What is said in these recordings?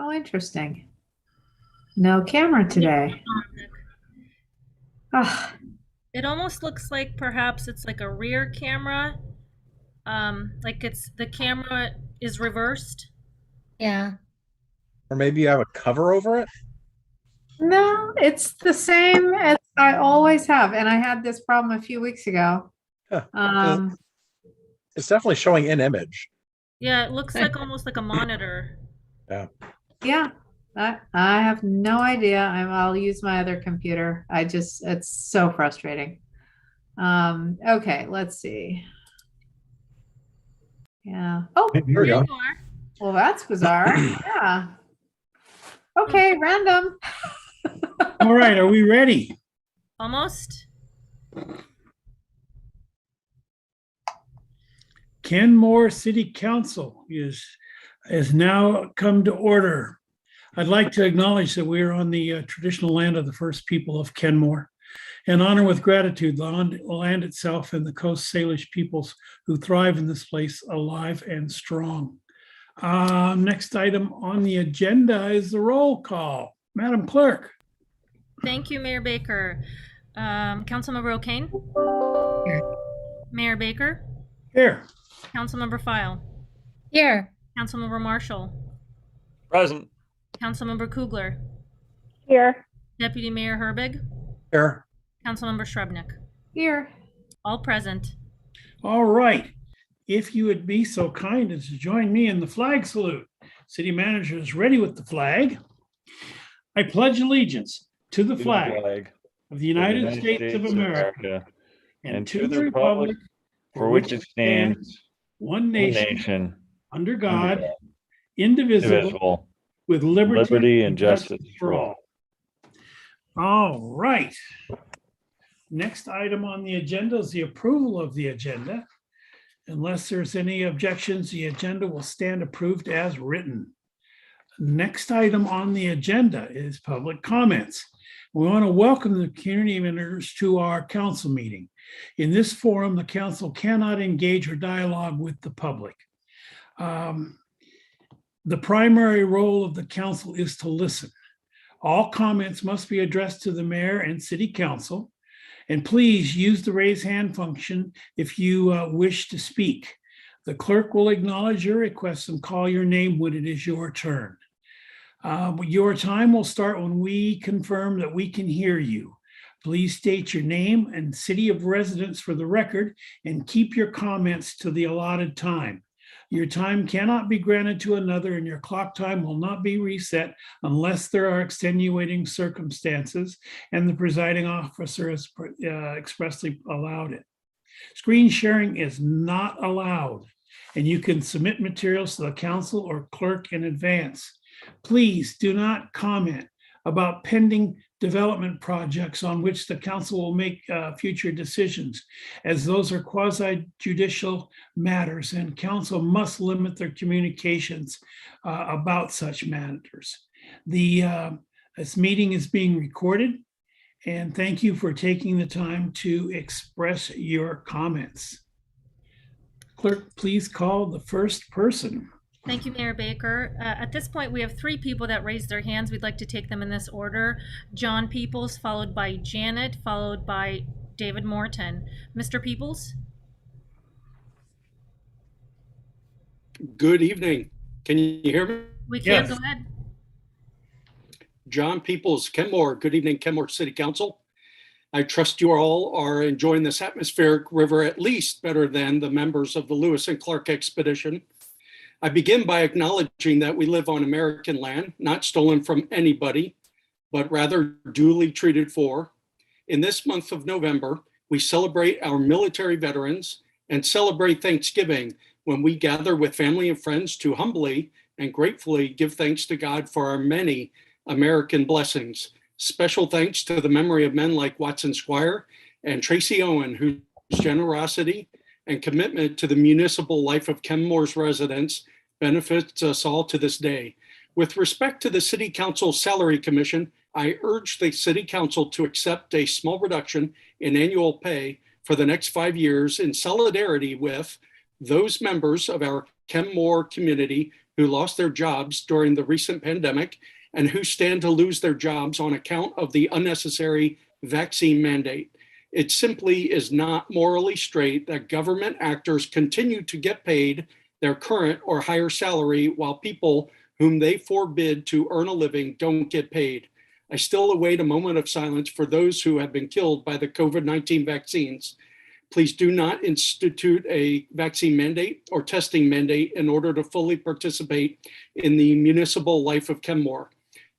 How interesting. No camera today. Ah, It almost looks like perhaps it's like a rear camera. Like it's the camera is reversed. Yeah. Or maybe you have a cover over it? no, it's the same as I always have, and I had this problem a few weeks ago. Yeah. Um, It's definitely showing in image. Yeah, it looks like almost like a monitor. Yeah. yeah, I have no idea. I'll use my other computer. It's so frustrating. Okay, let's see. Yeah. Oh, Here we There go. you are. well, that's bizarre. Yeah. Okay, random. All right, are we ready? Almost. Kenmore City Council has now come to order. I'd like to acknowledge that we are on the traditional land of the first people of Kenmore and honor with gratitude the land itself and the Coast Salish peoples who thrive in this place, alive and strong. Next item on the agenda is the roll call. Madam Clerk. Thank you, Mayor Baker. Councilmember O'Kane? Here. Mayor Baker? Here. Councilmember File? Here. Councilmember Marshall? Present. Councilmember Kugler? Here. Deputy Mayor Herbig? Here. Councilmember Shrubnik? Here. All present. All right. If you would be so kind as to join me in the flag salute. City Manager is ready with the flag. I pledge allegiance to the flag of the United States of America and to the republic for which it stands, one one nation, nation, under under God, God, indivisible, indivisible, with liberty and justice for all. All right. Next item on the agenda is the approval of the agenda. Unless there's any objections, the agenda will stand approved as written. Next item on the agenda is public comments. We want to welcome the community members to our council meeting. In this forum, the council cannot engage or dialogue with the public. The primary role of the council is to listen. All comments must be addressed to the mayor and city council. And please use the raise hand function if you wish to speak. The clerk will acknowledge your request and call your name when it is your turn. Your time will start when we confirm that we can hear you. Please state your name and city of residence for the record and keep your comments to the allotted time. Your time cannot be granted to another and your clock time will not be reset unless there are extenuating circumstances and the presiding officer has expressly allowed it. Screen sharing is not allowed, and you can submit materials to the council or clerk in advance. Please do not comment about pending development projects on which the council will make future decisions, as those are quasi-judicial matters and council must limit their communications about such matters. This meeting is being recorded, and thank you for taking the time to express your comments. Clerk, please call the first person. Thank you, Mayor Baker. At this point, we have 3 people that raised their hands. We'd like to take them in this order. John Peoples, followed by Janet, followed by David Morton. Mr. Peoples? Good evening. Can you hear me? We can. Yes. Go ahead. John Peoples, Kenmore. Good evening, Kenmore City Council. I trust you all are enjoying this atmospheric river at least better than the members of the Lewis and Clark expedition. I begin by acknowledging that we live on American land, not stolen from anybody, but rather duly treated for. In this month of November, we celebrate our military veterans and celebrate Thanksgiving when we gather with family and friends to humbly and gratefully give thanks to God for our many American blessings. Special thanks to the memory of men like Watson Squire and Tracy Owen, whose generosity and commitment to the municipal life of Kenmore's residents benefits us all to this day. With respect to the City Council Salary Commission, I urge the City Council to accept a small reduction in annual pay for the next 5 years in solidarity with those members of our Kenmore community who lost their jobs during the recent pandemic and who stand to lose their jobs on account of the unnecessary vaccine mandate. It simply is not morally straight that government actors continue to get paid their current or higher salary while people whom they forbid to earn a living don't get paid. I still await a moment of silence for those who have been killed by the COVID-19 vaccines. Please do not institute a vaccine mandate or testing mandate in order to fully participate in the municipal life of Kenmore.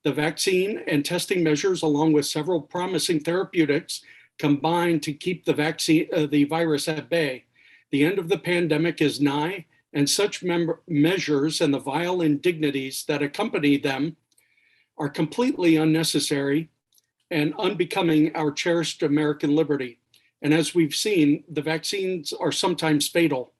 The vaccine and testing measures, along with several promising therapeutics, combine to keep the virus at bay. The end of the pandemic is nigh, and such measures and the vile indignities that accompany them are completely unnecessary and unbecoming our cherished American liberty. And as we've seen, the vaccines are sometimes fatal.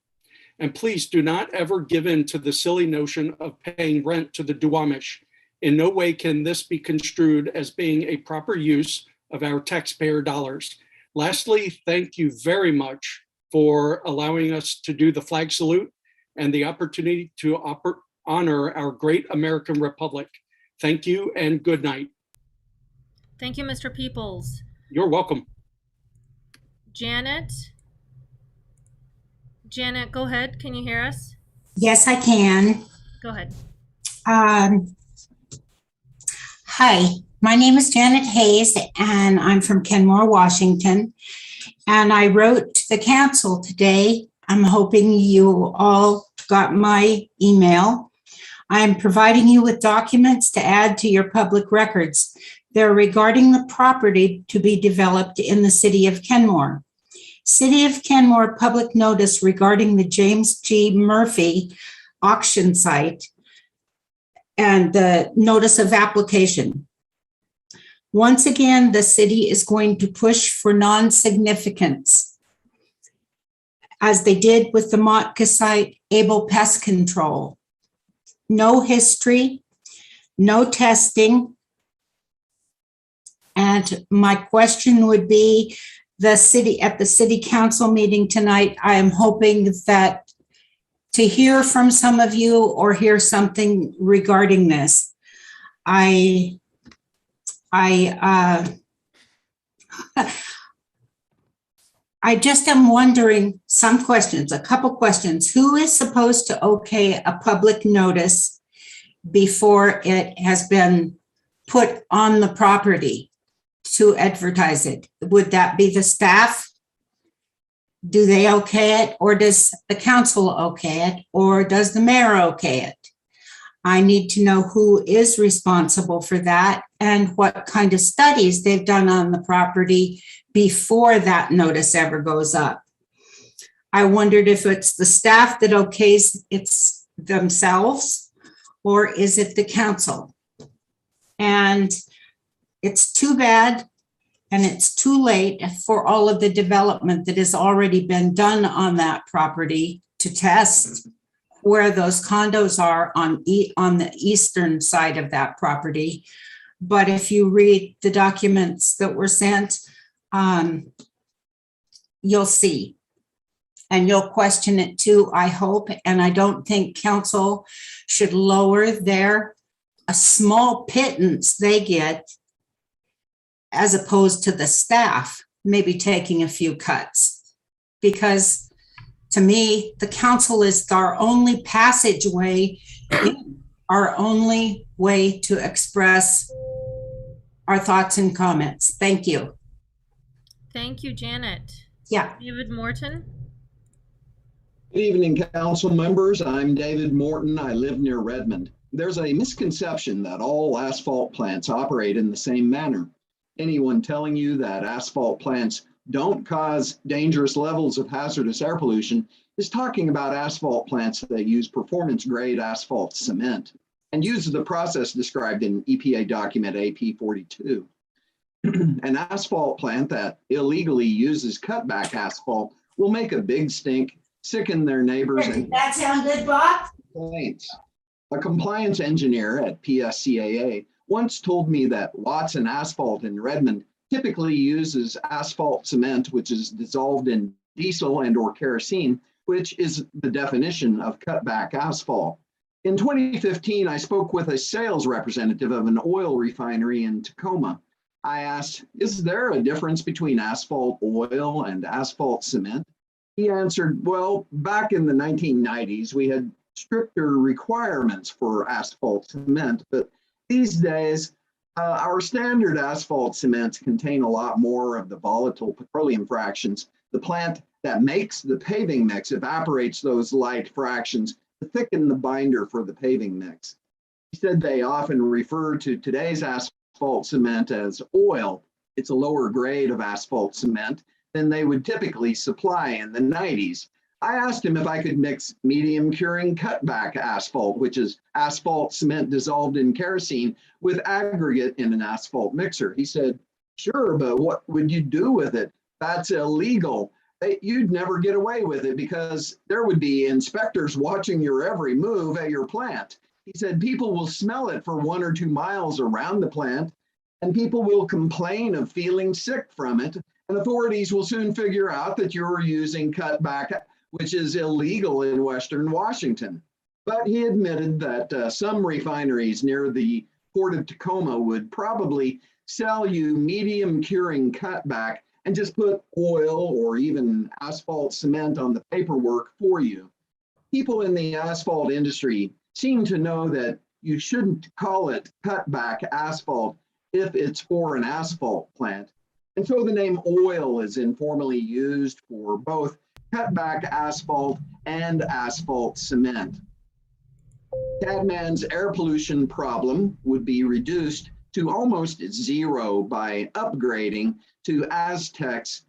And please do not ever give in to the silly notion of paying rent to the Duwamish. In no way can this be construed as being a proper use of our taxpayer dollars. Lastly, thank you very much for allowing us to do the flag salute and the opportunity to honor our great American Republic. Thank you and good night. Thank you, Mr. Peoples. You're welcome. Janet? Janet, go ahead. Can you hear us? Yes, I can. Go ahead. Hi, my name is Janet Hayes, and I'm from Kenmore, Washington. And I wrote to the council today. I'm hoping you all got my email. I am providing you with documents to add to your public records. They're regarding the property to be developed in the city of Kenmore. City of Kenmore public notice regarding the James G. Murphy auction site and the notice of application. Once again, the city is going to push for non-significance, as they did with the Motka site, Able Pest Control. No history, no testing. And my question would be, at the city council meeting tonight, I am hoping that to hear from some of you or hear something regarding this. I just am wondering a couple questions. Who is supposed to okay a public notice before it has been put on the property to advertise it? Would that be the staff? Do they okay it, or does the council okay it, or does the mayor okay it? I need to know who is responsible for that and what kind of studies they've done on the property before that notice ever goes up. I wondered if it's the staff that okays it themselves, or is it the council? And it's too bad, and it's too late for all of the development that has already been done on that property to test where those condos are on the eastern side of that property. But if you read the documents that were sent, you'll see. And you'll question it too, I hope. And I don't think council should lower a small pittance they get, as opposed to the staff maybe taking a few cuts. Because to me, the council is our only passageway, our only way to express our thoughts and comments. Thank you. Thank you, Janet. Yeah. David Morton? Good evening, council members. I'm David Morton. I live near Redmond. There's a misconception that all asphalt plants operate in the same manner. Anyone telling you that asphalt plants don't cause dangerous levels of hazardous air pollution is talking about asphalt plants that use performance-grade asphalt cement and use the process described in EPA document AP 42. An asphalt plant that illegally uses cutback asphalt will make a big stink, sicken their neighbors, and That sound good, Bob? complaints. A compliance engineer at PSCAA once told me that Watson Asphalt in Redmond typically uses asphalt cement, which is dissolved in diesel and or kerosene, which is the definition of cutback asphalt. In 2015, I spoke with a sales representative of an oil refinery in Tacoma. I asked, is there a difference between asphalt oil and asphalt cement? He answered, well, back in the 1990s, we had stricter requirements for asphalt cement, but these days, our standard asphalt cements contain a lot more of the volatile petroleum fractions. The plant that makes the paving mix evaporates those light fractions to thicken the binder for the paving mix. He said they often refer to today's asphalt cement as oil. It's a lower grade of asphalt cement than they would typically supply in the 90s. I asked him if I could mix medium curing cutback asphalt, which is asphalt cement dissolved in kerosene, with aggregate in an asphalt mixer. He said, sure, but what would you do with it? That's illegal. You'd never get away with it because there would be inspectors watching your every move at your plant. He said people will smell it for 1 or 2 miles around the plant, and people will complain of feeling sick from it, and authorities will soon figure out that you're using cutback, which is illegal in Western Washington. But he admitted that some refineries near the Port of Tacoma would probably sell you medium curing cutback and just put oil or even asphalt cement on the paperwork for you. People in the asphalt industry seem to know that you shouldn't call it cutback asphalt if it's for an asphalt plant. And so the name oil is informally used for both cutback asphalt and asphalt cement. Cadman's air pollution problem would be reduced to almost zero by upgrading to Aztec's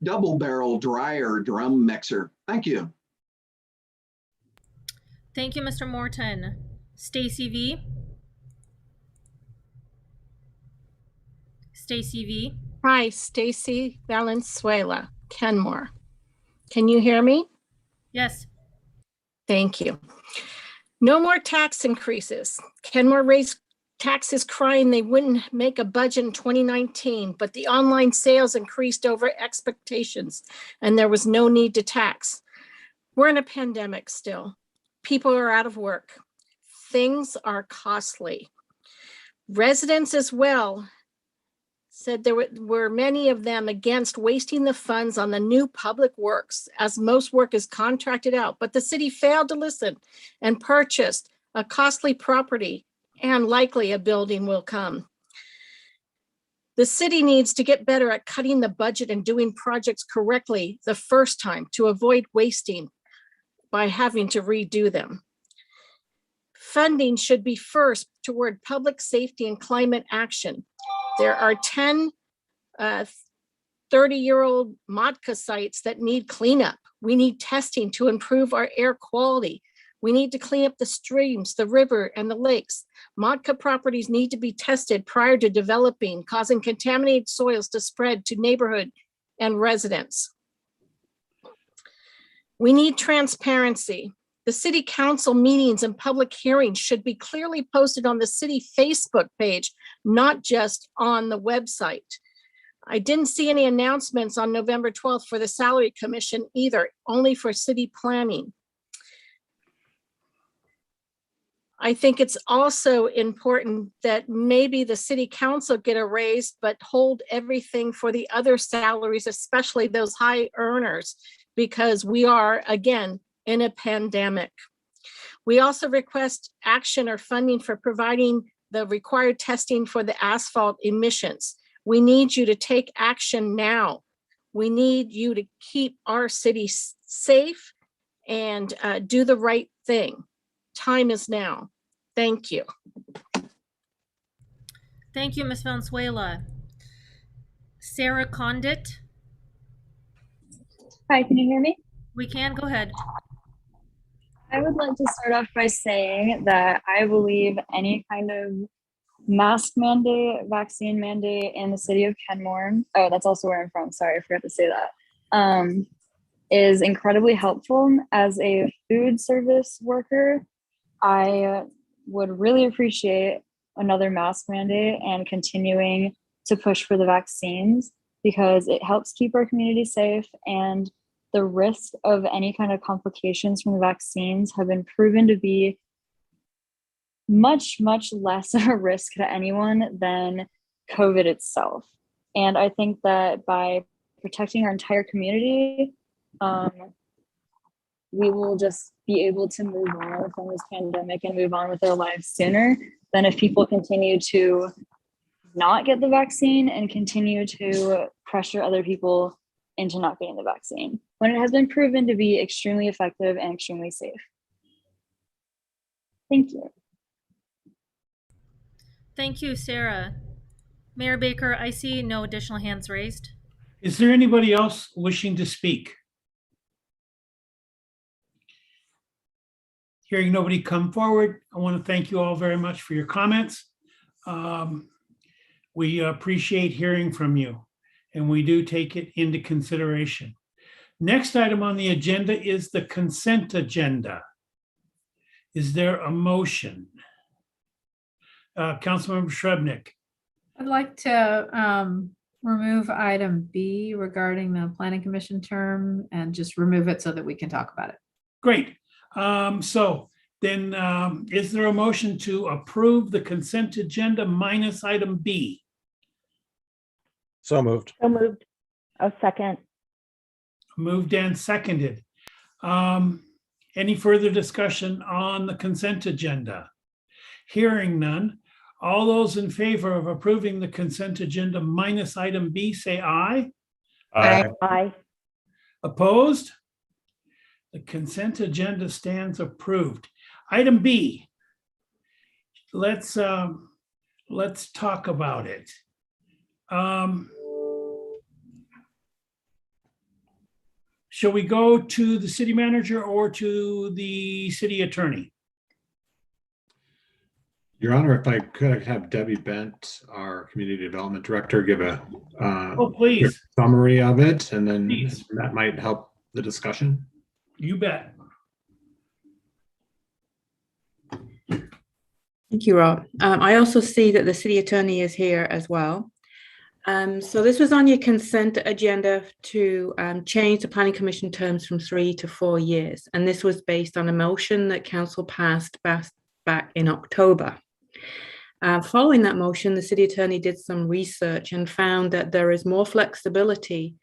double barrel dryer drum mixer. Thank you. Thank you, Mr. Morton. Stacy V. Stacy V. Hi, Stacy Valenzuela, Kenmore. Can you hear me? Yes. Thank you. No more tax increases. Kenmore raised taxes crying they wouldn't make a budget in 2019, but the online sales increased over expectations and there was no need to tax. We're in a pandemic still. People are out of work. Things are costly. Residents as well said there were many of them against wasting the funds on the new public works, as most work is contracted out, but the city failed to listen and purchased a costly property, and likely a building will come. The city needs to get better at cutting the budget and doing projects correctly the first time to avoid wasting by having to redo them. Funding should be first toward public safety and climate action. There are 10 30-year-old Modca sites that need cleanup. We need testing to improve our air quality. We need to clean up the streams, the river, and the lakes. Modca properties need to be tested prior to developing, causing contaminated soils to spread to neighborhood and residents. We need transparency. The city council meetings and public hearings should be clearly posted on the city Facebook page, not just on the website. I didn't see any announcements on November 12th for the Salary Commission either, only for city planning. I think it's also important that maybe the city council get a raise, but hold everything for the other salaries, especially those high earners, because we are, again, in a pandemic. We also request action or funding for providing the required testing for the asphalt emissions. We need you to take action now. We need you to keep our city safe and do the right thing. Time is now. Thank you. Thank you, Ms. Valenzuela. Sarah Condit. Hi, can you hear me? We can, go ahead. I would like to start off by saying that I believe any kind of mask mandate, vaccine mandate in the city of Kenmore, oh, that's also where I'm from, sorry, I forgot to say that, is incredibly helpful. As a food service worker, I would really appreciate another mask mandate and continuing to push for the vaccines because it helps keep our community safe, and the risk of any kind of complications from the vaccines have been proven to be much, much less of a risk to anyone than COVID itself. And I think that by protecting our entire community, we will just be able to move on from this pandemic and move on with our lives sooner than if people continue to not get the vaccine and continue to pressure other people into not getting the vaccine, when it has been proven to be extremely effective and extremely safe. Thank you. Thank you, Sarah. Mayor Baker, I see no additional hands raised. Is there anybody else wishing to speak? Hearing nobody come forward, I want to thank you all very much for your comments. We appreciate hearing from you, and we do take it into consideration. Next item on the agenda is the consent agenda. Is there a motion? Councilmember Shrubnik. I'd like to remove item B regarding the planning commission term and just remove it so that we can talk about it. Great. So then is there a motion to approve the consent agenda minus item B? So moved. So moved. A second. Moved and seconded. Any further discussion on the consent agenda? Hearing none. All those in favor of approving the consent agenda minus item B, say aye. Aye. Aye. Opposed? The consent agenda stands approved. Item B. Let's talk about it. Shall we go to the city manager or to the city attorney? Your Honor, if I could have Debbie Bent, our Community Development Director, give a Please. summary of it, and then Please. that might help the discussion. You bet. Thank you, Rob. I also see that the city attorney is here as well. So this was on your consent agenda to change the planning commission terms from 3 to 4 years. And this was based on a motion that council passed back in October. Following that motion, the city attorney did some research and found that there is more flexibility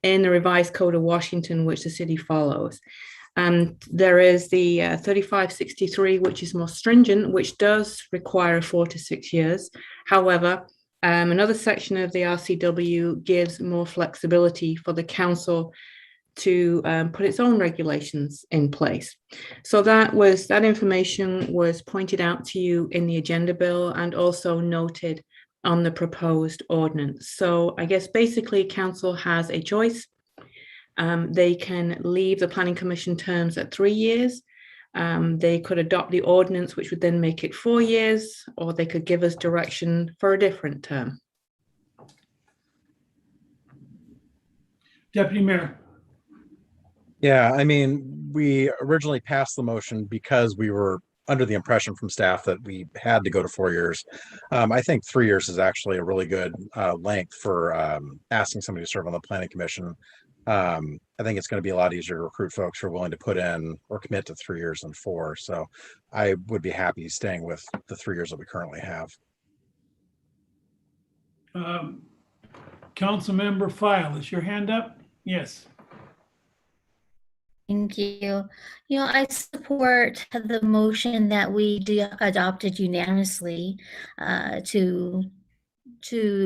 in the revised Code of Washington, which the city follows. There is the 3563, which is more stringent, which does require 4 to 6 years. However, another section of the RCW gives more flexibility for the council to put its own regulations in place. So that information was pointed out to you in the agenda bill and also noted on the proposed ordinance. So I guess basically council has a choice. They can leave the planning commission terms at 3 years. They could adopt the ordinance, which would then make it 4 years, or they could give us direction for a different term. Deputy Mayor. Yeah, I mean, we originally passed the motion because we were under the impression from staff that we had to go to 4 years. I think 3 years is actually a really good length for asking somebody to serve on the planning commission. I think it's going to be a lot easier to recruit folks who are willing to put in or commit to 3 years than 4. So I would be happy staying with the 3 years that we currently have. Councilmember File, is your hand up? Yes. Thank you. I support the motion that we adopted unanimously to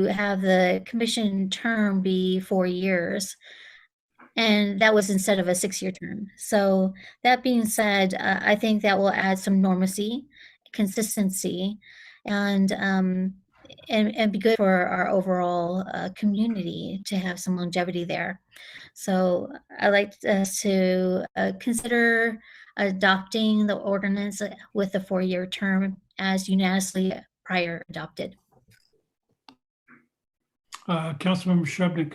have the commission term be 4 years. And that was instead of a 6-year term. So that being said, I think that will add some normacy, consistency, and be good for our overall community to have some longevity there. So I'd like us to consider adopting the ordinance with the 4-year term as unanimously prior adopted. Councilmember Shrubnik.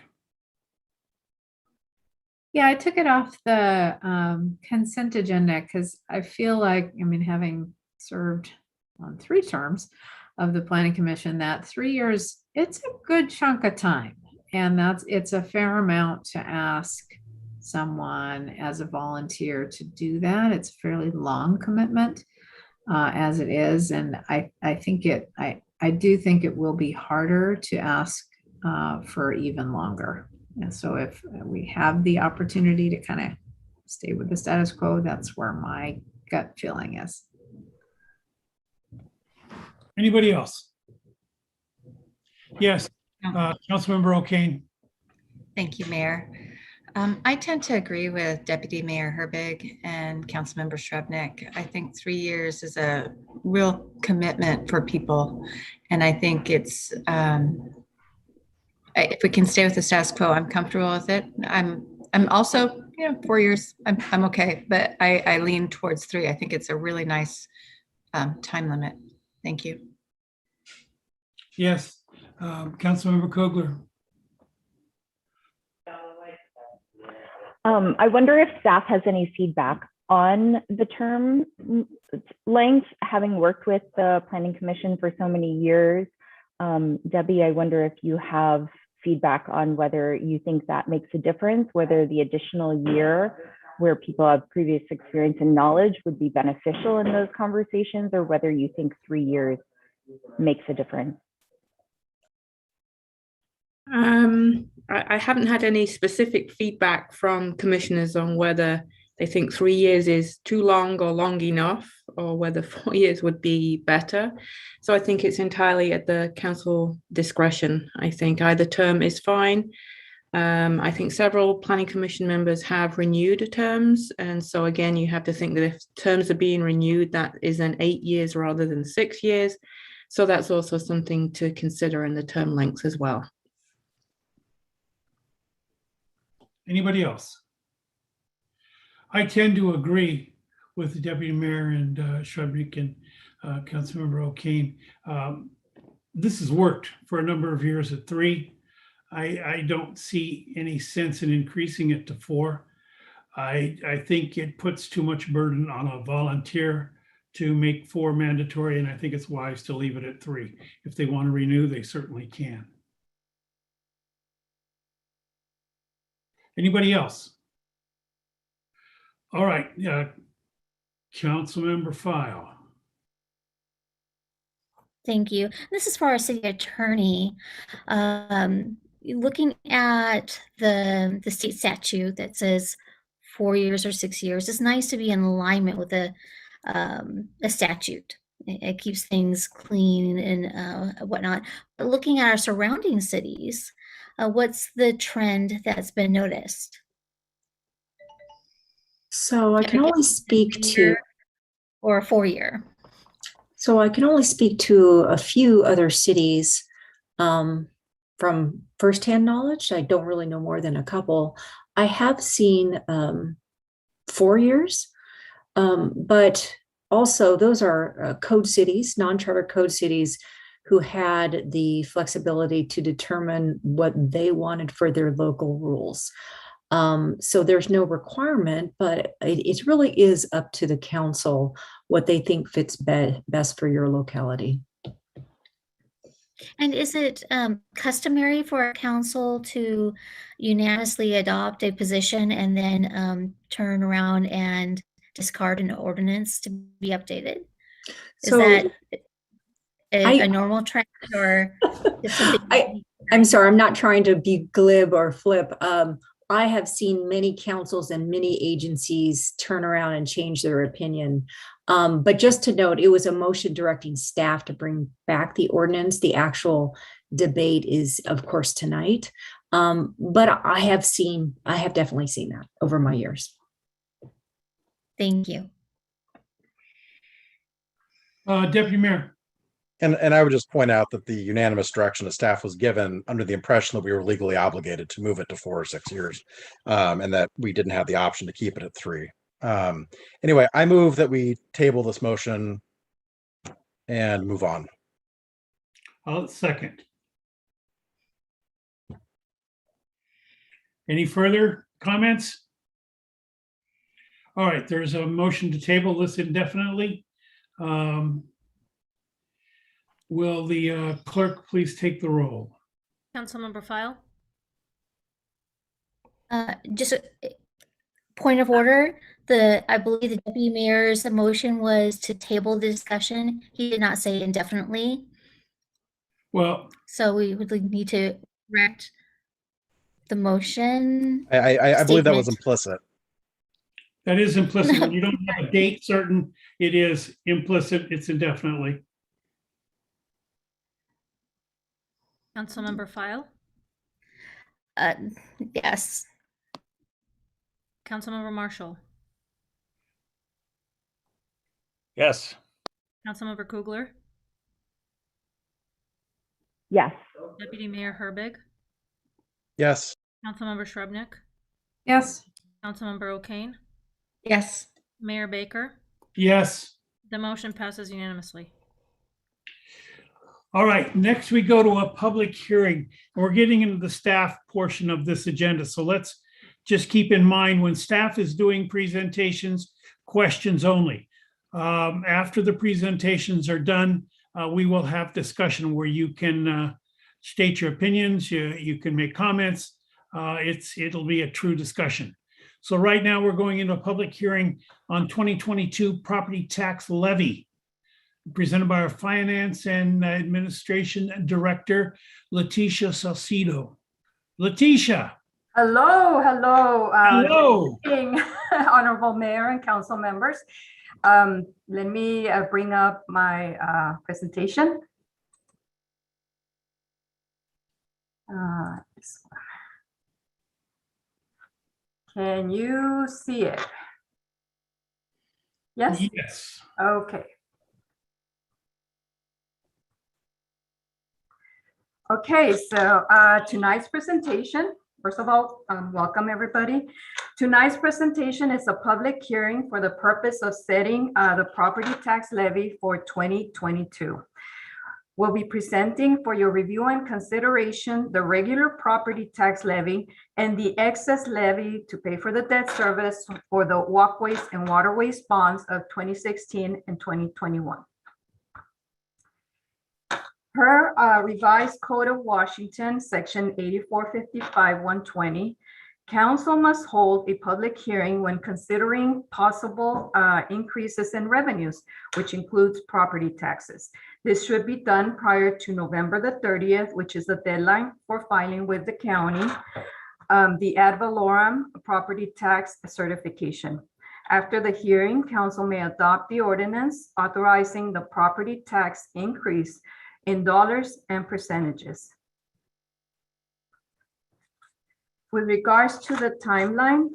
Yeah, I took it off the consent agenda because I feel like, having served on 3 terms of the planning commission, that 3 years, it's a good chunk of time. And it's a fair amount to ask someone as a volunteer to do that. It's a fairly long commitment. as it is. And I do think it will be harder to ask for even longer. And so if we have the opportunity to kind of stay with the status quo, that's where my gut feeling is. Anybody else? Yes, Councilmember O'Kane. Thank you, Mayor. I tend to agree with Deputy Mayor Herbig and Councilmember Shrubnik. I think 3 years is a real commitment for people. And I think it's, if we can stay with the status quo, I'm comfortable with it. I'm also, 4 years, I'm okay, but I lean towards 3. I think it's a really nice time limit. Thank you. Yes, Councilmember Kogler. I wonder if staff has any feedback on the term length, having worked with the Planning Commission for so many years. Debbie, I wonder if you have feedback on whether you think that makes a difference, whether the additional year where people have previous experience and knowledge would be beneficial in those conversations, or whether you think 3 years makes a difference. I haven't had any specific feedback from commissioners on whether they think 3 years is too long or long enough, or whether 4 years would be better. So I think it's entirely at the council discretion. I think either term is fine. I think several planning commission members have renewed terms. And so again, you have to think that if terms are being renewed, that is then 8 years rather than 6 years. So that's also something to consider in the term lengths as well. Anybody else? I tend to agree with the Deputy Mayor and Shrubnik and Councilmember O'Kane. This has worked for a number of years at 3. I don't see any sense in increasing it to 4. I think it puts too much burden on a volunteer to make 4 mandatory, and I think it's wise to leave it at 3. If they want to renew, they certainly can. Anybody else? All right, Councilmember File. Thank you. This is for our city attorney. Looking at the state statute that says 4 years or 6 years, it's nice to be in alignment with a statute. It keeps things clean and whatnot. But looking at our surrounding cities, what's the trend that's been noticed? So I can only speak to, or a 4 year. So I can only speak to a few other cities from firsthand knowledge. I don't really know more than a couple. I have seen 4 years, but also those are code cities, non-charter code cities who had the flexibility to determine what they wanted for their local rules. So there's no requirement, but it really is up to the council what they think fits best for your locality. And is it customary for a council to unanimously adopt a position and then turn around and discard an ordinance to be updated? Is that a normal trend, or is something? I'm sorry, I'm not trying to be glib or flip. I have seen many councils and many agencies turn around and change their opinion. But just to note, it was a motion directing staff to bring back the ordinance. The actual debate is, of course, tonight. But I have definitely seen that over my years. Thank you. Deputy Mayor. And I would just point out that the unanimous direction of staff was given under the impression that we were legally obligated to move it to 4 or 6 years, and that we didn't have the option to keep it at 3. Anyway, I move that we table this motion and move on. I'll second. Any further comments? All right, there's a motion to table this indefinitely. Will the clerk please take the roll? Councilmember File. Just a point of order. I believe the deputy mayor's motion was to table the discussion. He did not say indefinitely. Well, So we would need to correct the motion. I believe that was statement. implicit. that is implicit. When you don't have a date certain, it is implicit. It's indefinitely. Councilmember File, Yes. Councilmember Marshall, Yes. Councilmember Kugler, Yes. Deputy Mayor Herbig, Yes. Councilmember Shrubnik, Yes. Councilmember O'Kane, Yes. Mayor Baker. Yes. The motion passes unanimously. All right, next we go to a public hearing. We're getting into the staff portion of this agenda. So let's just keep in mind when staff is doing presentations, questions only. After the presentations are done, we will have discussion where you can state your opinions, you can make comments. It'll be a true discussion. So right now we're going into a public hearing on 2022 property tax levy, presented by our Finance and Administration Director, Leticia Salcido. Leticia. Hello. Hello. Good evening, Honorable Mayor and council members. Let me bring up my presentation. This one. Can you see it? Yes? Yes. Okay. Okay, so tonight's presentation, first of all, welcome everybody. Tonight's presentation is a public hearing for the purpose of setting the property tax levy for 2022. We'll be presenting for your review and consideration the regular property tax levy and the excess levy to pay for the debt service for the walkways and waterways bonds of 2016 and 2021. Per revised Code of Washington, section 8455-120, council must hold a public hearing when considering possible increases in revenues, which includes property taxes. This should be done prior to November the 30th, which is the deadline for filing with the county, the ad valorem property tax certification. After the hearing, council may adopt the ordinance authorizing the property tax increase in dollars and percentages. With regards to the timeline,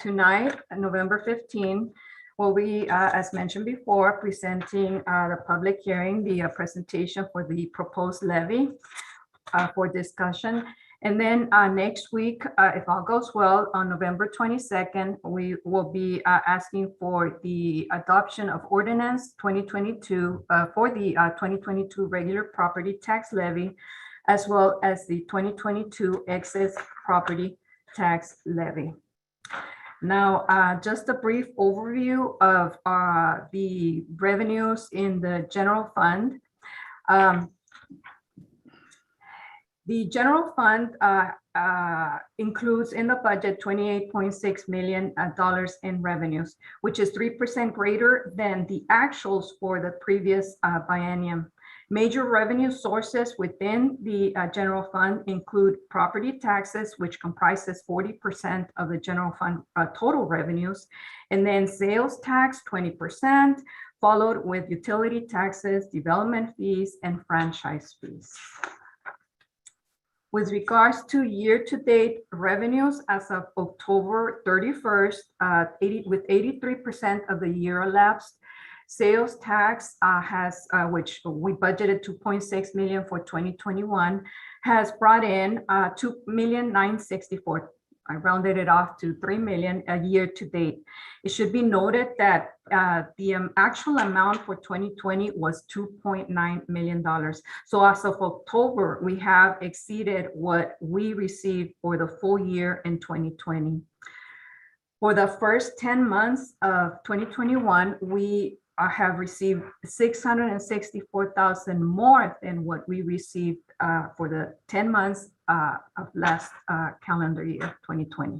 tonight, November 15, we'll be, as mentioned before, presenting the public hearing, the presentation for the proposed levy for discussion. And then next week, if all goes well, on November 22nd, we will be asking for the adoption of Ordinance 2022 for the 2022 regular property tax levy, as well as the 2022 excess property tax levy. Now, just a brief overview of the revenues in the general fund. The general fund includes in the budget $28.6 million in revenues, which is 3% greater than the actuals for the previous biennium. Major revenue sources within the general fund include property taxes, which comprises 40% of the general fund total revenues, and then sales tax, 20%, followed with utility taxes, development fees, and franchise fees. With regards to year-to-date revenues as of October 31st, with 83% of the year elapsed, sales tax has, which we budgeted $2.6 million for 2021, has brought in $2,964,000. I rounded it off to $3 million a year to date. It should be noted that the actual amount for 2020 was $2.9 million. So as of October, we have exceeded what we received for the full year in 2020. For the first 10 months of 2021, we have received $664,000 more than what we received for the 10 months of last calendar year, 2020.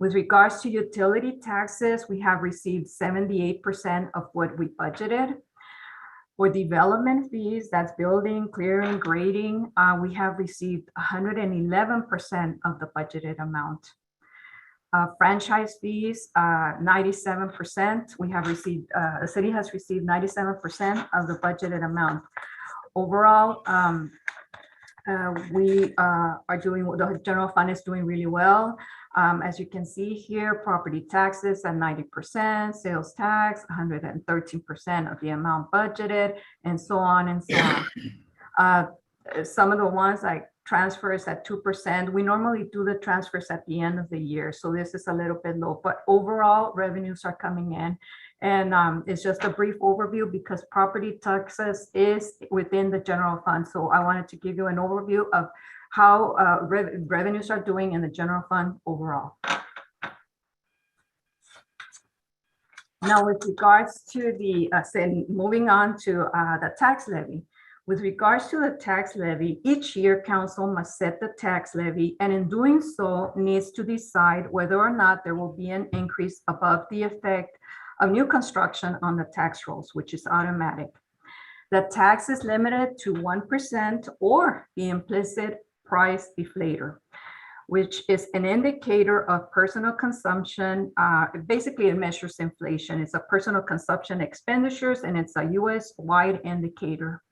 With regards to utility taxes, we have received 78% of what we budgeted. For development fees, that's building, clearing, grading, we have received 111% of the budgeted amount. Franchise fees, 97%. We have received, the city has received 97% of the budgeted amount. Overall, we are doing, the general fund is doing really well. As you can see here, property taxes at 90%, sales tax 113% of the amount budgeted, and so on and so on. Some of the ones like transfers at 2%, we normally do the transfers at the end of the year, so this is a little bit low, but overall revenues are coming in. And it's just a brief overview because property taxes is within the general fund. So I wanted to give you an overview of how revenues are doing in the general fund overall. Now, with regards to the, moving on to the tax levy. With regards to the tax levy, each year council must set the tax levy, and in doing so needs to decide whether or not there will be an increase above the effect of new construction on the tax rolls, which is automatic. The tax is limited to 1% or the implicit price deflator, which is an indicator of personal consumption. Basically, it measures inflation. It's a personal consumption expenditures, and it's a US-wide indicator.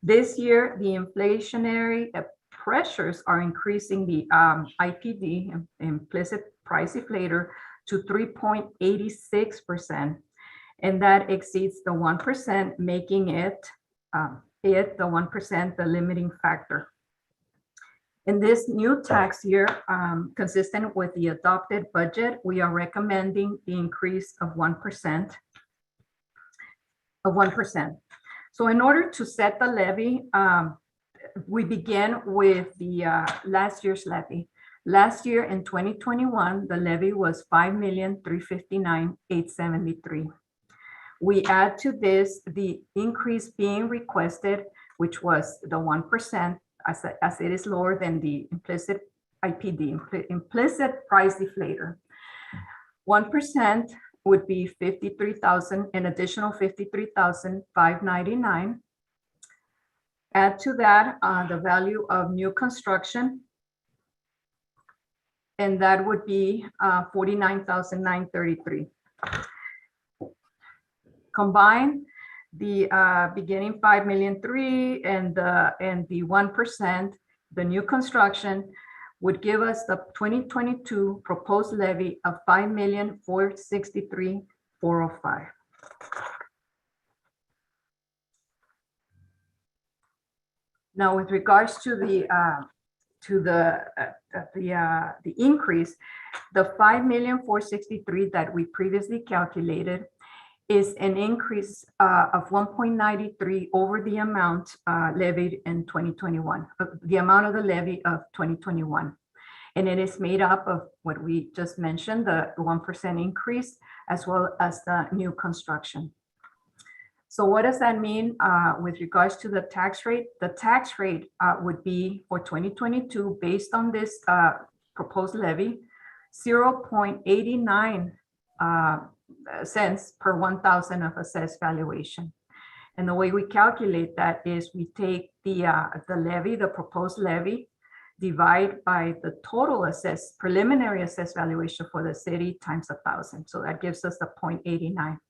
This year, the inflationary pressures are increasing the IPD, implicit price deflator, to 3.86%, and that exceeds the 1%, making it the 1% the limiting factor. In this new tax year, consistent with the adopted budget, we are recommending the increase of 1%. So in order to set the levy, we begin with the last year's levy. Last year in 2021, the levy was $5,359,873. We add to this the increase being requested, which was the 1%, as it is lower than the implicit IPD, implicit price deflator. 1% would be 53,000, an additional 53,599. Add to that the value of new construction, and that would be 49,933. Combine the beginning 5,000,003 and the 1%, the new construction would give us the 2022 proposed levy of 5,463,405. Now, with regards to the increase, the 5,463,000 that we previously calculated is an increase of 1.93 over the amount levied in 2021, the amount of the levy of 2021. And it is made up of what we just mentioned, the 1% increase, as well as the new construction. So what does that mean with regards to the tax rate? The tax rate would be for 2022, based on this proposed levy, 0.89 cents per 1,000 of assessed valuation. And the way we calculate that is we take the levy, the proposed levy, divide by the total assessed, preliminary assessed valuation for the city times 1,000. So that gives us the 0.89.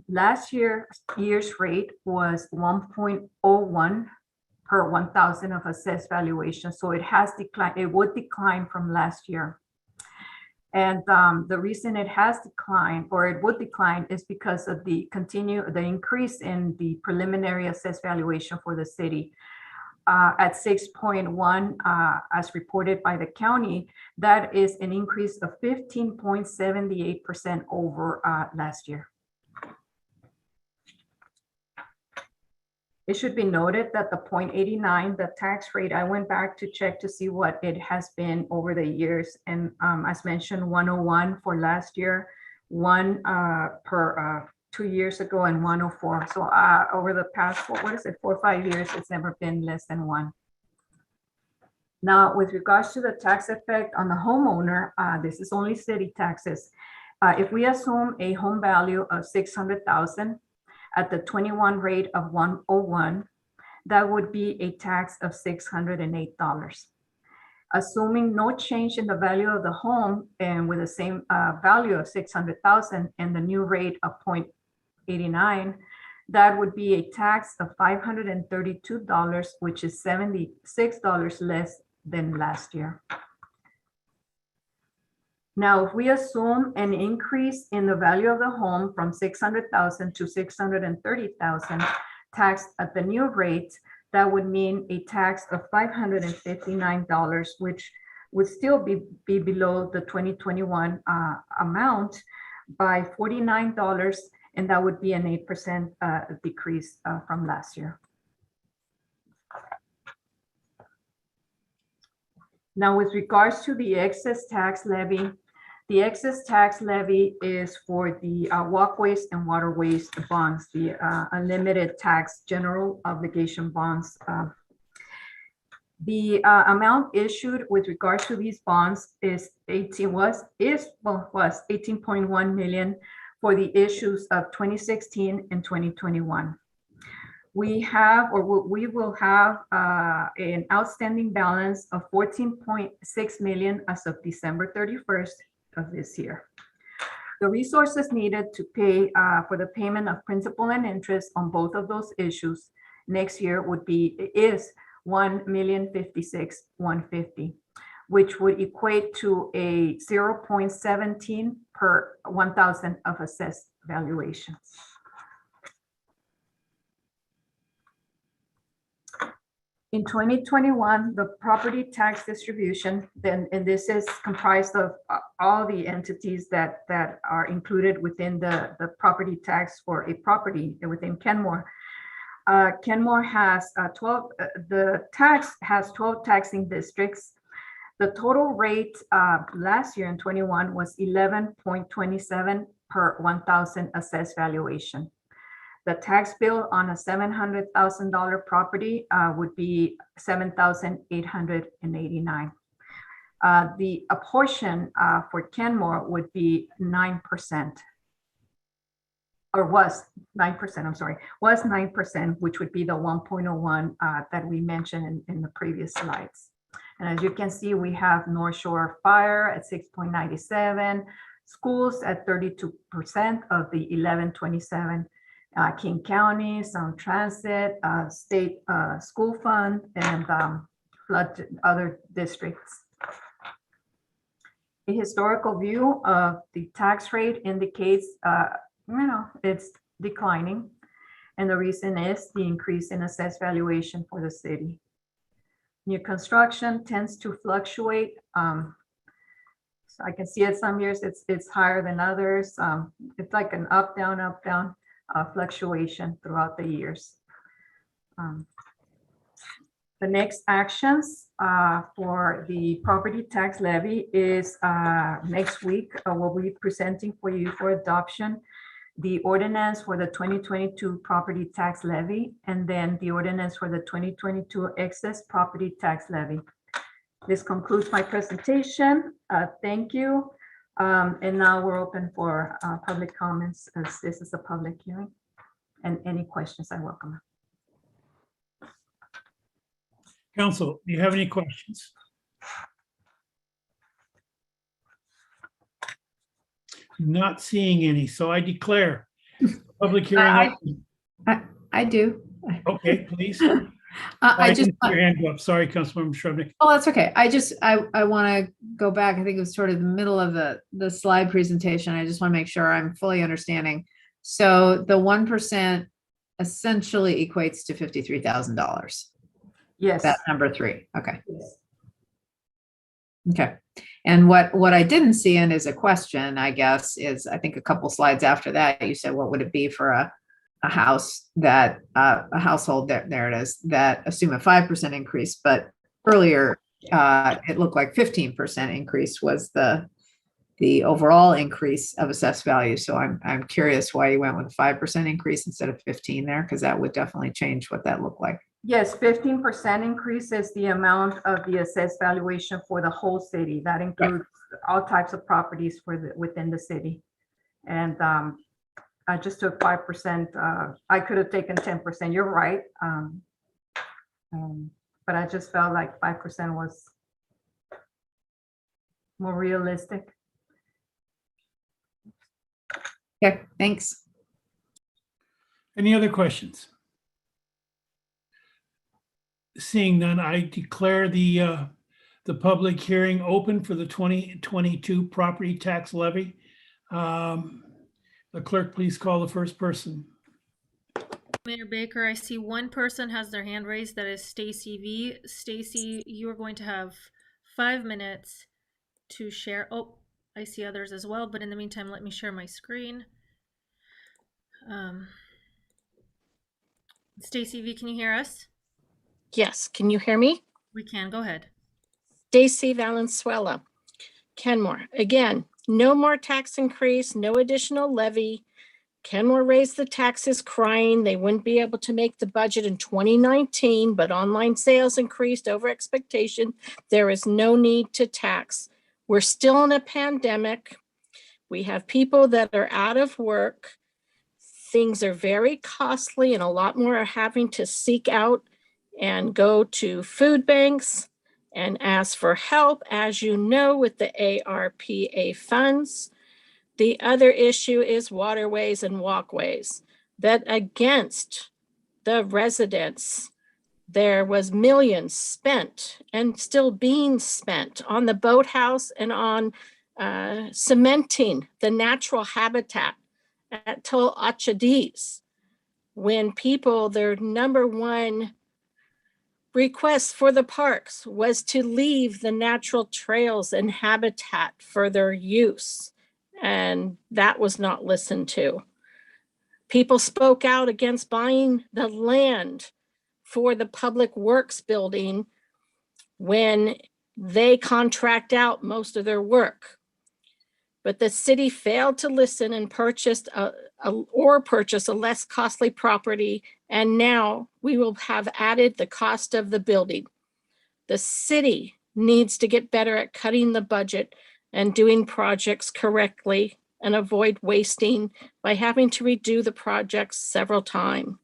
Last year's rate was 1.01 per 1,000 of assessed valuation. So it has declined, it would decline from last year. And the reason it has declined, or it would decline, is because of the increase in the preliminary assessed valuation for the city. At 6.1, as reported by the county, that is an increase of 15.78% over last year. It should be noted that the 0.89, the tax rate, I went back to check to see what it has been over the years. And as mentioned, 101 for last year, 1 per 2 years ago, and 104. So over the past, 4 or 5 years, it's never been less than 1. Now, with regards to the tax effect on the homeowner, this is only city taxes. If we assume a home value of 600,000 at the 21 rate of 101, that would be a tax of $608. Assuming no change in the value of the home and with the same value of 600,000 and the new rate of 0.89, that would be a tax of $532, which is $76 less than last year. Now, if we assume an increase in the value of the home from 600,000 to 630,000 taxed at the new rate, that would mean a tax of $559, which would still be below the 2021 amount by $49, and that would be an 8% decrease from last year. Now, with regards to the excess tax levy, the excess tax levy is for the walkways and waterways bonds, the unlimited tax general obligation bonds. The amount issued with regards to these bonds is 18.1 million for the issues of 2016 and 2021. We will have an outstanding balance of 14.6 million as of December 31st of this year. The resources needed to pay for the payment of principal and interest on both of those issues next year is 1,056,150, which would equate to a 0.17 per 1,000 of assessed valuations. In 2021, the property tax distribution, and this is comprised of all the entities that are included within the property tax for a property within Kenmore. Kenmore has 12, the tax has 12 taxing districts. The total rate last year in 21 was 11.27 per 1,000 assessed valuation. The tax bill on a $700,000 property would be $7,889. The apportion for Kenmore would be 9%, or was 9%, I'm sorry, was 9%, which would be the 1.01 that we mentioned in the previous slides. And as you can see, we have North Shore Fire at 6.97, schools at 32% of the 1127, King County, Sound Transit, State School Fund, and flood other districts. A historical view of the tax rate indicates, it's declining. And the reason is the increase in assessed valuation for the city. New construction tends to fluctuate. So I can see it some years it's higher than others. It's like an up, down, fluctuation throughout the years. The next actions for the property tax levy is next week. We'll be presenting for you for adoption the ordinance for the 2022 property tax levy, and then the ordinance for the 2022 excess property tax levy. This concludes my presentation. Thank you. And now we're open for public comments, as this is a public hearing. And any questions, I welcome. Council, do you have any questions? Not seeing any, so I declare public hearing. I do. Okay, please. I just your hand go up. Sorry, Councilmember Shrubnik. Oh, that's okay. I want to go back. I think it was sort of the middle of the slide presentation. I just want to make sure I'm fully understanding. So the 1% essentially equates to $53,000. Yes. That number 3. Okay. Yes. Okay. And what I didn't see in is a question, I guess, is I think a couple slides after that, you said, what would it be for a house that a household there it is that assume a 5% increase, but earlier it looked like 15% increase was the overall increase of assessed value. So I'm curious why you went with a 5% increase instead of 15 there, because that would definitely change what that looked like. Yes, 15% increase is the amount of the assessed valuation for the whole city. That includes all types of properties within the city. And I just took 5%. I could have taken 10%. You're right. But I just felt like 5% was more realistic. Okay, thanks. Any other questions? Seeing none, I declare the public hearing open for the 2022 property tax levy. The clerk, please call the first person. Mayor Baker, I see one person has their hand raised. That is Stacy V. Stacy, you are going to have 5 minutes to share. Oh, I see others as well, but in the meantime, let me share my screen. Stacy V, can you hear us? Yes, can you hear me? We can. Go ahead. Stacy Valenzuela, Kenmore. Again, no more tax increase, no additional levy. Kenmore raised the taxes crying they wouldn't be able to make the budget in 2019, but online sales increased over expectation. There is no need to tax. We're still in a pandemic. We have people that are out of work. Things are very costly and a lot more are having to seek out and go to food banks and ask for help, as you know, with the ARPA funds. The other issue is waterways and walkways, that against the residents, there was millions spent and still being spent on the boathouse and on cementing the natural habitat at Tol Achadis, when people, their number one request for the parks was to leave the natural trails and habitat for their use. And that was not listened to. People spoke out against buying the land for the public works building when they contract out most of their work. But the city failed to listen and purchased a less costly property. And now we will have added the cost of the building. The city needs to get better at cutting the budget and doing projects correctly and avoid wasting by having to redo the projects several times.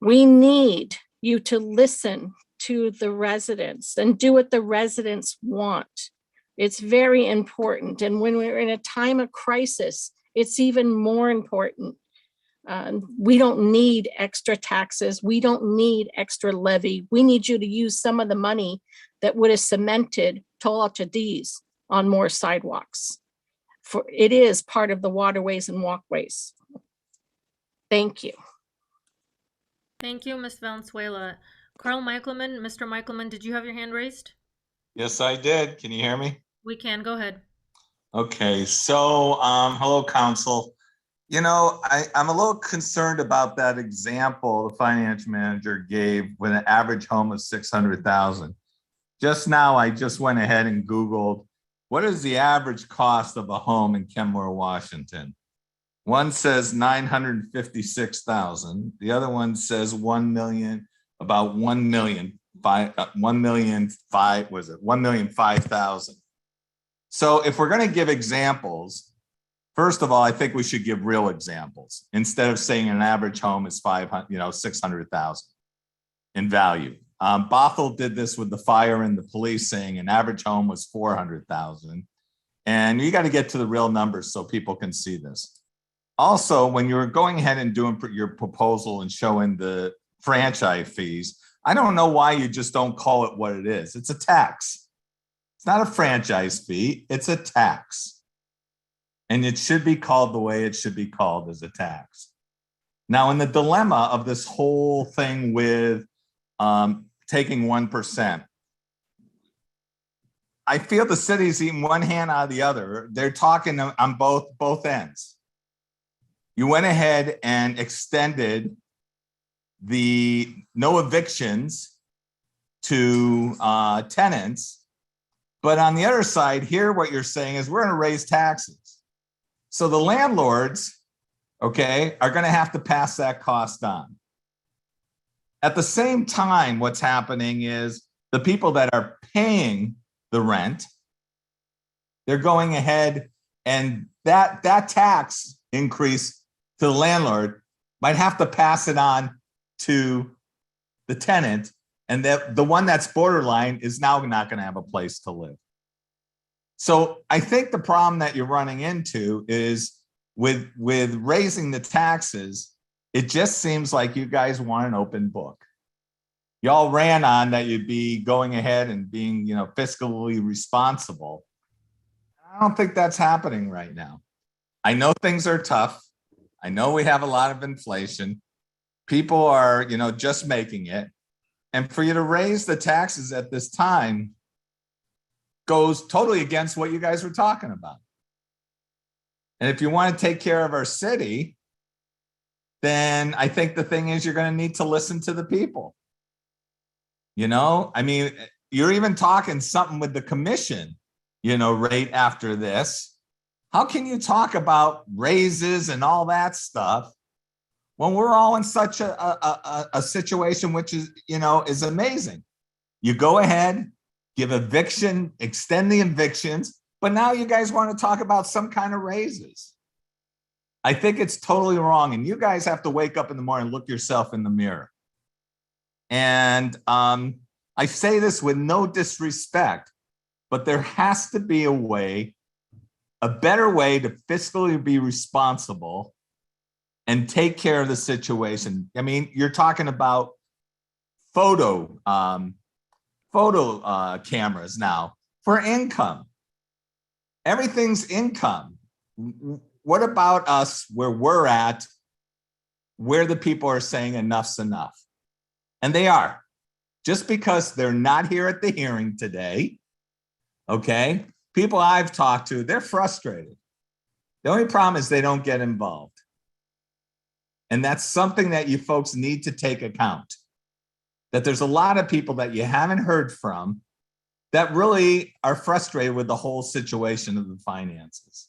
We need you to listen to the residents and do what the residents want. It's very important. And when we're in a time of crisis, it's even more important. We don't need extra taxes. We don't need extra levy. We need you to use some of the money that would have cemented Tol Achadis on more sidewalks. For it is part of the waterways and walkways. Thank you. Thank you, Ms. Valenzuela. Carl Michaelman, Mr. Michaelman, did you have your hand raised? Yes, I did. Can you hear me? We can. Go ahead. Okay, so hello, council. You know, I'm a little concerned about that example the finance manager gave with an average home of 600,000. Just now, I just went ahead and Googled, what is the average cost of a home in Kenmore, Washington? One says 956,000. The other one says 1 million, about 1,005,000. So if we're going to give examples, first of all, I think we should give real examples instead of saying an average home is 600,000 in value. Bothell did this with the fire and the police, saying an average home was 400,000. And you got to get to the real numbers so people can see this. Also, when you're going ahead and doing your proposal and showing the franchise fees, I don't know why you just don't call it what it is. It's a tax. It's not a franchise fee, it's a tax. And it should be called the way it should be called, as a tax. Now, in the dilemma of this whole thing with taking 1%, I feel the city's eating one hand out of the other. They're talking on both ends. You went ahead and extended the no evictions to tenants. But on the other side here, what you're saying is we're going to raise taxes. So the landlords, okay, are going to have to pass that cost on. At the same time, what's happening is the people that are paying the rent, they're going ahead and that tax increase to the landlord might have to pass it on to the tenant, and that the one that's borderline is now not going to have a place to live. So I think the problem that you're running into is with raising the taxes, it just seems like you guys want an open book. Y'all ran on that you'd be going ahead and being, fiscally responsible. I don't think that's happening right now. I know things are tough. I know we have a lot of inflation. People are, just making it. And for you to raise the taxes at this time goes totally against what you guys were talking about. And if you want to take care of our city, then I think the thing is you're going to need to listen to the people. You're even talking something with the commission, right after this. How can you talk about raises and all that stuff when we're all in such a situation, which is, is amazing? You go ahead, give eviction, extend the evictions, but now you guys want to talk about some kind of raises. I think it's totally wrong. And you guys have to wake up in the morning and look yourself in the mirror. And I say this with no disrespect, but there has to be a better way to fiscally be responsible and take care of the situation. You're talking about photo cameras now for income. Everything's income. What about us where we're at, where the people are saying enough's enough? And they are. Just because they're not here at the hearing today, okay? People I've talked to, they're frustrated. The only problem is they don't get involved. And that's something that you folks need to take account. That there's a lot of people that you haven't heard from that really are frustrated with the whole situation of the finances.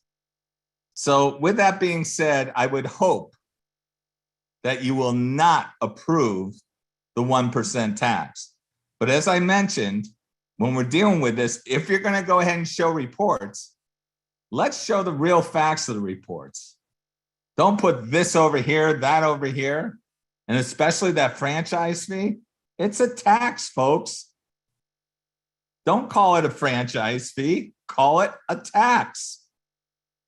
So with that being said, I would hope that you will not approve the 1% tax. But as I mentioned, when we're dealing with this, if you're going to go ahead and show reports, let's show the real facts of the reports. Don't put this over here, that over here, and especially that franchise fee. It's a tax, folks. Don't call it a franchise fee, call it a tax,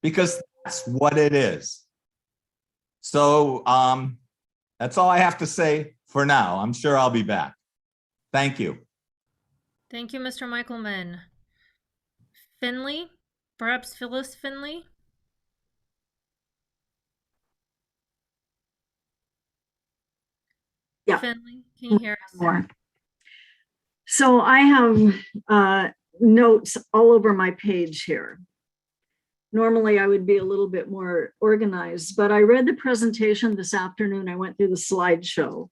because that's what it is. So that's all I have to say for now. I'm sure I'll be back. Thank you. Thank you, Mr. Michaelman. Finley, perhaps Phyllis Finley? Yeah. Finley, can you hear us? More. So I have notes all over my page here. Normally I would be a little bit more organized, but I read the presentation this afternoon. I went through the slideshow.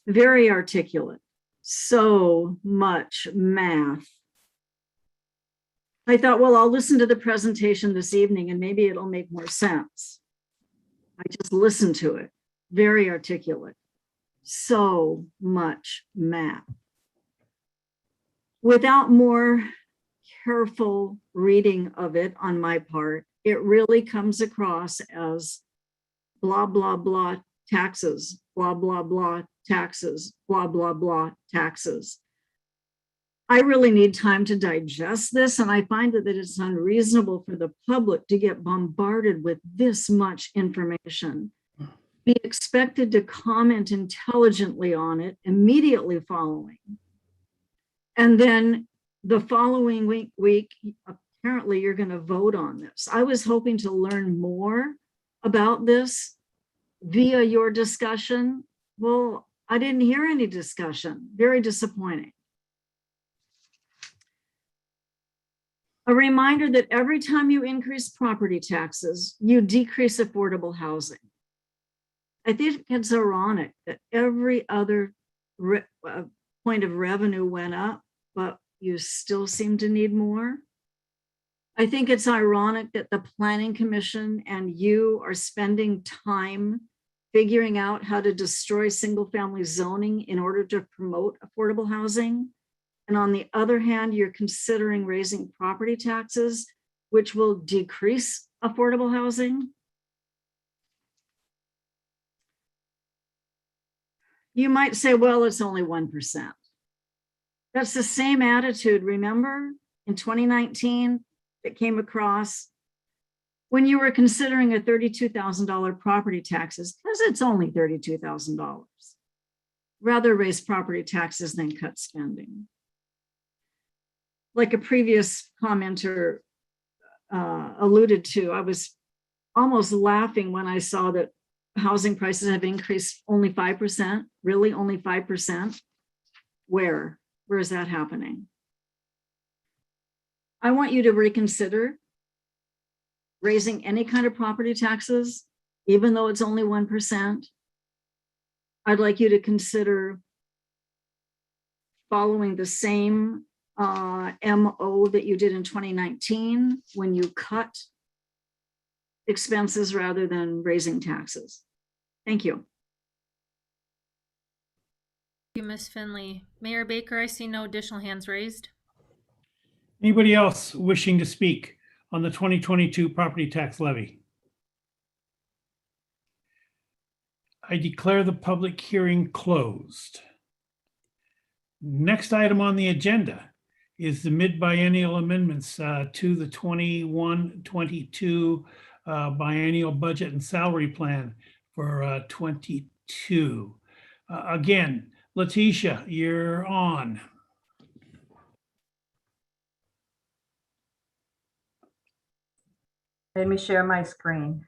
Very articulate. So much math. I thought, well, I'll listen to the presentation this evening and maybe it'll make more sense. I just listened to it. Very articulate. So much math. Without more careful reading of it on my part, it really comes across as blah, blah, blah taxes, blah, blah, blah taxes, blah, blah, blah taxes. I really need time to digest this, and I find that it's unreasonable for the public to get bombarded with this much information, be expected to comment intelligently on it immediately following. And then the following week, apparently you're going to vote on this. I was hoping to learn more about this via your discussion. Well, I didn't hear any discussion. Very disappointing. A reminder that every time you increase property taxes, you decrease affordable housing. I think it's ironic that every other point of revenue went up, but you still seem to need more. I think it's ironic that the Planning Commission and you are spending time figuring out how to destroy single-family zoning in order to promote affordable housing. And on the other hand, you're considering raising property taxes, which will decrease affordable housing. You might say, well, it's only 1%. That's the same attitude, remember, in 2019 that came across when you were considering a $32,000 property taxes, because it's only $32,000. Rather raise property taxes than cut spending. Like a previous commenter alluded to, I was almost laughing when I saw that housing prices have increased only 5%, really only 5%. Where is that happening? I want you to reconsider raising any kind of property taxes, even though it's only 1%. I'd like you to consider following the same MO that you did in 2019 when you cut expenses rather than raising taxes. Thank you. Thank you, Ms. Finley. Mayor Baker, I see no additional hands raised. Anybody else wishing to speak on the 2022 property tax levy? I declare the public hearing closed. Next item on the agenda is the mid-biennial amendments to the 21-22 biennial budget and salary plan for 22. Again, Letitia, you're on. Let me share my screen.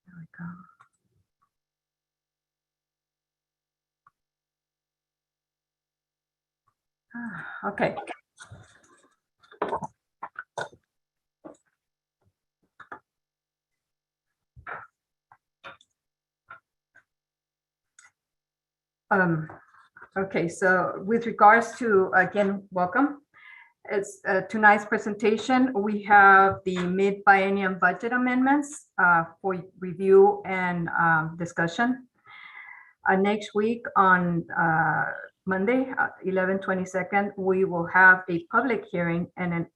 There we go. Okay. Okay, so with regards to, again, welcome. It's tonight's presentation. We have the mid-biennium budget amendments for review and discussion. Next week on Monday, 11/22, we will have a public hearing and then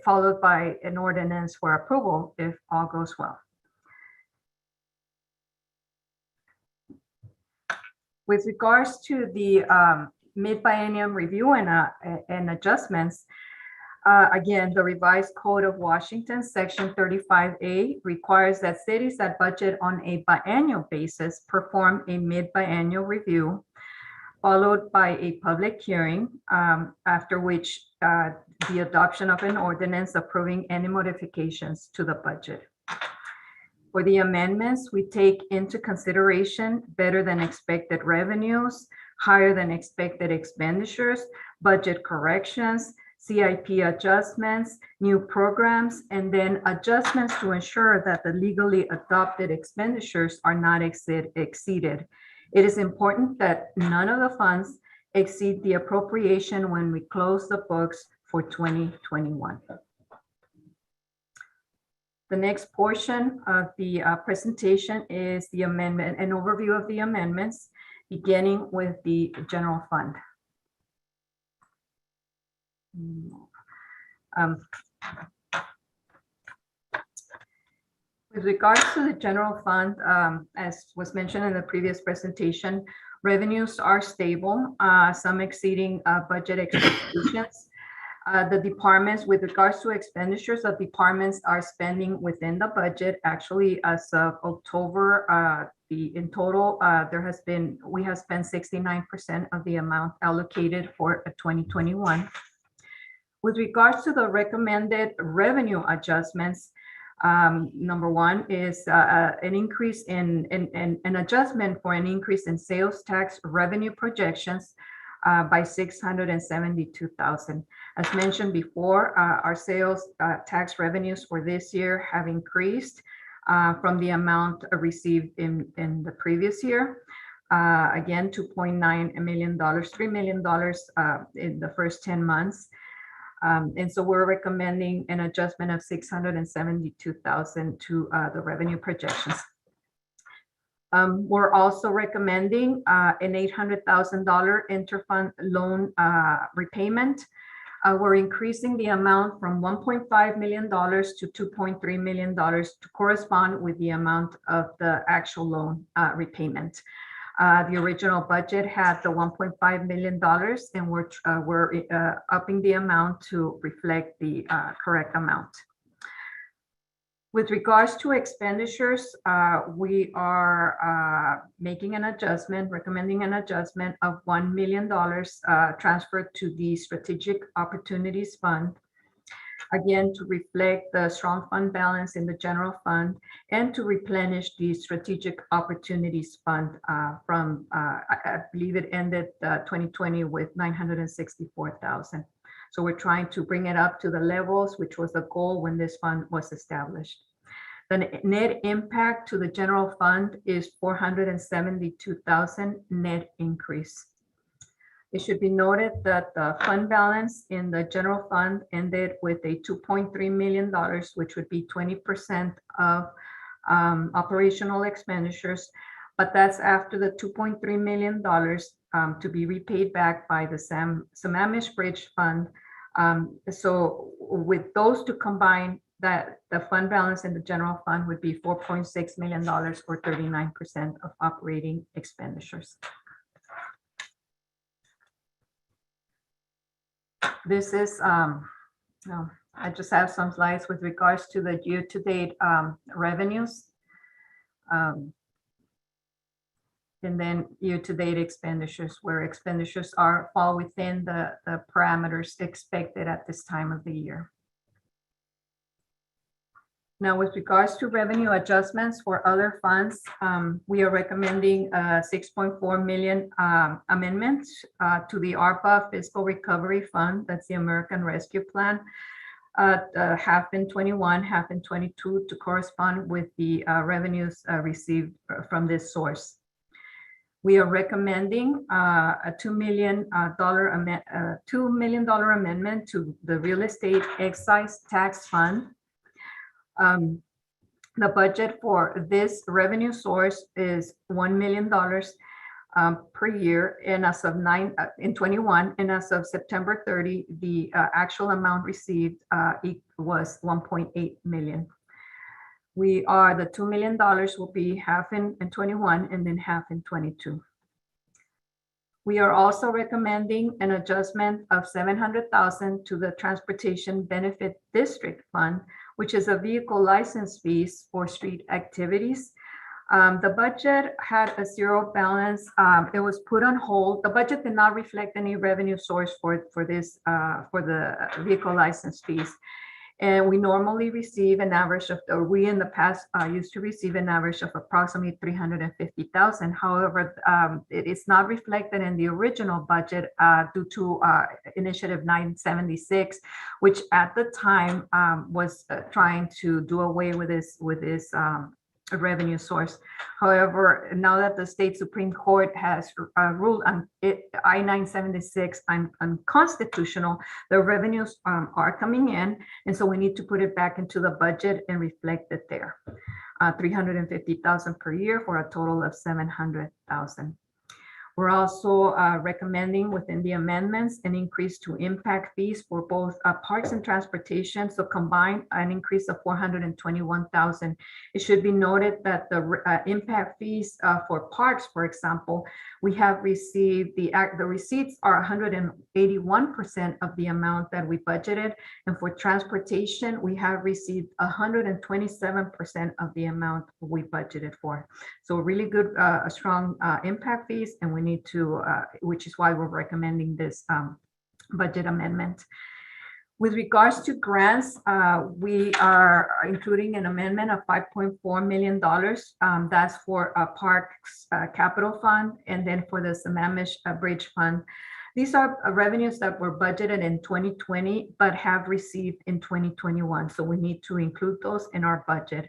followed by an ordinance for approval if all goes well. With regards to the mid-biennium review and adjustments, again, the revised Code of Washington, Section 35A, requires that cities that budget on a biannual basis perform a mid-biennial review, followed by a public hearing, after which the adoption of an ordinance approving any modifications to the budget. For the amendments, we take into consideration better than expected revenues, higher than expected expenditures, budget corrections, CIP adjustments, new programs, and then adjustments to ensure that the legally adopted expenditures are not exceeded. It is important that none of the funds exceed the appropriation when we close the books for 2021. The next portion of the presentation is the amendment, an overview of the amendments, beginning with the general fund. With regards to the general fund, as was mentioned in the previous presentation, revenues are stable, some exceeding budget expectations. The departments, with regards to expenditures, the departments are spending within the budget. Actually, as of October, in total, we have spent 69% of the amount allocated for 2021. With regards to the recommended revenue adjustments, number one is an increase in an adjustment for an increase in sales tax revenue projections by $672,000. As mentioned before, our sales tax revenues for this year have increased from the amount received in the previous year. Again, $2.9 million, $3 million in the first 10 months. And so we're recommending an adjustment of $672,000 to the revenue projections. We're also recommending an $800,000 interfund loan repayment. We're increasing the amount from $1.5 million to $2.3 million to correspond with the amount of the actual loan repayment. The original budget had the $1.5 million, and we're upping the amount to reflect the correct amount. With regards to expenditures, we are recommending an adjustment of $1 million transferred to the Strategic Opportunities Fund, again, to reflect the strong fund balance in the general fund and to replenish the Strategic Opportunities Fund from, I believe it ended 2020 with $964,000. So we're trying to bring it up to the levels, which was the goal when this fund was established. The net impact to the general fund is $472,000 net increase. It should be noted that the fund balance in the general fund ended with a $2.3 million, which would be 20% of operational expenditures, but that's after the $2.3 million to be repaid back by the Sammamish Bridge Fund. So with those two combined, that the fund balance in the general fund would be $4.6 million or 39% of operating expenditures. This is, I just have some slides with regards to the year-to-date revenues. And then year-to-date expenditures, where expenditures fall within the parameters expected at this time of the year. Now, with regards to revenue adjustments for other funds, we are recommending a $6.4 million amendment to the ARPA Fiscal Recovery Fund. That's the American Rescue Plan. Half in 21, half in 22 to correspond with the revenues received from this source. We are recommending a $2 million amendment to the Real Estate Excise Tax Fund. The budget for this revenue source is $1 million per year, and as of in 21, and as of September 30, the actual amount received was $1.8 million. The $2 million will be half in 21 and then half in 22. We are also recommending an adjustment of $700,000 to the Transportation Benefit District Fund, which is a vehicle license fees for street activities. The budget had a zero balance. It was put on hold. The budget did not reflect any revenue source for the vehicle license fees. And we normally receive an average of, or we in the past used to receive an average of approximately $350,000. However, it is not reflected in the original budget due to Initiative 976, which at the time was trying to do away with this revenue source. However, now that the state Supreme Court has ruled on I-976 unconstitutional, the revenues are coming in, and so we need to put it back into the budget and reflect it there. $350,000 per year for a total of $700,000. We're also recommending within the amendments an increase to impact fees for both parks and transportation. So combined, an increase of $421,000. It should be noted that the impact fees for parks, for example, we have received the receipts are 181% of the amount that we budgeted. And for transportation, we have received 127% of the amount we budgeted for. So really good, strong impact fees, and we need to, which is why we're recommending this budget amendment. With regards to grants, we are including an amendment of $5.4 million. That's for Parks Capital Fund, and then for the Sammamish Bridge Fund. These are revenues that were budgeted in 2020, but have received in 2021. So we need to include those in our budget.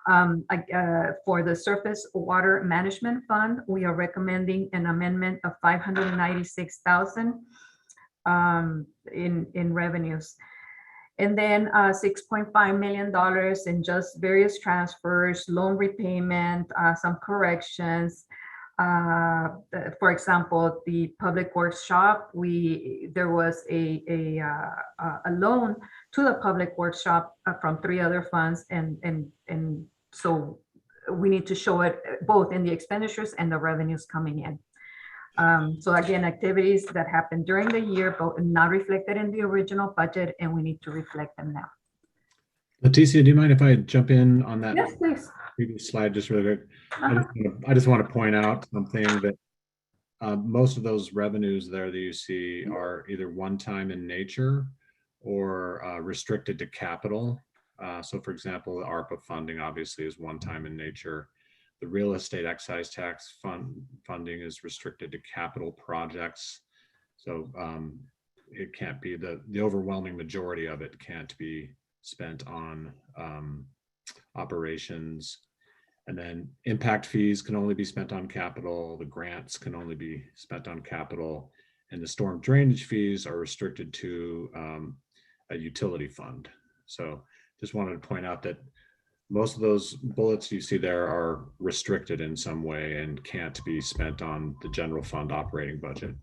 For the Surface Water Management Fund, we are recommending an amendment of $596,000 in revenues. And then $6.5 million in just various transfers, loan repayment, some corrections. For example, the Public Works Shop, there was a loan to the Public Works Shop from 3 other funds, and so we need to show it both in the expenditures and the revenues coming in. So again, activities that happened during the year, but not reflected in the original budget, and we need to reflect them now. Leticia, do you mind if I jump in on that? Yes, please. Previous slide just really quick? I just want to point out something that most of those revenues there that you see are either one-time in nature or restricted to capital. So for example, the ARPA funding obviously is one-time in nature. The real estate excise tax funding is restricted to capital projects. So it can't be, the overwhelming majority of it can't be spent on operations. And then impact fees can only be spent on capital. The grants can only be spent on capital. And the storm drainage fees are restricted to a utility fund. So just wanted to point out that most of those bullets you see there are restricted in some way and can't be spent on the general fund operating budget.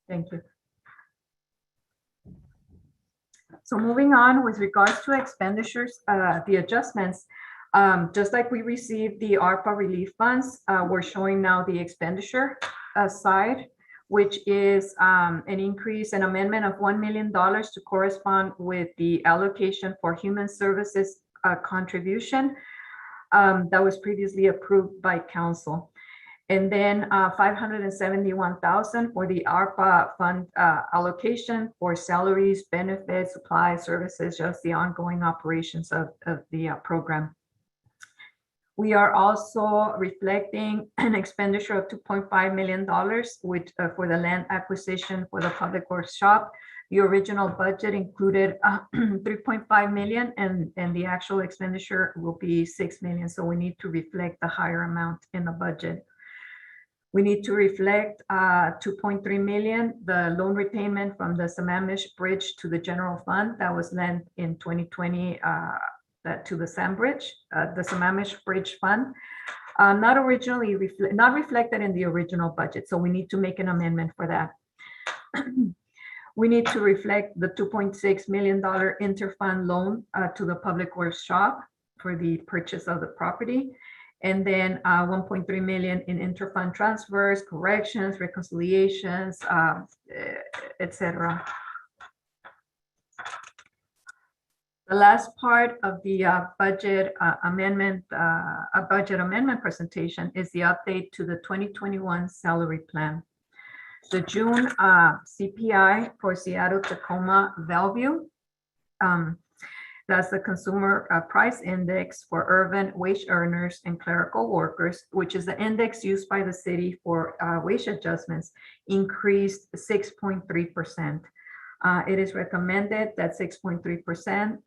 Thank you. So moving on with regards to expenditures, the adjustments, just like we received the ARPA relief funds, we're showing now the expenditure side, which is an increase, an amendment of $1 million to correspond with the allocation for human services contribution that was previously approved by council. And then $571,000 for the ARPA fund allocation for salaries, benefits, supplies, services, just the ongoing operations of the program. We are also reflecting an expenditure of $2.5 million which, for the land acquisition for the Public Works Shop. The original budget included $3.5 million and the actual expenditure will be $6 million. So we need to reflect the higher amount in the budget. We need to reflect $2.3 million, the loan repayment from the Sammamish Bridge to the general fund that was lent in 2020 to the the Sammamish Bridge Fund, not reflected in the original budget. So we need to make an amendment for that. We need to reflect the $2.6 million interfund loan to the Public Works Shop for the purchase of the property. And then $1.3 million in interfund transfers, corrections, reconciliations, etc. The last part of the budget amendment presentation is the update to the 2021 salary plan. The June CPI for Seattle, Tacoma, Bellevue. That's the Consumer Price Index for urban wage earners and clerical workers, which is the index used by the city for wage adjustments, increased 6.3%. It is recommended that 6.3%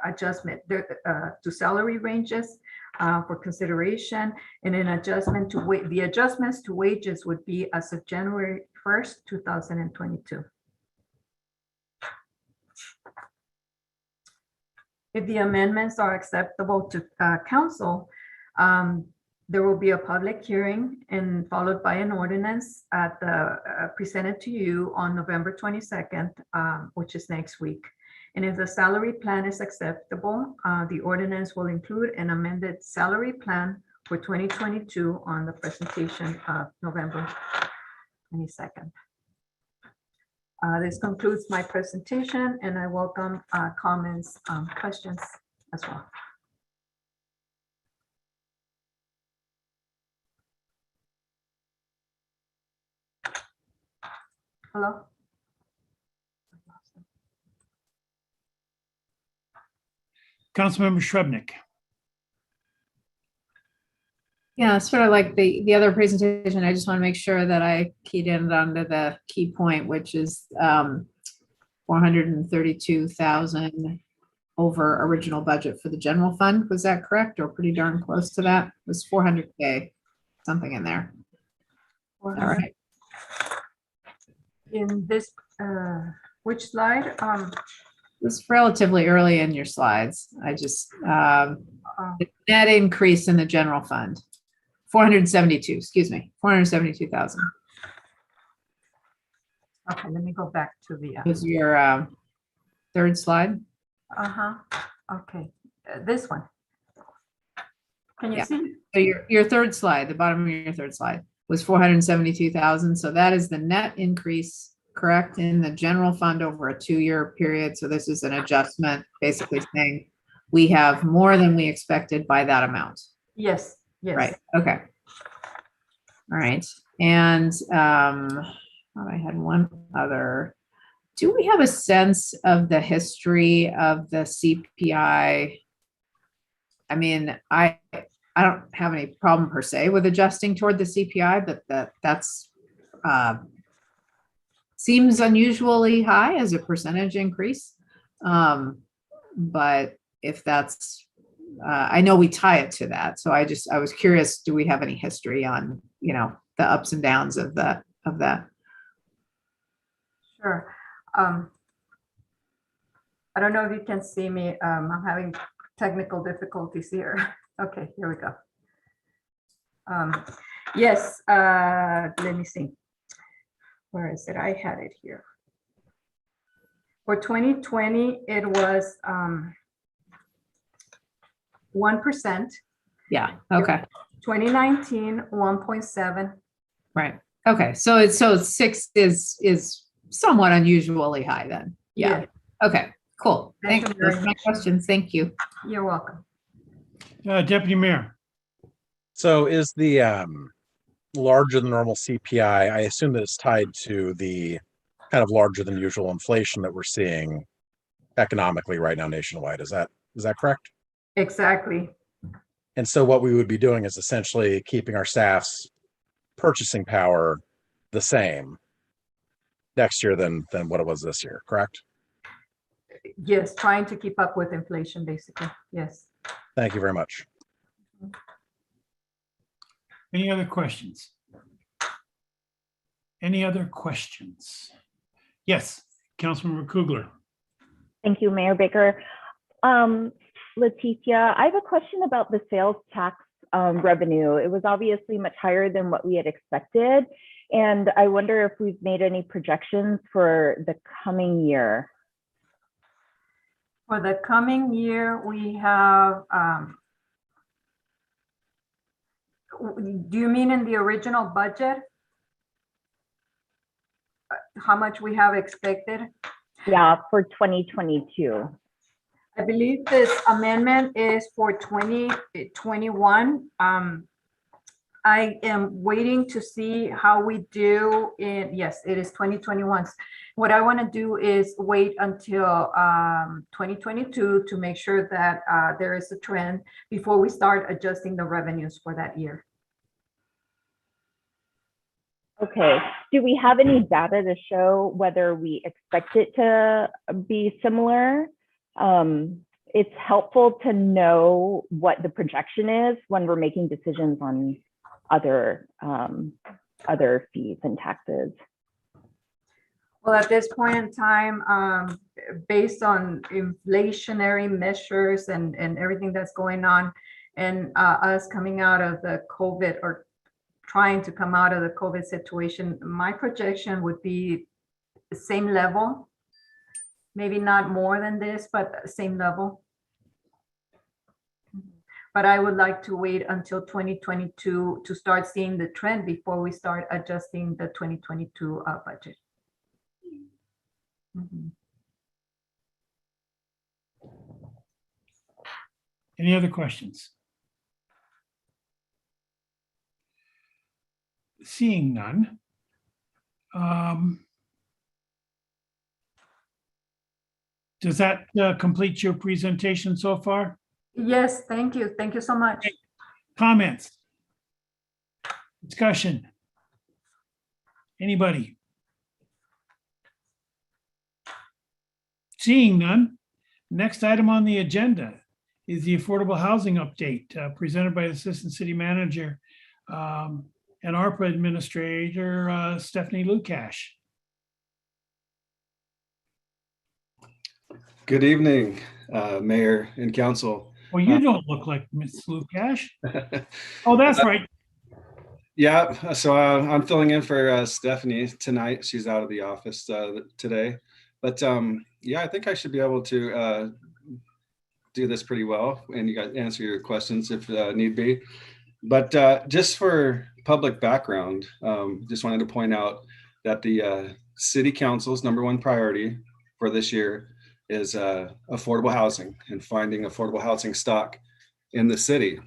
adjustment to salary ranges for consideration, and an adjustment to the adjustments to wages would be as of January 1st, 2022. If the amendments are acceptable to council, there will be a public hearing and followed by an ordinance at the presented to you on November 22nd, which is next week. And if the salary plan is acceptable, the ordinance will include an amended salary plan for 2022 on the presentation of November 22nd. This concludes my presentation, and I welcome comments, questions as well. Hello? Councilmember Shrubnik. Yeah, sort of like the other presentation, I just want to make sure that I keyed in onto the key point, which is 432,000 over original budget for the general fund. Was that correct, or pretty darn close to that? It was 400K, something in there. All right. In this, which slide? It's relatively early in your slides. I just, the net increase in the general fund, 472, excuse me, 472,000. Okay, let me go back to the. Was your third slide? Okay, this one. Can you see? So your third slide, the bottom of your third slide was 472,000. So that is the net increase, correct, in the general fund over a 2-year period. So this is an adjustment, basically saying we have more than we expected by that amount. Yes, yes. Right, okay. All right, and I had one other. Do we have a sense of the history of the CPI? I mean, I don't have any problem per se with adjusting toward the CPI, but that's seems unusually high as a percentage increase. But if that's, I know we tie it to that. So I was curious, do we have any history on, you know, the ups and downs of that? Sure. I don't know if you can see me. I'm having technical difficulties here. Okay, here we go. Yes, let me see. Where is it? I had it here. For 2020, it was 1%. Yeah, okay. 2019, 1.7. Right. Okay. So 6 is somewhat unusually high then. Yeah. Okay, cool. Thanks. Those are my questions. Thank you. You're welcome. Deputy Mayor. So is the larger than normal CPI, I assume that it's tied to the kind of larger than usual inflation that we're seeing economically right now nationwide. Is that correct? Exactly. And so what we would be doing is essentially keeping our staff's purchasing power the same next year than what it was this year, correct? Yes, trying to keep up with inflation, basically. Yes. Thank you very much. Any other questions? Any other questions? Yes, Councilmember Kugler. Thank you, Mayor Baker. Leticia, I have a question about the sales tax revenue. It was obviously much higher than what we had expected. And I wonder if we've made any projections for the coming year. For the coming year, we have, do you mean in the original budget? How much we have expected? Yeah, for 2022. I believe this amendment is for 2021. I am waiting to see how we do in, yes, it is 2021. What I want to do is wait until 2022 to make sure that there is a trend before we start adjusting the revenues for that year. Okay. Do we have any data to show whether we expect it to be similar? It's helpful to know what the projection is when we're making decisions on other fees and taxes. Well, at this point in time, based on inflationary measures and everything that's going on, and us coming out of the COVID, or trying to come out of the COVID situation, my projection would be the same level, maybe not more than this, but same level. But I would like to wait until 2022 to start seeing the trend before we start adjusting the 2022 budget. Any other questions? Seeing none. Does that complete your presentation so far? Yes, thank you. Thank you so much. Comments? Discussion? Anybody? Seeing none, next item on the agenda is the affordable housing update presented by the Assistant City Manager and ARPA Administrator Stephanie Lukash. Good evening, Mayor and Council. Well, you don't look like Ms. Lukash. Oh, that's right. Yeah, so I'm filling in for Stephanie tonight. She's out of the office today. But yeah, I think I should be able to do this pretty well, and you guys answer your questions if need be. But just for public background, just wanted to point out that the City Council's #1 priority for this year is affordable housing and finding affordable housing stock in the city.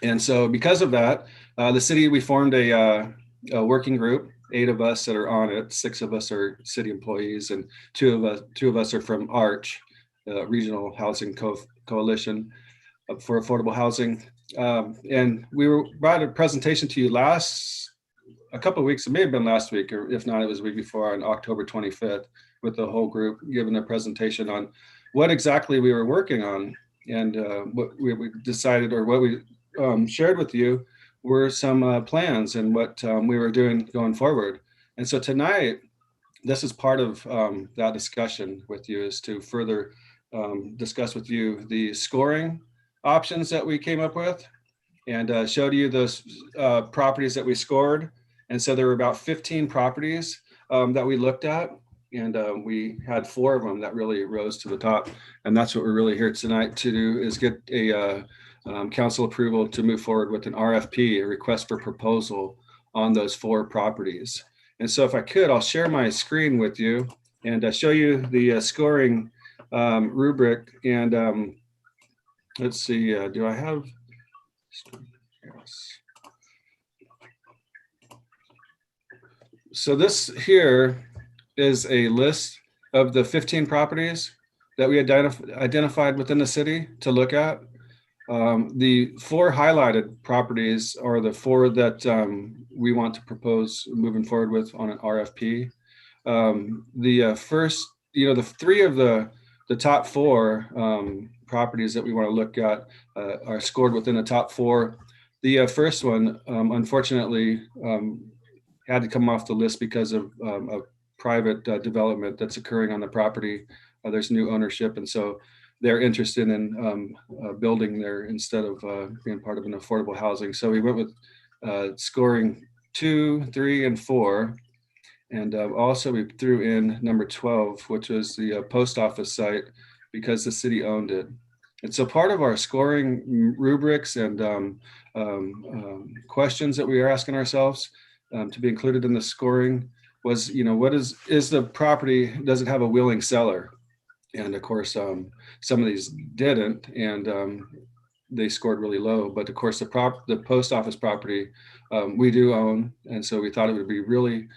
And so because of that, the city, we formed a working group, 8 of us that are on it. 6 of us are city employees, and 2 of us are from ARCH, Regional Housing Coalition for Affordable Housing. And we brought a presentation to you a couple of weeks, it may have been last week, or if not, it was the week before, on October 25th, with the whole group giving a presentation on what exactly we were working on. And what we decided, or what we shared with you, were some plans and what we were doing going forward. And so tonight, this is part of that discussion with you, is to further discuss with you the scoring options that we came up with, and showed you those properties that we scored. And so there were about 15 properties that we looked at, and we had 4 of them that really rose to the top. And that's what we're really here tonight to do, is get a council approval to move forward with an RFP, a request for proposal, on those 4 properties. And so if I could, I'll share my screen with you and show you the scoring rubric. And let's see, do I have? Yes. So this here is a list of the 15 properties that we identified within the city to look at. The 4 highlighted properties are the 4 that we want to propose moving forward with on an RFP. The first, the 3 of the top 4 properties that we want to look at are scored within the top 4. The first one, unfortunately, had to come off the list because of a private development that's occurring on the property. There's new ownership, and so they're interested in building there instead of being part of an affordable housing. So we went with scoring 2, 3, and 4. And also we threw in number 12, which was the post office site, because the city owned it. And so part of our scoring rubrics and questions that we are asking ourselves to be included in the scoring was, what is the property, does it have a willing seller? And of course, some of these didn't, and they scored really low. But of course, the post office property we do own, and so we thought it would be really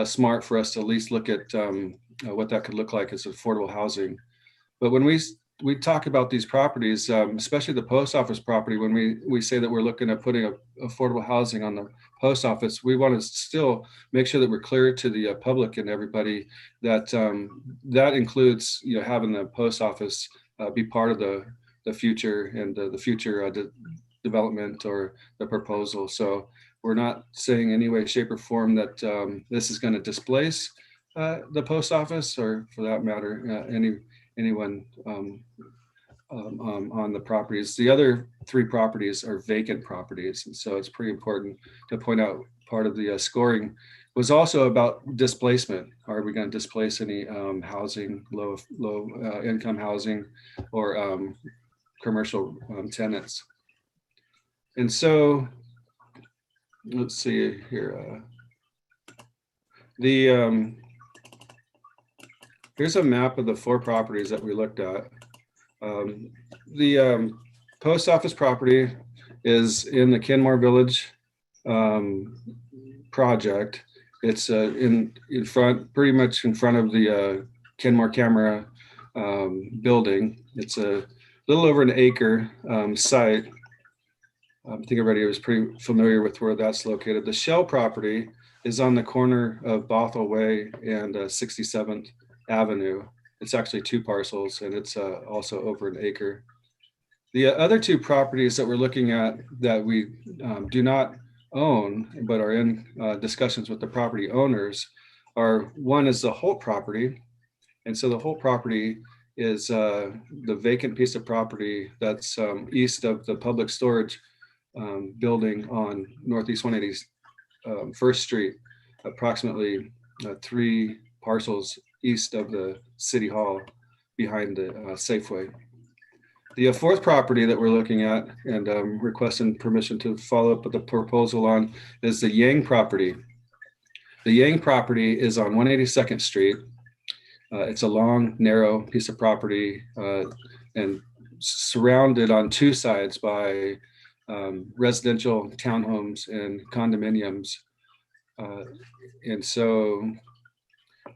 smart for us to at least look at what that could look like as affordable housing. But when we talk about these properties, especially the post office property, when we say that we're looking at putting affordable housing on the post office, we want to still make sure that we're clear to the public and everybody that that includes having the post office be part of the future and the future development or the proposal. So we're not saying any way, shape, or form that this is going to displace the post office, or for that matter, anyone on the properties. The other 3 properties are vacant properties, and so it's pretty important to point out part of the scoring was also about displacement. Are we going to displace any housing, low income housing, or commercial tenants? And so let's see here. Here's a map of the 4 properties that we looked at. The post office property is in the Kenmore Village project. It's in front, pretty much in front of the Kenmore Camera building. It's a little over an acre site. I think everybody was pretty familiar with where that's located. The Shell property is on the corner of Bothell Way and 67th Avenue. It's actually 2 parcels, and it's also over an acre. The other 2 properties that we're looking at that we do not own, but are in discussions with the property owners are, one is the Holt property. And so the Holt property is the vacant piece of property that's east of the public storage building on Northeast 181st Street, approximately 3 parcels east of the City Hall behind the Safeway. The 4th property that we're looking at and requesting permission to follow up with the proposal on is the Yang property. The Yang property is on 182nd Street. It's a long, narrow piece of property and surrounded on 2 sides by residential townhomes and condominiums. And so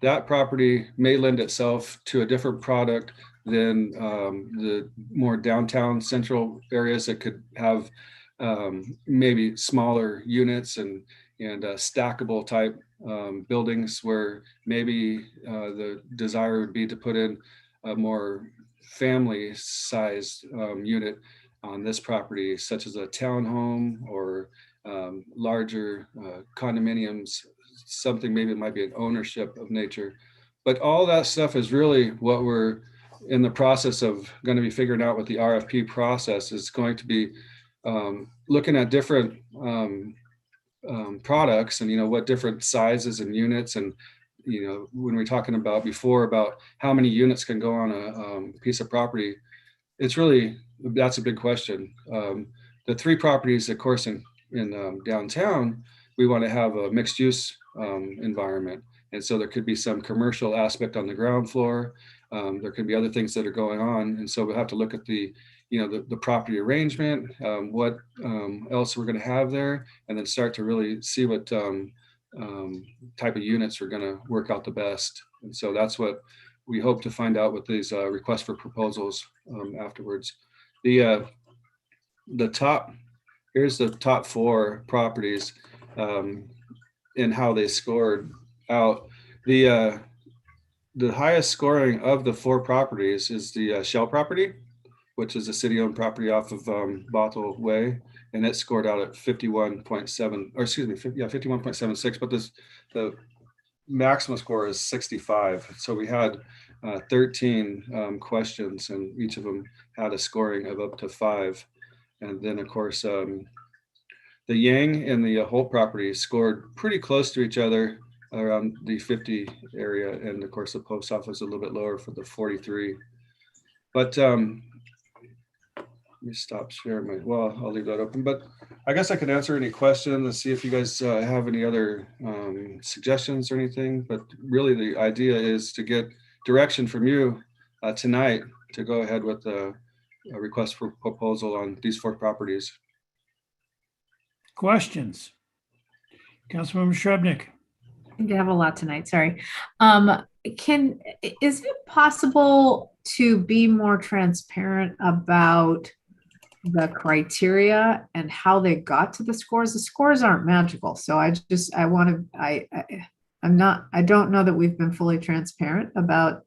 that property may lend itself to a different product than the more downtown central areas that could have maybe smaller units and stackable type buildings, where maybe the desire would be to put in a more family sized unit on this property, such as a townhome or larger condominiums, something maybe it might be an ownership of nature. But all that stuff is really what we're in the process of going to be figuring out with the RFP process. Is going to be looking at different products and what different sizes and units, and when we're talking about before about how many units can go on a piece of property, that's a big question. The 3 properties, of course, in downtown, we want to have a mixed use environment, and so there could be some commercial aspect on the ground floor. There could be other things that are going on, and so we'll have to look at the property arrangement, what else we're going to have there, and then start to really see what type of units are going to work out the best. And so that's what we hope to find out with these requests for proposals afterwards. Here's the top 4 properties and how they scored out. The highest scoring of the 4 properties is the Shell property, which is a city-owned property off of Bothell Way, and it scored out at 51.76. But the maximum score is 65. So we had 13 questions, and each of them had a scoring of up to 5. And then, of course, the Yang and the Holt property scored pretty close to each other around the 50 area, and of course the post office a little bit lower for the 43. But let me stop sharing I'll leave that open, but I guess I could answer any questions and see if you guys have any other suggestions or anything. But really the idea is to get direction from you tonight to go ahead with a request for proposal on these 4 properties. Questions? Councilmember Shrubnik. I think I have a lot tonight, sorry. Is it possible to be more transparent about the criteria and how they got to the scores? The scores aren't magical. So I don't know that we've been fully transparent about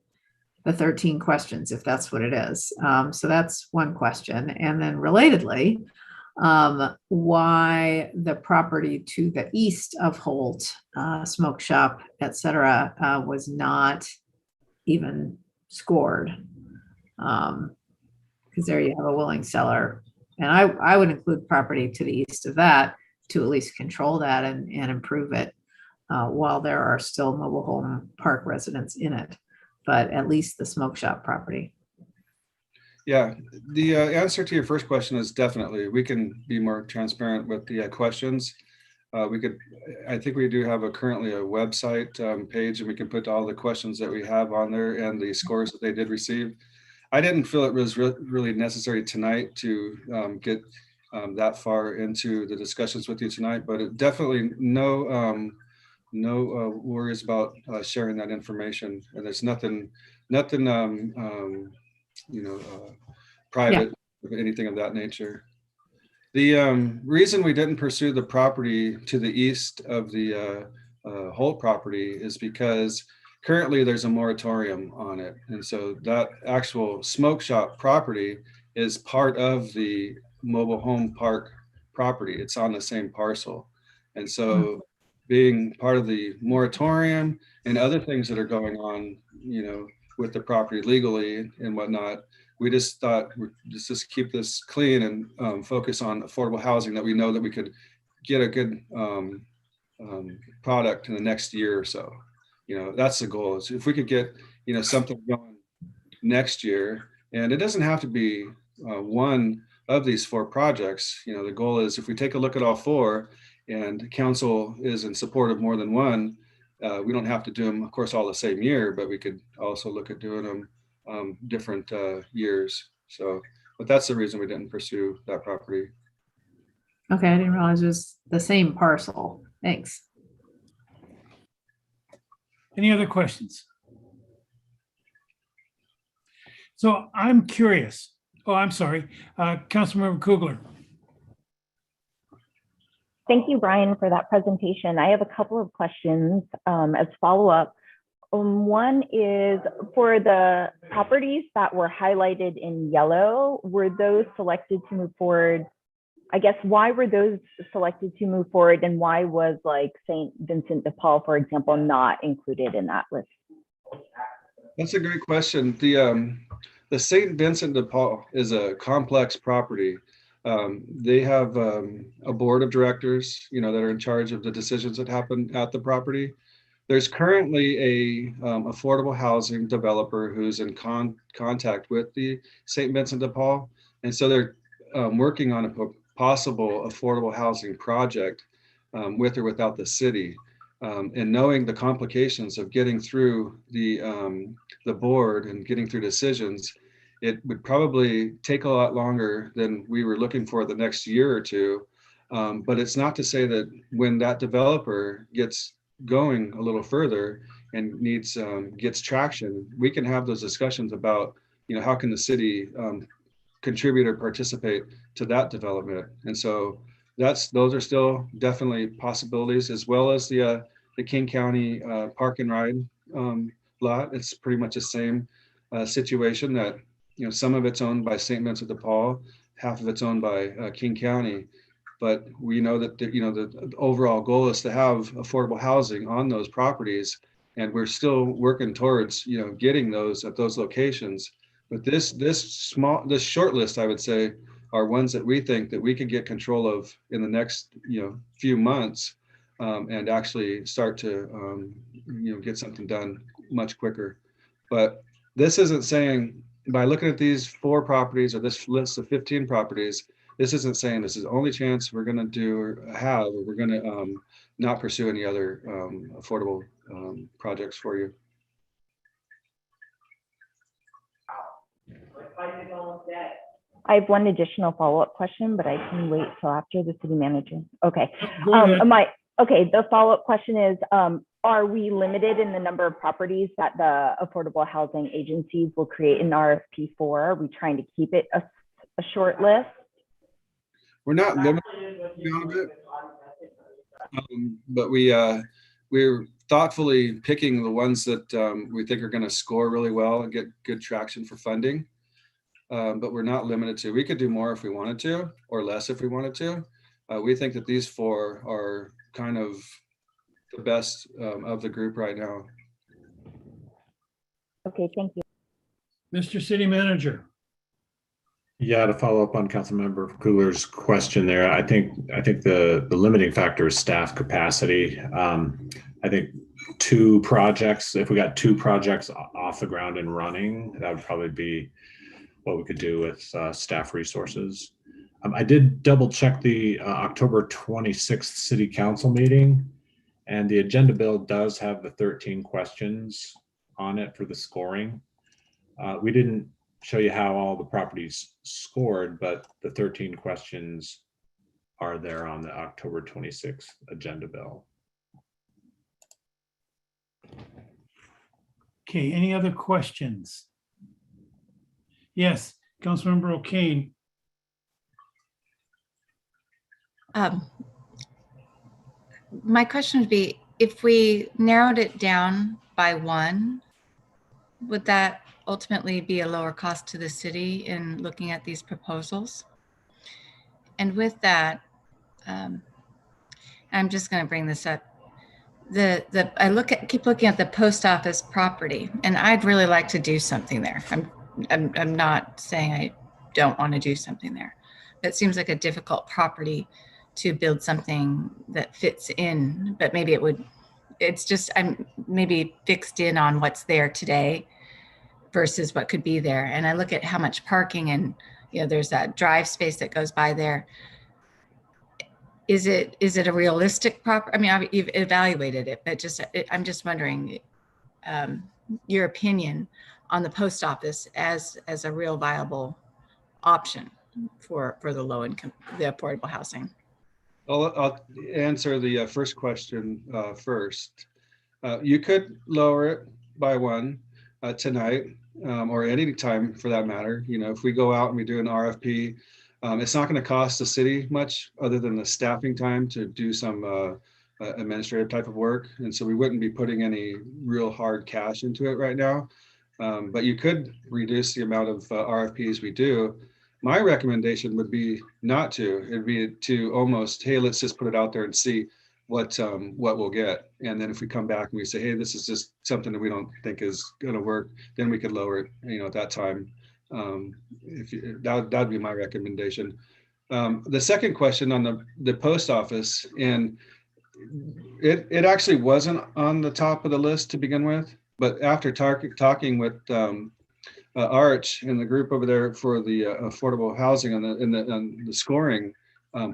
the 13 questions, if that's what it is. So that's one question. And then relatedly, why the property to the east of Holt, smoke shop, etc., was not even scored. Because there you have a willing seller. And I would include property to the east of that to at least control that and improve it while there are still mobile home park residents in it, but at least the smoke shop property. Yeah, the answer to your first question is definitely, we can be more transparent with the questions. I think we do have currently a website page, and we can put all the questions that we have on there and the scores that they did receive. I didn't feel it was really necessary tonight to get that far into the discussions with you tonight, but it definitely no worries about sharing that information. And there's nothing private, or anything of that nature. The reason we didn't pursue the property to the east of the Holt property is because currently there's a moratorium on it. And so that actual smoke shop property is part of the mobile home park property. It's on the same parcel. And so being part of the moratorium and other things that are going on, with the property legally and whatnot, we just thought we'd just keep this clean and focus on affordable housing that we know that we could get a good product in the next year or so. That's the goal. Is if we could get, something going next year, and it doesn't have to be one of these 4 projects. The goal is if we take a look at all 4 and council is in support of more than one, we don't have to do them, of course, all the same year, but we could also look at doing them different years. So, but that's the reason we didn't pursue that property. Okay, I didn't realize it was the same parcel. Thanks. Any other questions? So I'm curious. Oh, I'm sorry. Councilmember Kugler. Thank you, Brian, for that presentation. I have a couple of questions as follow-up. One is for the properties that were highlighted in yellow, were those selected to move forward? I guess, why were those selected to move forward, and why was like St. Vincent de Paul, for example, not included in that list? That's a great question. The St. Vincent de Paul is a complex property. They have a board of directors, that are in charge of the decisions that happen at the property. There's currently a affordable housing developer who's in contact with the St. Vincent de Paul, and so they're working on a possible affordable housing project with or without the city. And knowing the complications of getting through the board and getting through decisions, it would probably take a lot longer than we were looking for the next year or two. But it's not to say that when that developer gets going a little further and gets traction, we can have those discussions about, how can the city contribute or participate to that development. And so those are still definitely possibilities, as well as the King County Park and Ride lot. It's pretty much the same situation that, some of it's owned by St. Vincent de Paul, half of it's owned by King County. But we know that the overall goal is to have affordable housing on those properties, and we're still working towards getting those at those locations. But this short list, I would say, are ones that we think that we could get control of in the next few months, and actually start to get something done much quicker. But this isn't saying, by looking at these 4 properties or this list of 15 properties, this isn't saying this is the only chance we're going to do or have, or we're going to not pursue any other affordable projects for you. I have one additional follow-up question, but I can wait till after the city manager. Okay. The follow-up question is, are we limited in the number of properties that the affordable housing agencies will create an RFP for? Are we trying to keep it a short list? We're not limited beyond it, but we're thoughtfully picking the ones that we think are going to score really well and get good traction for funding. But we're not limited to. We could do more if we wanted to, or less if we wanted to. We think that these 4 are kind of the best of the group right now. Okay, thank you. Mr. City Manager. Yeah, to follow up on Councilmember Kugler's question there, I think the limiting factor is staff capacity. I think 2 projects, if we got 2 projects off the ground and running, that would probably be what we could do with staff resources. I did double check the October 26th City Council meeting, and the agenda bill does have the 13 questions on it for the scoring. We didn't show you how all the properties scored, but the 13 questions are there on the October 26th agenda bill. Okay, any other questions? Yes, Councilmember O'Kane. My question would be, if we narrowed it down by one, would that ultimately be a lower cost to the city in looking at these proposals? And with that, I'm just going to bring this up. I keep looking at the post office property, and I'd really like to do something there. I'm not saying I don't want to do something there, but it seems like a difficult property to build something that fits in. But maybe it's just I'm maybe fixed in on what's there today versus what could be there. And I look at how much parking and there's that drive space that goes by there. Is it a realistic property? I mean, you've evaluated it, but I'm just wondering your opinion on the post office as a real viable option for the low income, the affordable housing. I'll answer the first question first. You could lower it by one tonight or any time for that matter. If we go out and we do an RFP, it's not going to cost the city much other than the staffing time to do some administrative type of work. And so we wouldn't be putting any real hard cash into it right now. But you could reduce the amount of RFPs we do. My recommendation would be not to. It'd be to almost, hey, let's just put it out there and see what we'll get. And then if we come back and we say, hey, this is just something that we don't think is going to work, then we could lower it, at that time. That'd be my recommendation. The second question on the post office, and it actually wasn't on the top of the list to begin with, but after talking with Arch and the group over there for the affordable housing and the scoring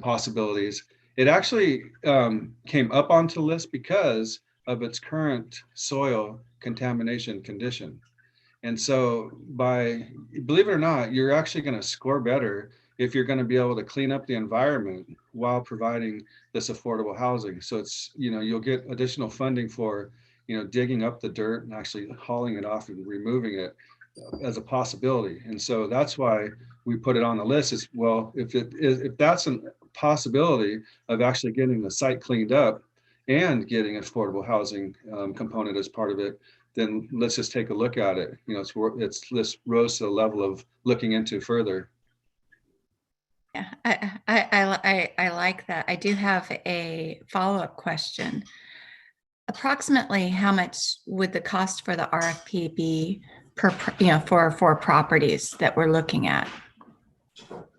possibilities, it actually came up onto the list because of its current soil contamination condition. And so believe it or not, you're actually going to score better if you're going to be able to clean up the environment while providing this affordable housing. So it's, you'll get additional funding for, digging up the dirt and actually hauling it off and removing it as a possibility. And so that's why we put it on the list as well. If that's a possibility of actually getting the site cleaned up and getting an affordable housing component as part of it, then let's just take a look at it. Let's rose to the level of looking into further. Yeah, I like that. I do have a follow-up question. Approximately how much would the cost for the RFP be for properties that we're looking at?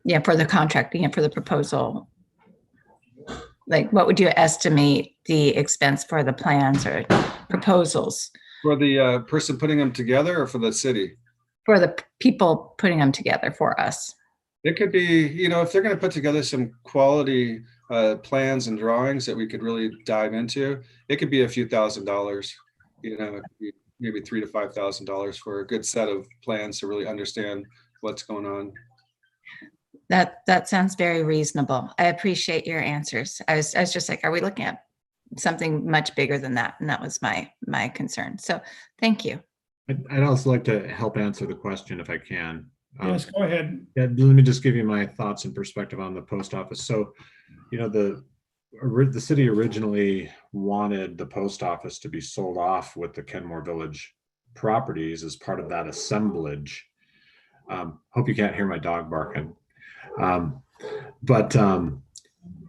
Yeah, for the contract, for the proposal. Like, what would you estimate the expense for the plans or proposals? For the person putting them together or for the city? For the people putting them together for us. It could be, if they're going to put together some quality plans and drawings that we could really dive into, it could be a few $1,000s, maybe $3,000 to $5,000 for a good set of plans to really understand what's going on. That sounds very reasonable. I appreciate your answers. I was just like, are we looking at something much bigger than that? And that was my concern. So thank you. I'd also like to help answer the question if I can. Yes, go ahead. Yeah, let me just give you my thoughts and perspective on the post office. So, the city originally wanted the post office to be sold off with the Kenmore Village properties as part of that assemblage. Hope you can't hear my dog barking. But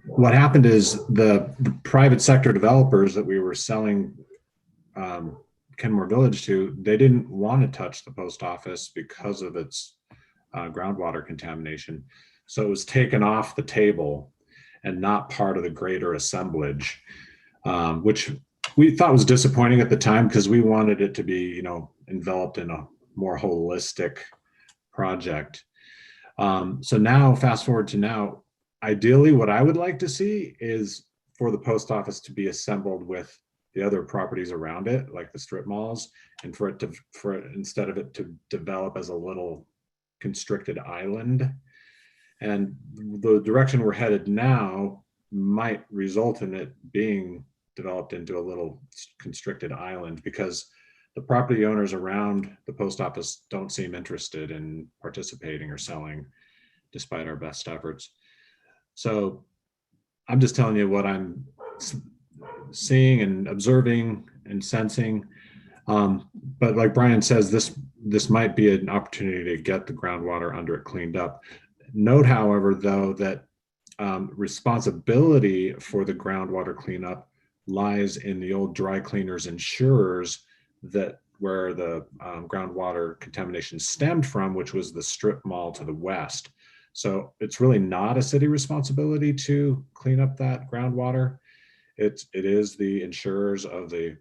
what happened is the private sector developers that we were selling Kenmore Village to, they didn't want to touch the post office because of its groundwater contamination. So it was taken off the table and not part of the greater assemblage, which we thought was disappointing at the time because we wanted it to be, enveloped in a more holistic project. So now, fast forward to now, ideally what I would like to see is for the post office to be assembled with the other properties around it, like the strip malls, and for it instead of it to develop as a little constricted island. And the direction we're headed now might result in it being developed into a little constricted island because the property owners around the post office don't seem interested in participating or selling despite our best efforts. So I'm just telling you what I'm seeing and observing and sensing. But like Brian says, this might be an opportunity to get the groundwater under it cleaned up. Note, however, though, that responsibility for the groundwater cleanup lies in the old dry cleaners insurers that where the groundwater contamination stemmed from, which was the strip mall to the west. So it's really not a city responsibility to clean up that groundwater. It is the insurers of the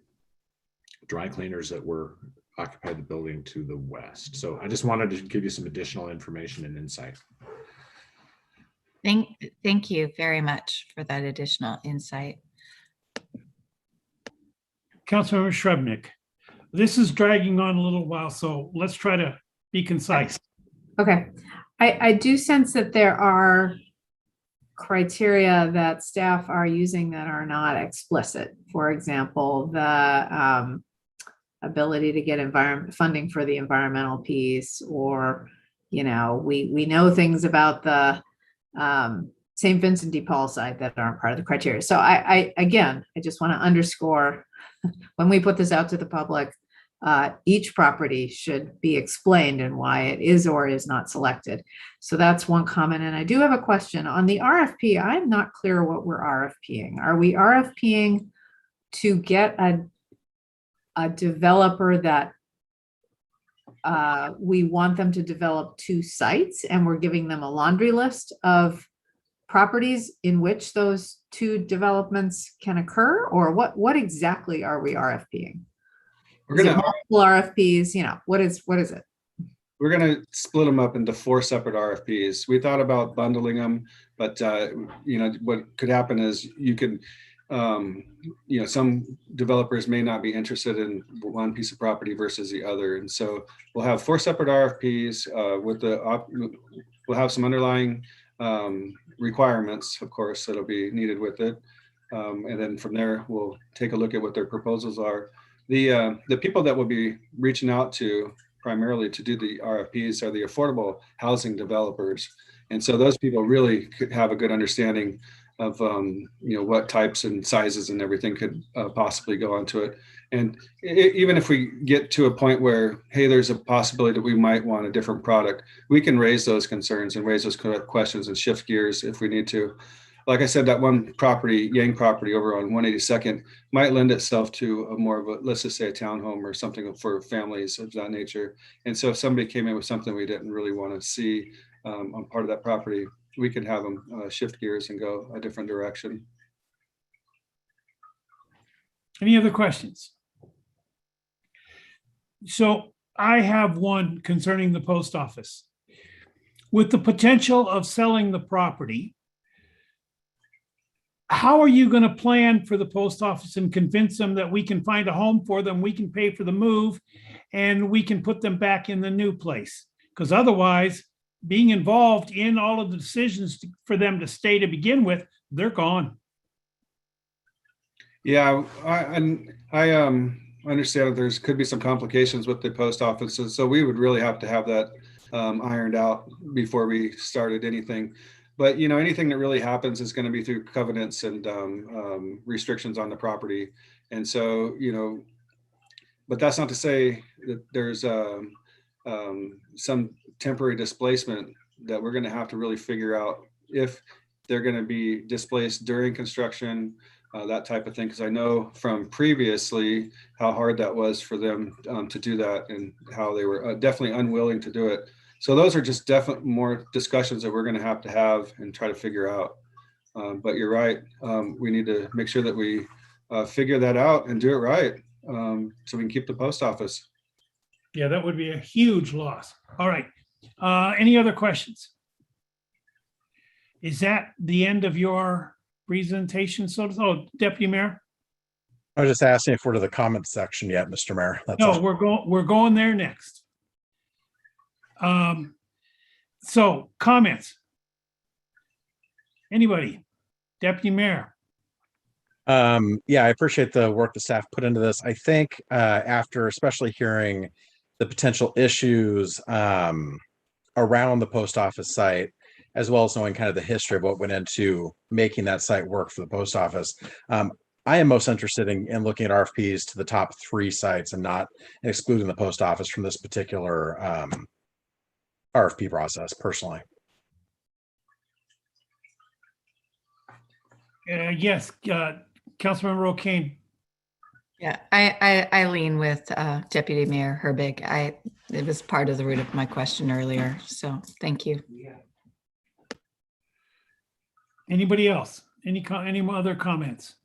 dry cleaners that were occupied the building to the west. So I just wanted to give you some additional information and insight. Thank you very much for that additional insight. Councilmember Shrubnik, this is dragging on a little while, so let's try to be concise. Okay. I do sense that there are criteria that staff are using that are not explicit. For example, the ability to get funding for the environmental piece, or, you know, we know things about the St. Vincent de Paul site that aren't part of the criteria. So I just want to underscore, when we put this out to the public, each property should be explained and why it is or is not selected. So that's one comment. And I do have a question on the RFP. I'm not clear what we're RFPing. Are we RFPing to get a developer that we want them to develop 2 sites, and we're giving them a laundry list of properties in which those 2 developments can occur? Or what exactly are we RFPing? Is it multiple RFPs? You know, what is it? We're going to split them up into 4 separate RFPs. We thought about bundling them, but you know, what could happen is you can, you know, some developers may not be interested in one piece of property versus the other. And so we'll have 4 separate RFPs we'll have some underlying requirements, of course, that'll be needed with it. And then from there, we'll take a look at what their proposals are. The people that we'll be reaching out to primarily to do the RFPs are the affordable housing developers. And so those people really could have a good understanding of you know, what types and sizes and everything could possibly go onto it. And even if we get to a point where, hey, there's a possibility that we might want a different product, we can raise those concerns and raise those questions and shift gears if we need to. Like I said, that one property, Yang property over on 182nd, might lend itself to a more of a, let's just say, a townhome or something for families of that nature. And so if somebody came in with something we didn't really want to see on part of that property, we could have them shift gears and go a different direction. Any other questions? So I have one concerning the post office. With the potential of selling the property, how are you going to plan for the post office and convince them that we can find a home for them, we can pay for the move, and we can put them back in the new place? Because otherwise, being involved in all of the decisions for them to stay to begin with, they're gone. Yeah, I understand that there's could be some complications with the post offices, so we would really have to have that ironed out before we started anything. But you know, anything that really happens is going to be through covenants and restrictions on the property, and so you know. But that's not to say that there's some temporary displacement that we're going to have to really figure out if they're going to be displaced during construction, that type of thing. Because I know from previously how hard that was for them to do that, and how they were definitely unwilling to do it. So those are just definitely more discussions that we're going to have and try to figure out. But you're right. We need to make sure that we figure that out and do it right, so we can keep the post office. Yeah, that would be a huge loss. All right. Any other questions? Is that the end of your presentation? So, Deputy Mayor? I was just asking if we're to the comment section yet, Mr. Mayor. That's No, all. we're going there next. So comments. Anybody? Deputy Mayor? Yeah, I appreciate the work the staff put into this. I think after especially hearing the potential issues around the post office site, as well as knowing kind of the history of what went into making that site work for the post office, I am most interested in looking at RFPs to the top 3 sites and not excluding the post office from this particular RFP process personally. Yes, Councilmember O'Kane. Yeah, I lean with Deputy Mayor Herbig. It was part of the root of my question earlier, so thank you. Anybody else? Any other comments?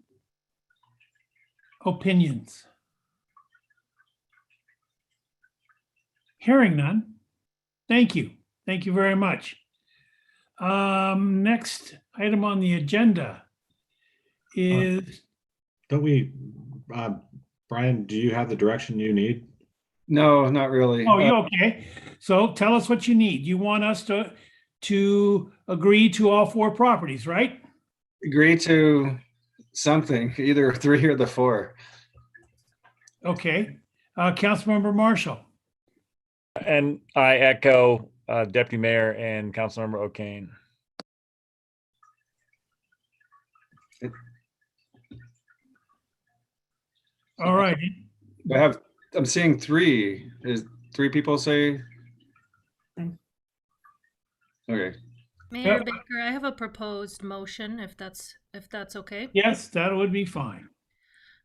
Opinions? Hearing none. Thank you. Thank you very much. Next item on the agenda is. Don't we, Brian, do you have the direction you need? No, not really. Oh, you okay? So tell us what you need. You want us to agree to all 4 properties, right? Agree to something, either 3 or the 4. Okay. Councilmember Marshall. And I echo Deputy Mayor and Councilmember O'Kane. All right. I'm seeing 3. Is 3 people say? Okay. Mayor Baker, I have a proposed motion, if that's okay. Yes, that would be fine.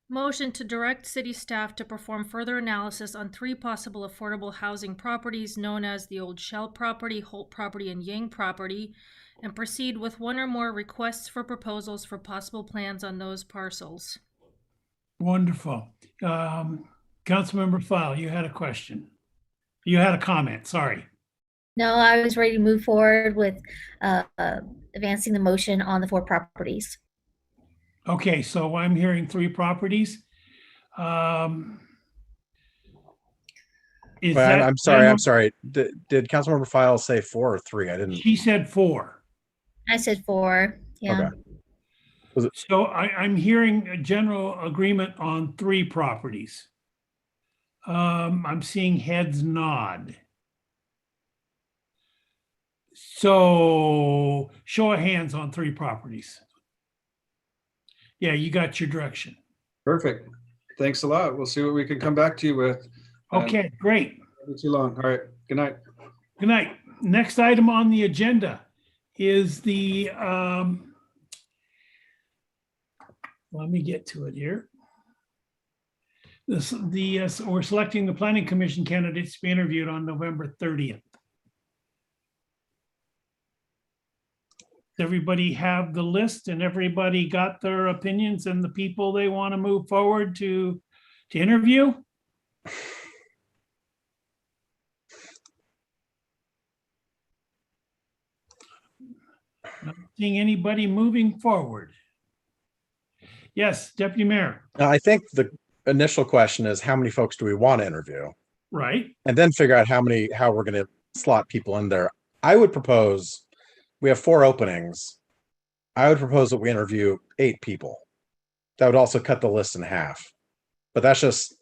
Motion to direct city staff to perform further analysis on 3 possible affordable housing properties known as the Old Shell property, Holt property, and Yang property, and proceed with 1 or more requests for proposals for possible plans on those parcels. Wonderful. Councilmember File, you had a question. You had a comment, sorry. No, I was ready to move forward with advancing the motion on the 4 properties. Okay, so I'm hearing 3 properties. Is Well, that? I'm sorry. Did Councilmember File say 4 or 3? I didn't. She said 4. I said 4. Yeah. Okay. So I'm hearing a general agreement on 3 properties. I'm seeing heads nod. So show of hands on 3 properties. Yeah, you got your direction. Perfect. Thanks a lot. We'll see what we can come back to you with. Okay, great. Not too long. All right. Good night. Good night. Next item on the agenda is the, let me get to it here. We're selecting the Planning Commission candidates to be interviewed on November 30th. Everybody have the list and everybody got their opinions and the people they want to move forward to interview? Not seeing anybody moving forward. Yes, Deputy Mayor. I think the initial question is how many folks do we want to interview? Right. And then figure out how we're going to slot people in there. I would propose we have 4 openings. I would propose that we interview 8 people. That would also cut the list in half. But that's just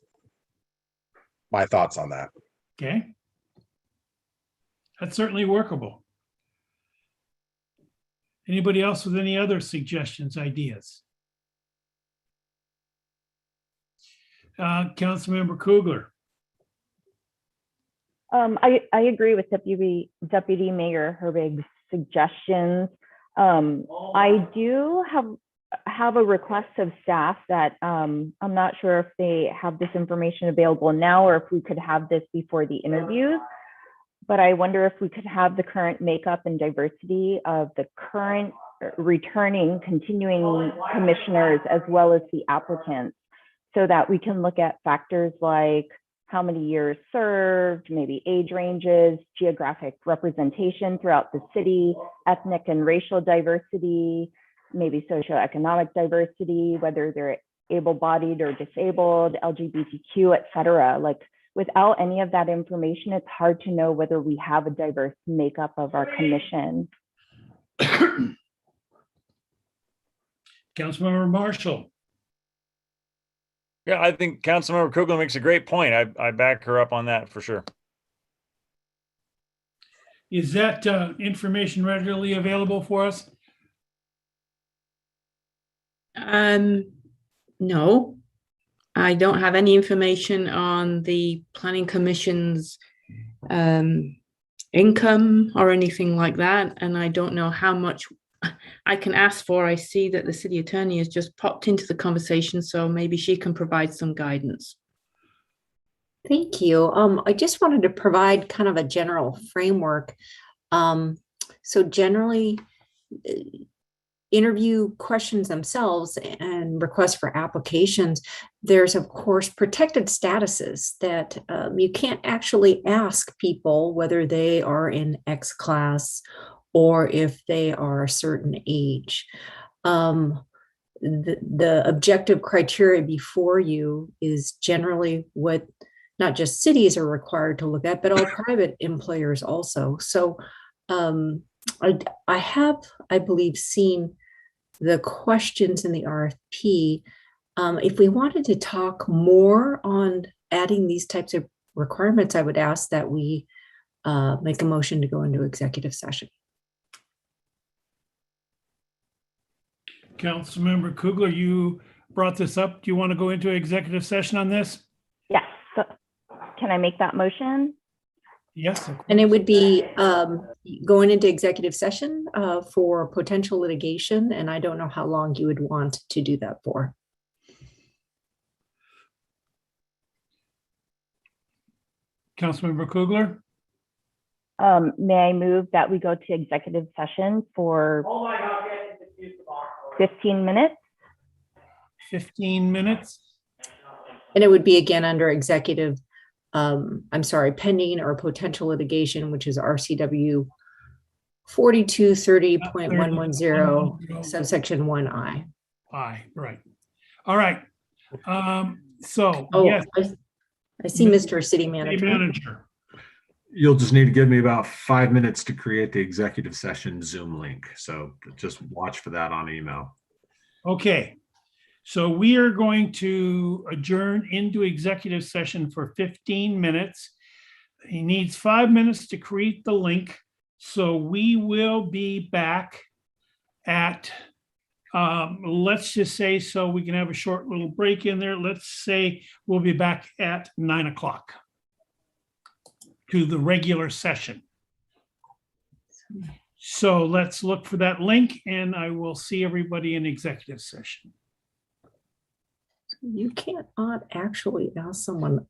my thoughts on that. Okay. That's certainly workable. Anybody else with any other suggestions, ideas? Councilmember Kugler. I agree with Deputy Mayor Herbig's suggestions. I do have a request of staff that I'm not sure if they have this information available now or if we could have this before the interviews, but I wonder if we could have the current makeup and diversity of the current returning continuing commissioners as well as the applicants, so that we can look at factors like how many years served, maybe age ranges, geographic representation throughout the city, ethnic and racial diversity, maybe socioeconomic diversity, whether they're able-bodied or disabled, LGBTQ, et cetera. Like, without any of that information, it's hard to know whether we have a diverse makeup of our commission. Councilmember Marshall. Yeah, I think Councilmember Kugler makes a great point. I back her up on that for sure. Is that information readily available for us? No, I don't have any information on the Planning Commission's income or anything like that, and I don't know how much I can ask for. I see that the city attorney has just popped into the conversation, so maybe she can provide some guidance. Thank you. I just wanted to provide kind of a general framework. So generally, interview questions themselves and requests for applications, there's of course protected statuses that you can't actually ask people whether they are in X class or if they are a certain age. The objective criteria before you is generally what not just cities are required to look at, but all private employers also. So I have, I believe, seen the questions in the RFP. If we wanted to talk more on adding these types of requirements, I would ask that we make a motion to go into executive session. Councilmember Kugler, you brought this up. Do you want to go into executive session on this? Yes. So can I make that motion? Yes. And it would be going into executive session for potential litigation, and I don't know how long you would want to do that for. Councilmember Kugler? May I move that we go to executive session for 15 minutes? 15 minutes? And it would be again under executive, I'm sorry, pending or potential litigation, which is RCW 4230.110 subsection 1I. Aye, right. All right. So, Oh, yes. I see Mr. City Manager. City Manager. You'll just need to give me about 5 minutes to create the executive session Zoom link. So just watch for that on email. Okay. So we are going to adjourn into executive session for 15 minutes. He needs 5 minutes to create the link. So we will be back at, let's just say, so we can have a short little break in there. Let's say we'll be back at 9 o'clock to the regular session. So let's look for that link and I will see everybody in executive session. You can't actually ask someone.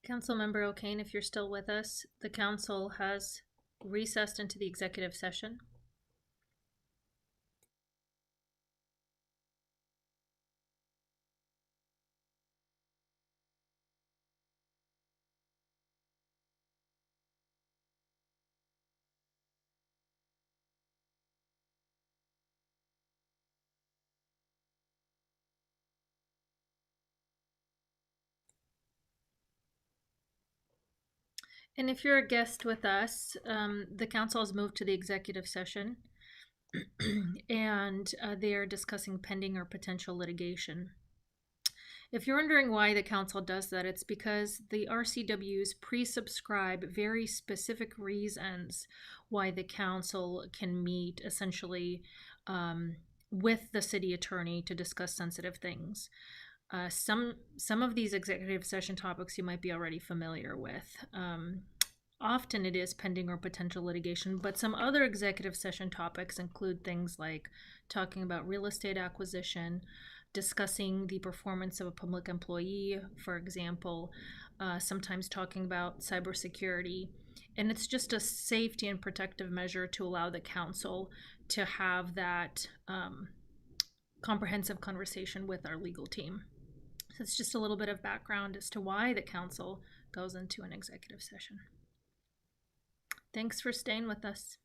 Councilmember O'Kane, if you're still with us, the council has recessed into the executive session. And if you're a guest with us, the council has moved to the executive session and they are discussing pending or potential litigation. If you're wondering why the council does that, it's because the RCWs pre-subscribe very specific reasons why the council can meet essentially with the city attorney to discuss sensitive things. Some of these executive session topics you might be already familiar with. Often it is pending or potential litigation, but some other executive session topics include things like talking about real estate acquisition, discussing the performance of a public employee, for example, sometimes talking about cybersecurity. And it's just a safety and protective measure to allow the council to have that comprehensive conversation with our legal team. So it's just a little bit of background as to why the council goes into an executive session. Thanks for staying with us.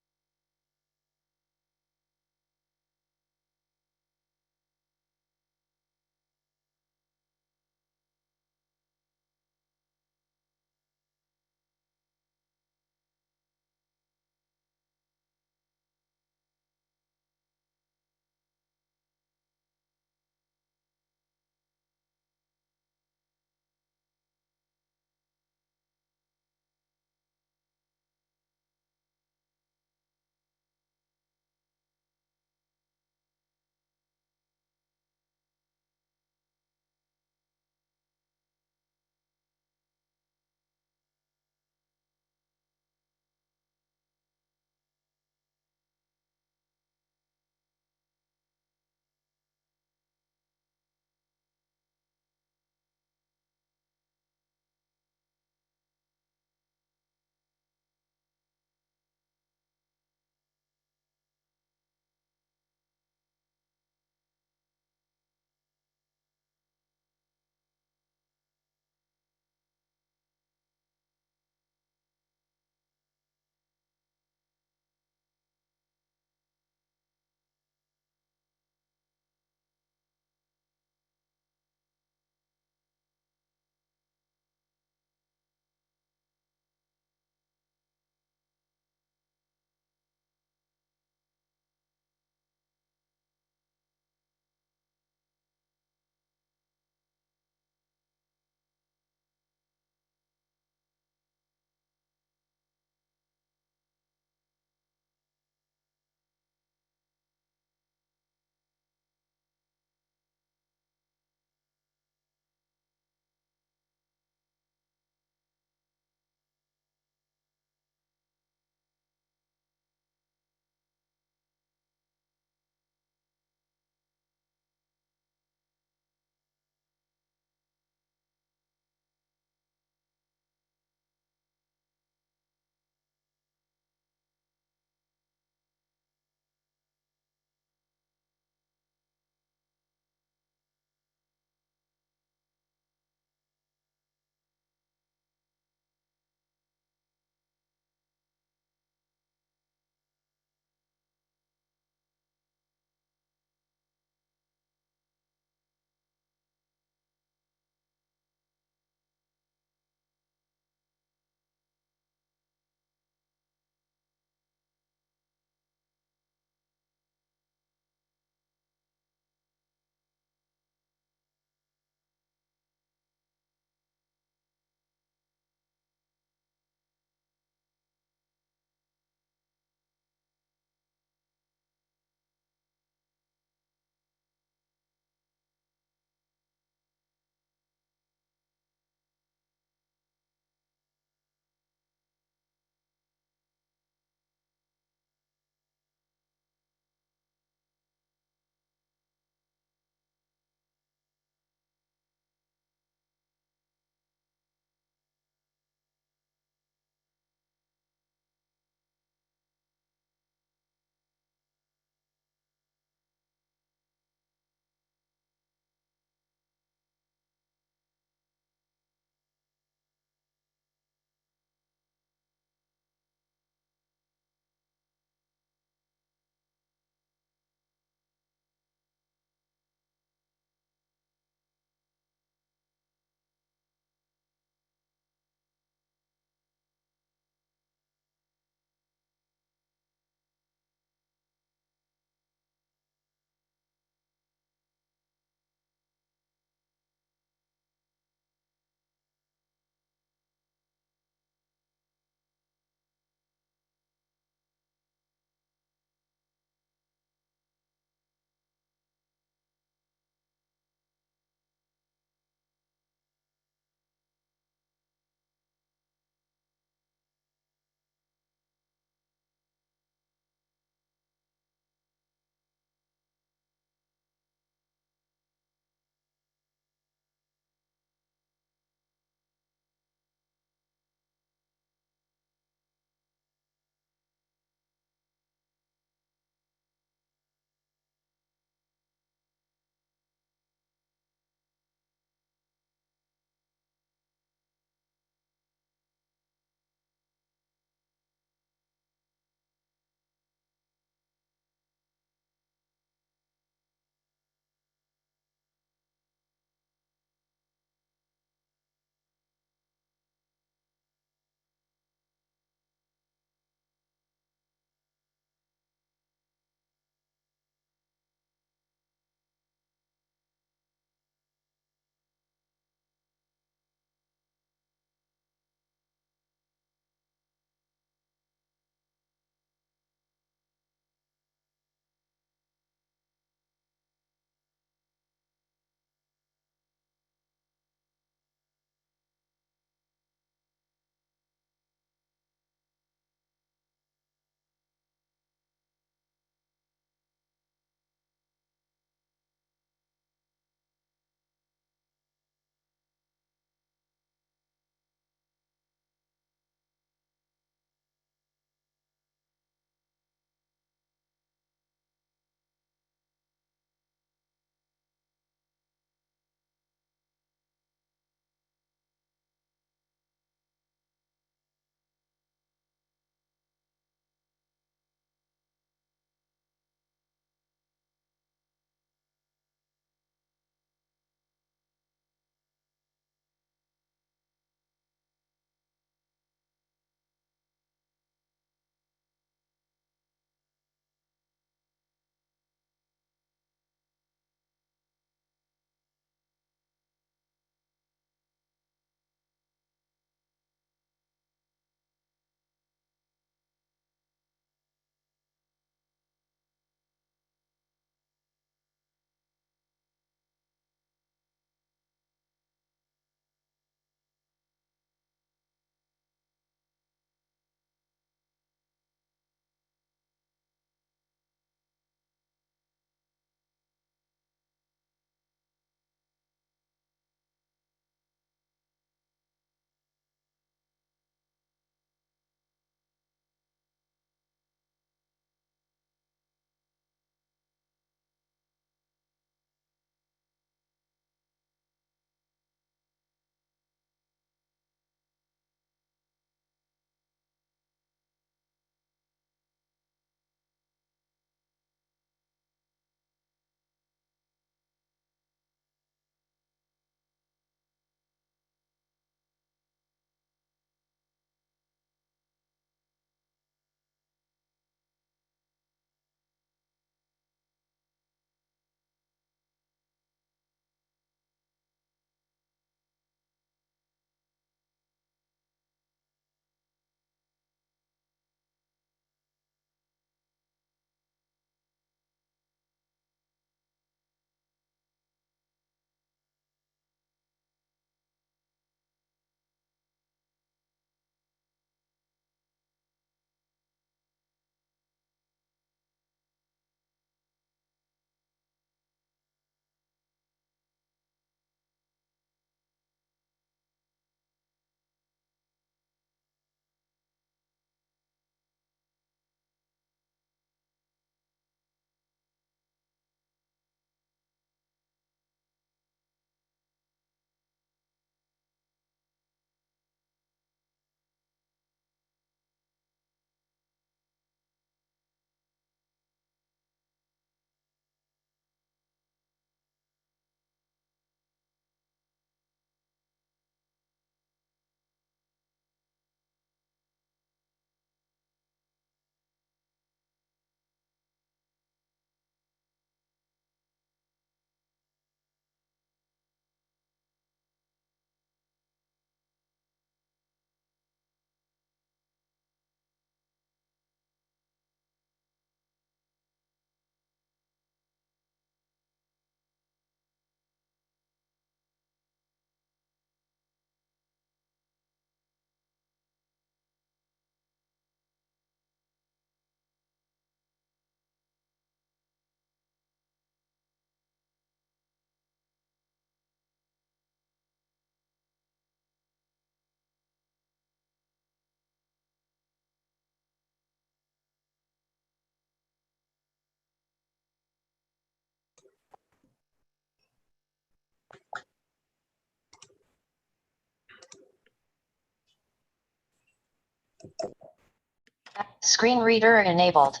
Screen reader enabled.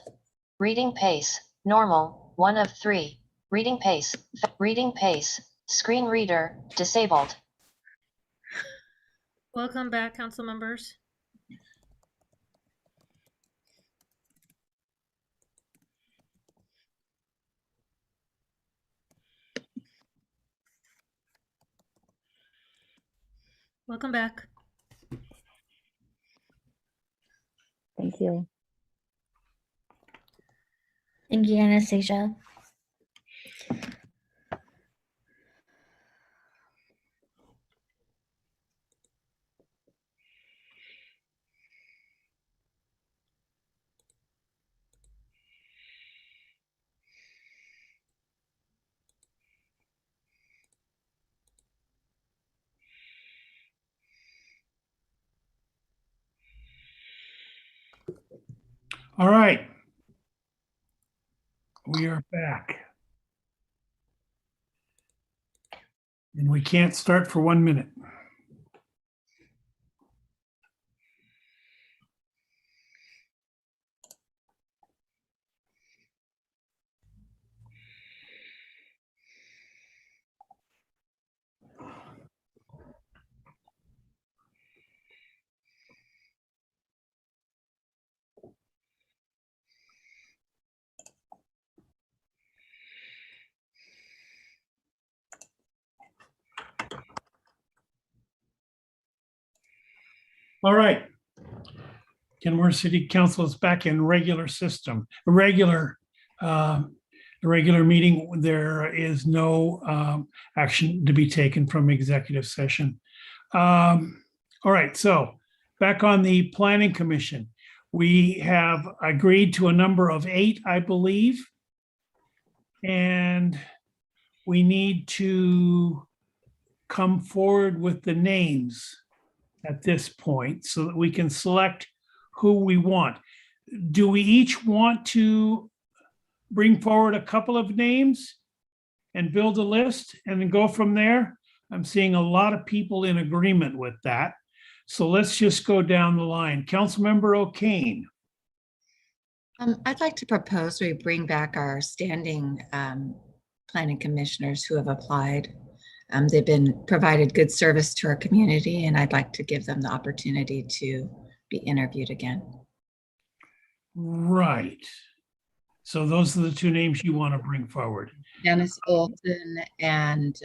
Reading pace, normal, 1 of 3. Reading pace, screen reader, disabled. Welcome back, council members. Welcome back. Thank you. Thank you, Anastasia. All right. We are back. And we can't start for 1 minute. All right. Kenmore City Council is back in regular system, regular meeting. There is no action to be taken from executive session. All right, so back on the Planning Commission, we have agreed to a number of 8, I believe. And we need to come forward with the names at this point so that we can select who we want. Do we each want to bring forward a couple of names and build a list and then go from there? I'm seeing a lot of people in agreement with that. So let's just go down the line. Councilmember O'Kane. I'd like to propose we bring back our standing planning commissioners who have applied. They've been provided good service to our community, and I'd like to give them the opportunity to be interviewed again. Right. So those are the 2 names you want to bring forward. Dennis Olson and,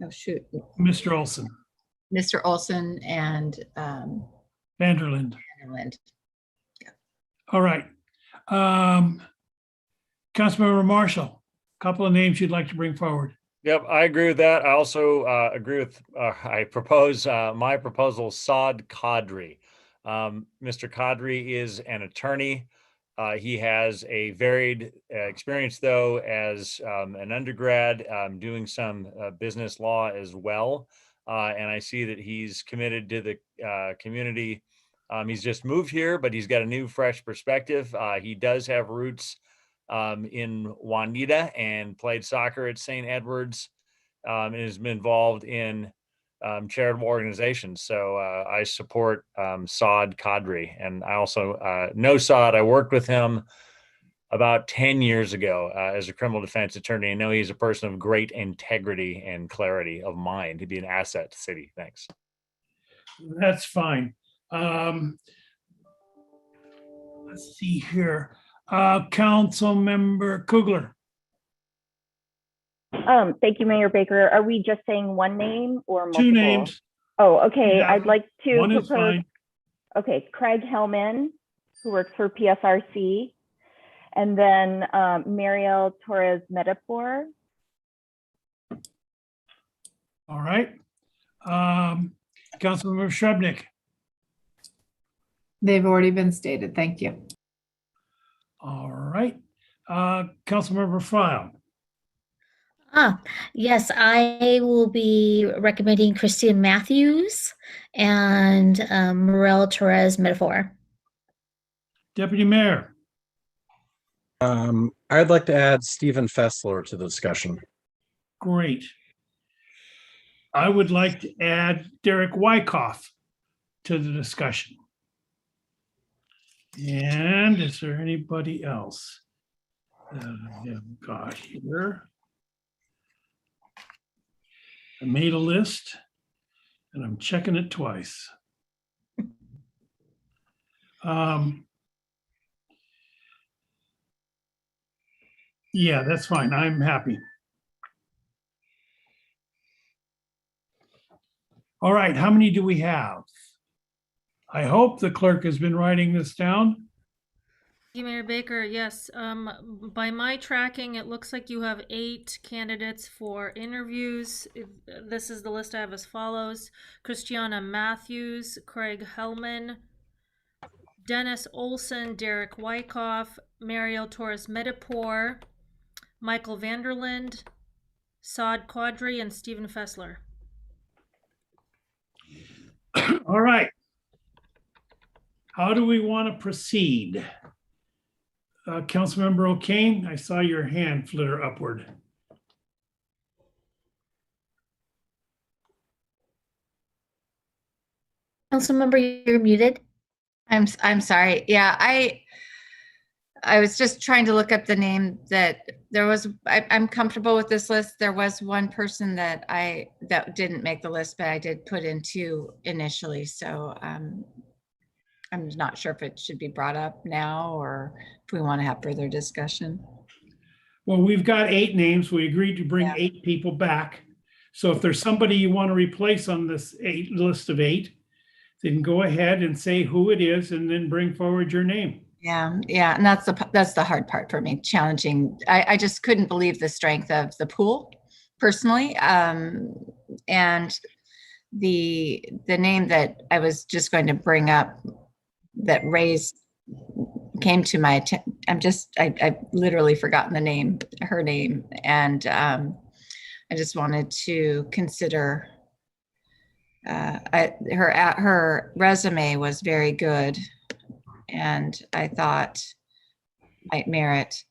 Mr. Olson. Mr. Olson and Vanderland. Vanderland. All right. Councilmember Marshall, a couple of names you'd like to bring forward. Yep, I agree with that. I also agree with, I propose, my proposal, Saad Qadri. Mr. Qadri is an attorney. He has a varied experience, though, as an undergrad, doing some business law as well. And I see that he's committed to the community. He's just moved here, but he's got a new, fresh perspective. He does have roots in Juanita and played soccer at St. Edward's, and has been involved in charitable organizations. So I support Saad Qadri. And I also know Saad. I worked with him about 10 years ago as a criminal defense attorney. I know he's a person of great integrity and clarity of mind. He'd be an asset to the city. Thanks. That's fine. Let's see here. Councilmember Kugler. Thank you, Mayor Baker. Are we just saying one name or multiple? 2 names. Oh, okay. Yeah, I'd like to one is propose. fine. Okay, Craig Hellman, who works for PSRC, and then Mariel Torres Metaphor. All right. Councilmember Shrubnik. They've already been stated. Thank you. All right. Councilmember File. Yes, I will be recommending Christian Matthews and Morel Torres Metaphor. Deputy Mayor. I'd like to add Stephen Fessler to the discussion. Great. I would like to add Derek Wyckoff to the discussion. And is there anybody else that I have got here? I made a list and I'm checking it twice. Yeah, that's fine. I'm happy. All right, how many do we have? I hope the clerk has been writing this down. Thank you, Mayor Baker. Yes, by my tracking, it looks like you have 8 candidates for interviews. This is the list I have as follows: Christiana Matthews, Craig Hellman, Dennis Olson, Derek Wyckoff, Mariel Torres Medipore, Michael Vanderland, Saad Quadri, and Stephen Fessler. All right. How do we want to proceed? Councilmember O'Kane, I saw your hand flitter upward. Councilmember, you're muted. I'm sorry. Yeah, I was just trying to look up the name that there was. I'm comfortable with this list. There was one person that didn't make the list, but I did put in 2 initially. So I'm not sure if it should be brought up now or if we want to have further discussion. Well, we've got 8 names. We agreed to bring 8 people back. So if there's somebody you want to replace on this list of 8, then go ahead and say who it is and then bring forward your name. Yeah, and that's the hard part for me, challenging. I just couldn't believe the strength of the pool personally. And the name that I was just going to bring up that came to my attention. I've literally forgotten her name. And I just wanted to consider, her resume was very good. And I thought might merit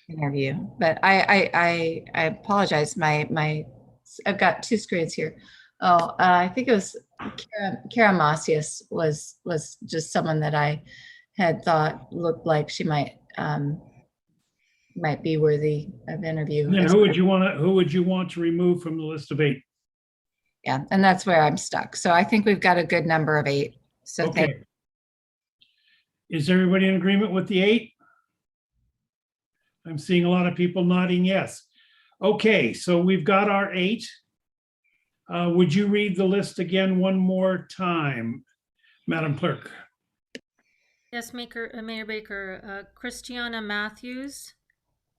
interview, but I apologize. I've got 2 screens here. I think it was Kara Masius was just someone that I had thought looked like she might be worthy of interview. Then who would you want to remove from the list of 8? Yeah, and that's where I'm stuck. So I think we've got a good number of 8. So okay. Is everybody in agreement with the 8? I'm seeing a lot of people nodding yes. Okay, so we've got our 8. Would you read the list again one more time, Madam Clerk? Yes, Mayor Baker. Christiana Matthews,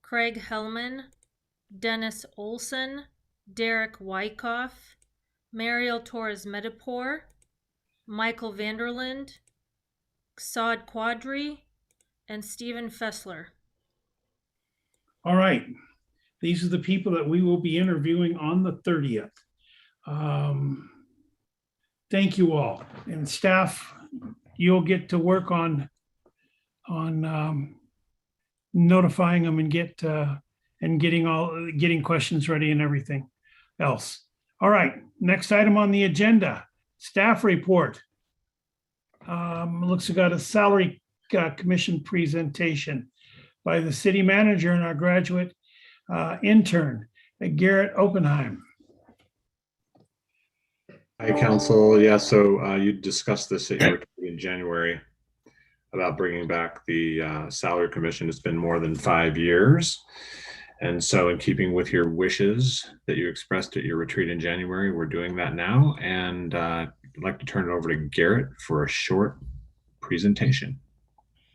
Craig Hellman, Dennis Olson, Derek Wyckoff, Mariel Torres Medipore, Michael Vanderland, Saad Quadri, and Stephen Fessler. All right. These are the people that we will be interviewing on the 30th. Thank you all. And staff, you'll get to work on notifying them and getting questions ready and everything else. All right. Next item on the agenda, staff report. Looks like we got a salary commission presentation by the city manager and our graduate intern, Garrett Oppenheim. Hi, council. Yeah, so you discussed this at your retreat in January about bringing back the salary commission. It's been more than 5 years. And so in keeping with your wishes that you expressed at your retreat in January, we're doing that now. And I'd like to turn it over to Garrett for a short presentation.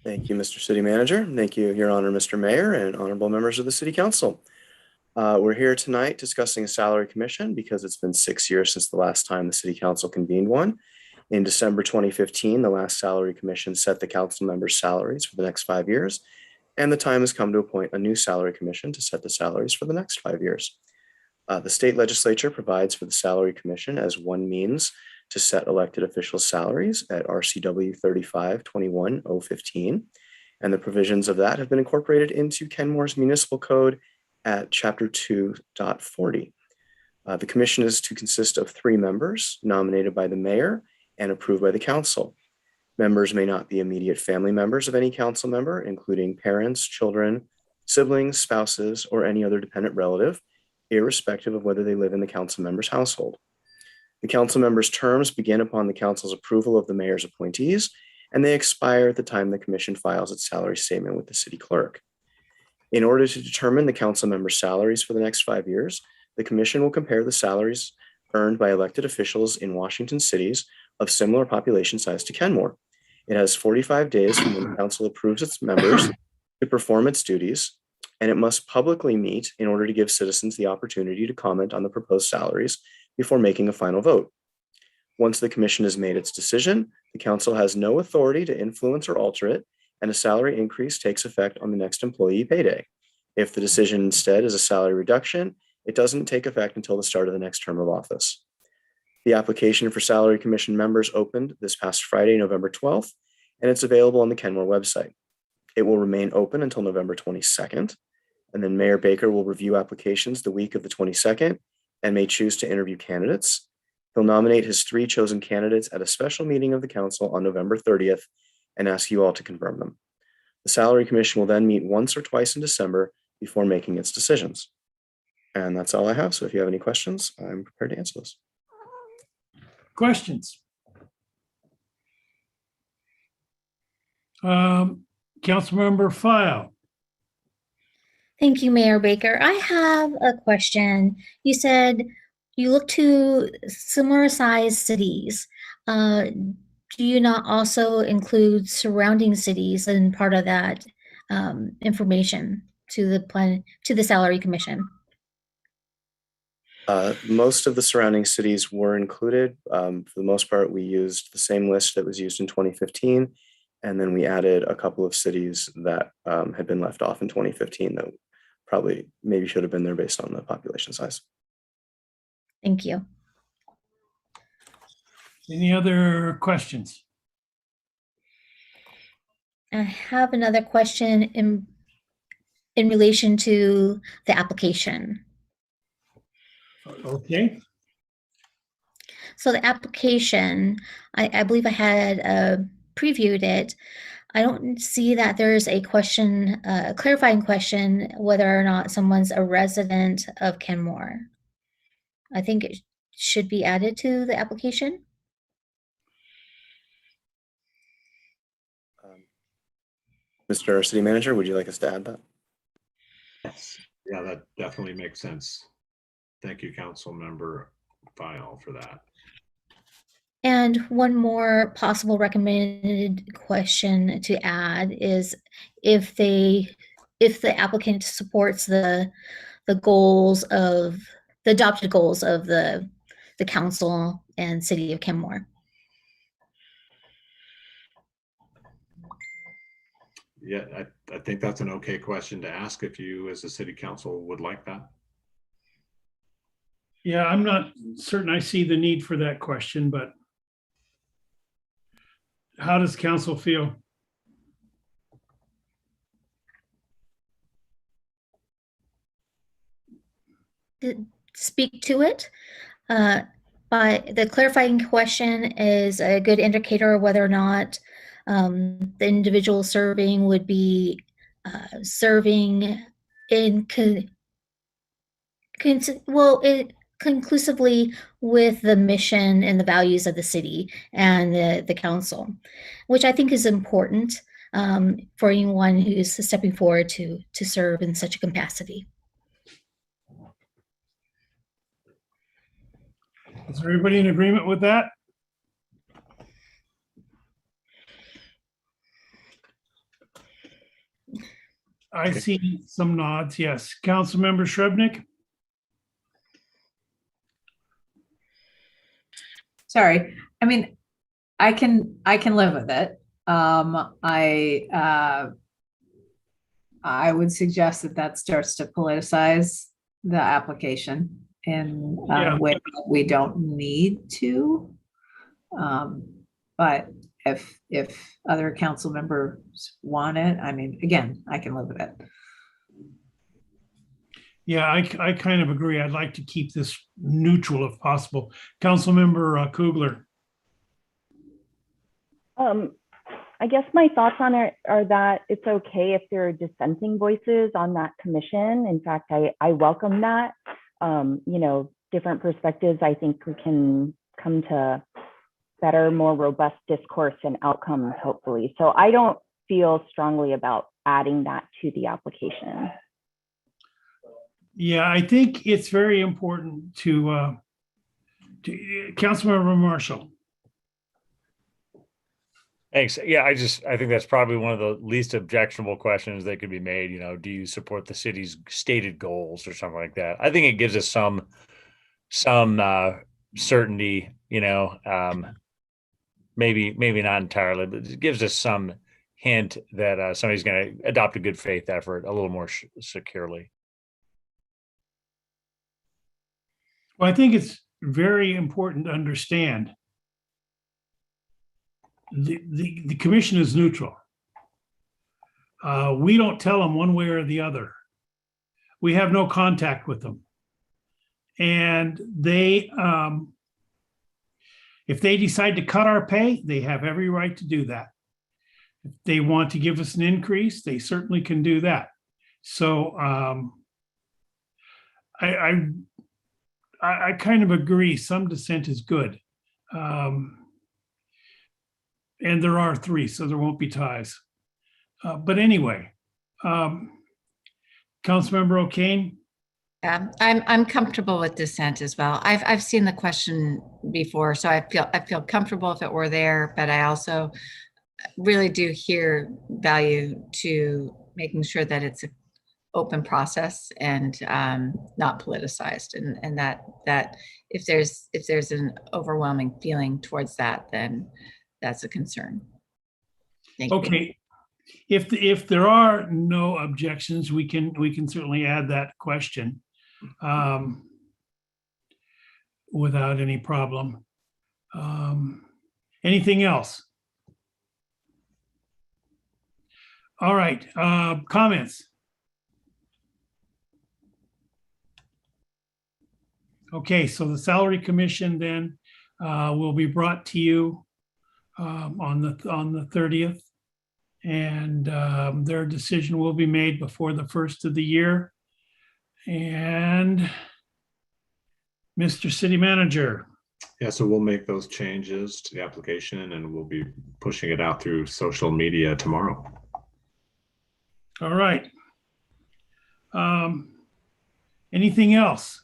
Thank you, Mr. City Manager. Thank you, Your Honor, Mr. Mayor, and honorable members of the City Council. We're here tonight discussing a salary commission because it's been 6 years since the last time the City Council convened one. In December 2015, the last salary commission set the council members' salaries for the next 5 years, and the time has come to appoint a new salary commission to set the salaries for the next 5 years. The state legislature provides for the salary commission as one means to set elected officials' salaries at RCW 35-21-015, and the provisions of that have been incorporated into Kenmore's Municipal Code at Chapter 2.40. The commission is to consist of 3 members nominated by the mayor and approved by the council. Members may not be immediate family members of any council member, including parents, children, siblings, spouses, or any other dependent relative, irrespective of whether they live in the council member's household. The council member's terms begin upon the council's approval of the mayor's appointees, and they expire at the time the commission files its salary statement with the city clerk. In order to determine the council member's salaries for the next 5 years, the commission will compare the salaries earned by elected officials in Washington cities of similar population size to Kenmore. It has 45 days from when the council approves its members to perform its duties, and it must publicly meet in order to give citizens the opportunity to comment on the proposed salaries before making a final vote. Once the commission has made its decision, the council has no authority to influence or alter it, and a salary increase takes effect on the next employee payday. If the decision instead is a salary reduction, it doesn't take effect until the start of the next term of office. The application for salary commission members opened this past Friday, November 12th, and it's available on the Kenmore website. It will remain open until November 22nd, and then Mayor Baker will review applications the week of the 22nd and may choose to interview candidates. He'll nominate his 3 chosen candidates at a special meeting of the council on November 30th and ask you all to confirm them. The Salary Commission will then meet once or twice in December before making its decisions. And that's all I have. So if you have any questions, I'm prepared to answer those. Questions? Councilmember File. Thank you, Mayor Baker. I have a question. You said you look to similar sized cities. Do you not also include surrounding cities in part of that information to the Salary Commission? Most of the surrounding cities were included. For the most part, we used the same list that was used in 2015. And then we added a couple of cities that had been left off in 2015 that probably maybe should have been there based on the population size. Thank you. Any other questions? I have another question in relation to the application. Okay. So the application, I believe I had previewed it. I don't see that there's a question, a clarifying question, whether or not someone's a resident of Kenmore. I think it should be added to the application. Mr. City Manager, would you like us to add that? Yes. Yeah, that definitely makes sense. Thank you, Council Member File, for that. And one more possible recommended question to add is if the applicant supports the goals of the adopted goals of the council and city of Kenmore. Yeah, I think that's an okay question to ask if you as a city council would like that. Yeah, I'm not certain I see the need for that question, but how does council feel? Speak to it. But the clarifying question is a good indicator of whether or not the individual serving would be serving conclusively with the mission and the values of the city and the council, which I think is important for anyone who's stepping forward to serve in such a capacity. Is everybody in agreement with that? I see some nods, yes. Councilmember Shrubnik? Sorry. I mean, I can live with it. I would suggest that starts to politicize the application in a way that we don't need to. But if other council members want it, I mean, again, I can live with it. Yeah, I kind of agree. I'd like to keep this neutral if possible. Councilmember Kugler. I guess my thoughts on it are that it's okay if there are dissenting voices on that commission. In fact, I welcome that. Different perspectives, I think we can come to better, more robust discourse and outcomes, hopefully. So I don't feel strongly about adding that to the application. Yeah, I think it's very important to Councilmember Marshall. Thanks. Yeah, I think that's probably one of the least objectionable questions that could be made. Do you support the city's stated goals or something like that? I think it gives us some certainty, maybe not entirely, but it gives us some hint that somebody's going to adopt a good faith effort a little more securely. Well, I think it's very important to understand the commission is neutral. We don't tell them one way or the other. We have no contact with them. And they, if they decide to cut our pay, they have every right to do that. If they want to give us an increase, they certainly can do that. So I kind of agree. Some dissent is good. And there are 3, so there won't be ties. But anyway, Councilmember O'Kane. I'm comfortable with dissent as well. I've seen the question before, so I feel comfortable if it were there, but I also really do hear value to making sure that it's an open process and not politicized, and that if there's an overwhelming feeling towards that, then that's a concern. Thank you. Okay. If there are no objections, we can certainly add that question without any problem. Anything else? All right, comments? Okay, so the Salary Commission then will be brought to you on the 30th, and their decision will be made before the 1st of the year. And Mr. City Manager. Yeah, so we'll make those changes to the application and we'll be pushing it out through social media tomorrow. All right. Anything else?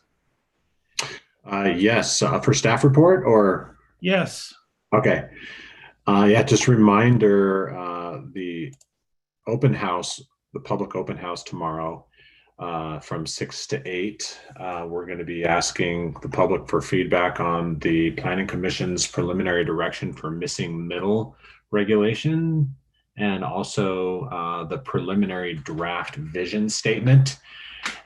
Yes, for staff report or? Yes. Okay. Yeah, just a reminder, the open house, the public open house tomorrow from 6 to 8. We're going to be asking the public for feedback on the Planning Commission's preliminary direction for missing middle regulation, and also the preliminary draft vision statement.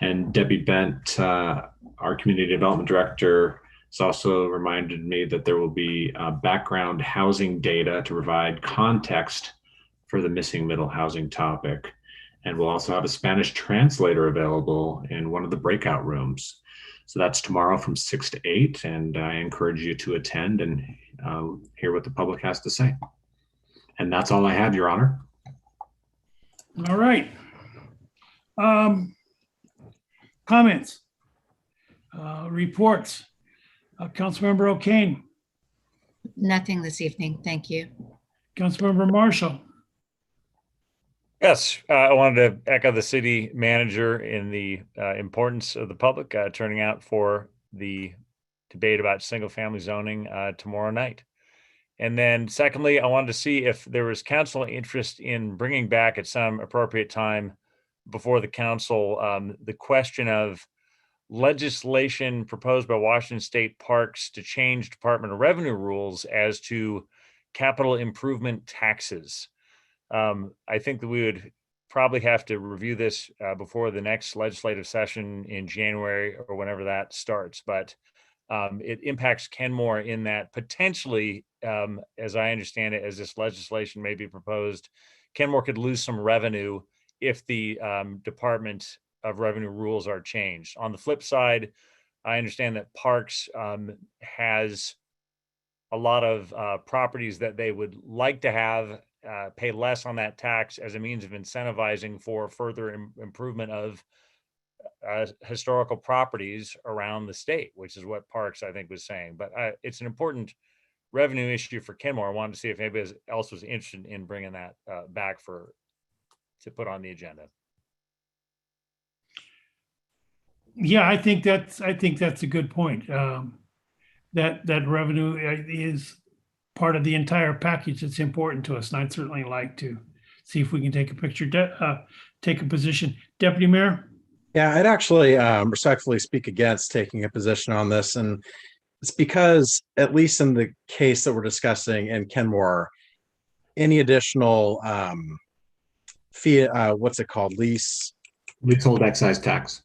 And Debbie Bent, our Community Development Director, has also reminded me that there will be background housing data to provide context for the missing middle housing topic. And we'll also have a Spanish translator available in one of the breakout rooms. So that's tomorrow from 6 to 8. And I encourage you to attend and hear what the public has to say. And that's all I have, Your Honor. All right. Comments, reports. Councilmember O'Kane. Nothing this evening. Thank you. Councilmember Marshall. Yes, I wanted to echo the city manager in the importance of the public turning out for the debate about single family zoning tomorrow night. And then secondly, I wanted to see if there was council interest in bringing back at some appropriate time before the council the question of legislation proposed by Washington State Parks to change Department of Revenue rules as to capital improvement taxes. I think that we would probably have to review this before the next legislative session in January or whenever that starts. But it impacts Kenmore in that potentially, as I understand it, as this legislation may be proposed, Kenmore could lose some revenue if the Department of Revenue rules are changed. On the flip side, I understand that Parks has a lot of properties that they would like to have pay less on that tax as a means of incentivizing for further improvement of historical properties around the state, which is what Parks, I think, was saying. But it's an important revenue issue for Kenmore. I wanted to see if anybody else was interested in bringing that back to put on the agenda. Yeah, I think that's a good point. That revenue is part of the entire package that's important to us, and I'd certainly like to see if we can take a picture, take a position. Deputy Mayor? Yeah, I'd actually respectfully speak against taking a position on this, and it's because, at least in the case that we're discussing in Kenmore, any additional fee, what's it called, leasehold excise tax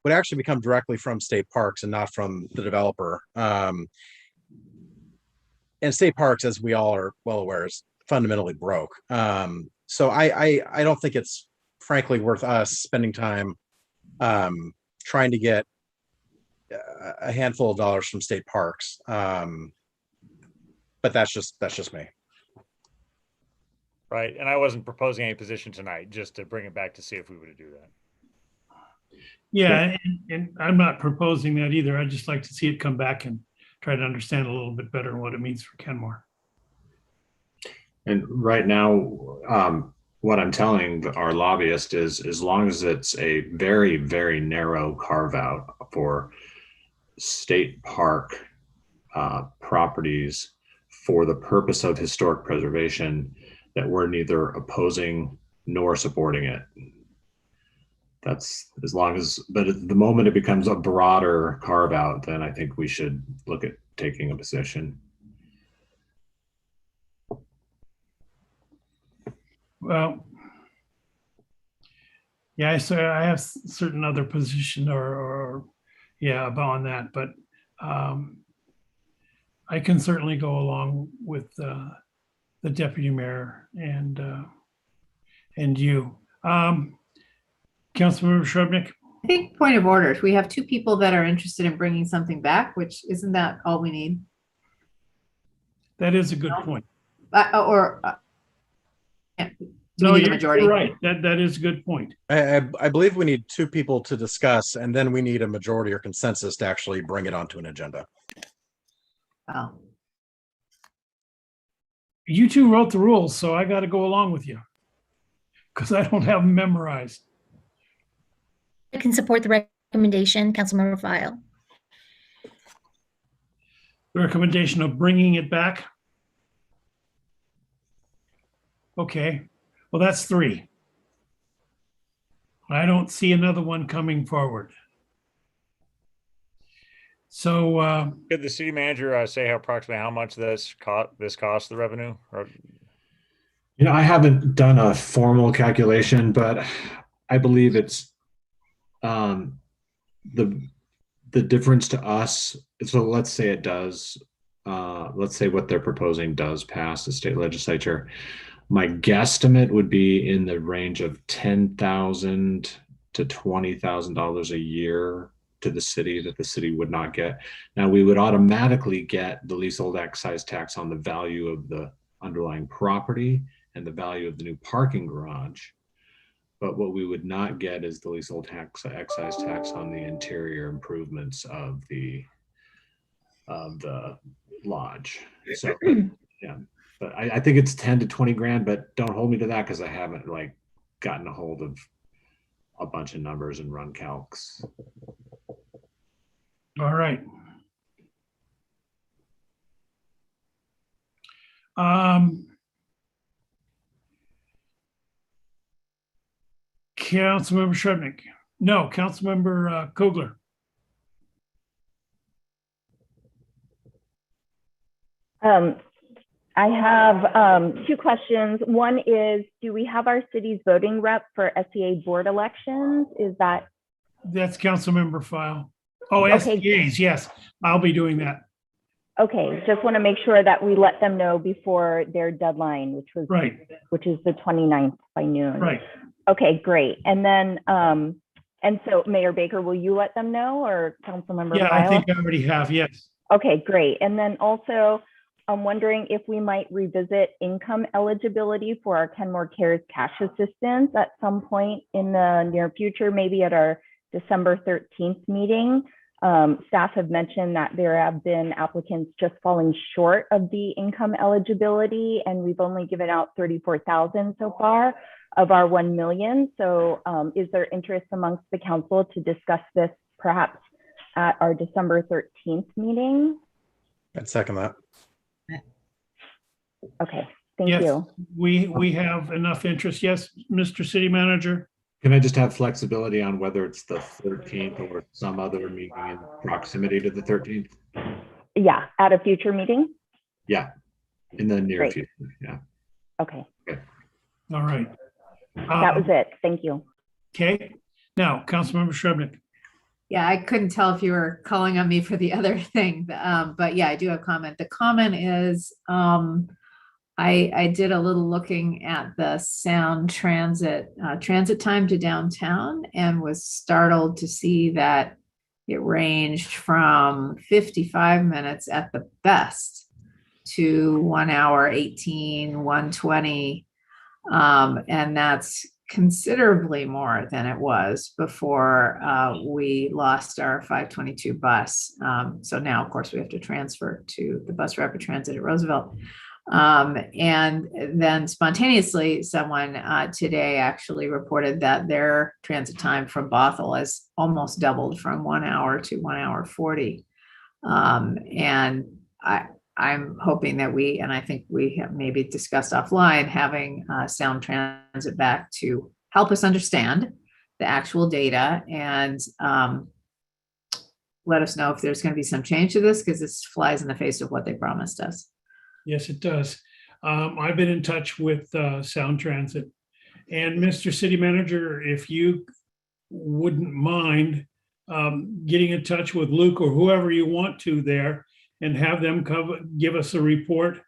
would actually become directly from state parks and not from the developer. And state parks, as we all are well aware, is fundamentally broke. So I don't think it's frankly worth us spending time trying to get a handful of dollars from state parks. But that's just me. Right. And I wasn't proposing any position tonight, just to bring it back to see if we were to do that. Yeah, and I'm not proposing that either. I'd just like to see it come back and try to understand a little bit better what it means for Kenmore. And right now, what I'm telling our lobbyist is, as long as it's a very, very narrow carve out for state park properties for the purpose of historic preservation, that we're neither opposing nor supporting it. That's as long as, but at the moment it becomes a broader carve out, then I think we should look at taking a position. Well, yeah, so I have certain other position or on that, but I can certainly go along with the deputy mayor and you. Councilmember Shrubnik? I think point of order, we have two people that are interested in bringing something back, which isn't that all we need? That is a good point. No, You're majority. right. That is a good point. I believe we need two people to discuss, and then we need a majority or consensus to actually bring it onto an agenda. Oh. You two wrote the rules, so I got to go along with you because I don't have them memorized. I can support the recommendation, Councilmember File. The recommendation of bringing it back. Okay, well, that's three. I don't see another one coming forward. So could the city manager say approximately how much this costs the revenue? Or... You know, I haven't done a formal calculation, but I believe it's the difference to us. So let's say it does. Let's say what they're proposing does pass the state legislature. My guesstimate would be in the range of $10,000 to $20,000 a year to the city that the city would not get. Now, we would automatically get the leasehold excise tax on the value of the underlying property and the value of the new parking garage. But what we would not get is the leasehold excise tax on the interior improvements of the lodge. So, yeah. But I think it's 10 to 20 grand, but don't hold me to that because I haven't like gotten a hold of a bunch of numbers and run calcs. all right. Councilmember Shrubnik. No, Councilmember Kogler. I have two questions. One is, do we have our city's voting rep for SCA board elections? Is that? That's Councilmember File. Oh, Okay. SCAs, yes, I'll be doing that. Okay, just want to make sure that we let them know before their deadline, which is the 29th by noon. Right. Okay, great. And then, and so Mayor Baker, will you let them know, or Councilmember Yeah, File? I think I already have, yes. Okay, great. And then also, I'm wondering if we might revisit income eligibility for our Kenmore Cares cash assistance at some point in the near future, maybe at our December 13th meeting. Staff have mentioned that there have been applicants just falling short of the income eligibility, and we've only given out 34,000 so far of our 1 million. So is there interest amongst the council to discuss this perhaps at our December 13th meeting? I'd second that. Okay, thank Yes, you. we have enough interest. Yes, Mr. City Manager. Can I just have flexibility on whether it's the 13th or some other meeting in proximity to the 13th? Yeah, at a future meeting? Yeah, in the near Great. future. Yeah. Okay, All right. that was it. Thank you. Okay. Now, Councilmember Shrubnik. Yeah, I couldn't tell if you were calling on me for the other thing, but yeah, I do have comment. The comment is, I did a little looking at the Sound transit time to downtown and was startled to see that it ranged from 55 minutes at the best to 1 hour 18, 120. And that's considerably more than it was before we lost our 522 bus. So now, of course, we have to transfer to the bus rapid transit at Roosevelt. And then spontaneously, someone today actually reported that their transit time from Bothell has almost doubled from 1 hour to 1 hour 40. And I'm hoping that and I think we have maybe discussed offline, having Sound Transit back to help us understand the actual data and let us know if there's going to be some change to this, because this flies in the face of what they promised us. Yes, it does. I've been in touch with Sound Transit. And Mr. City Manager, if you wouldn't mind getting in touch with Luke or whoever you want to there and have them give us a report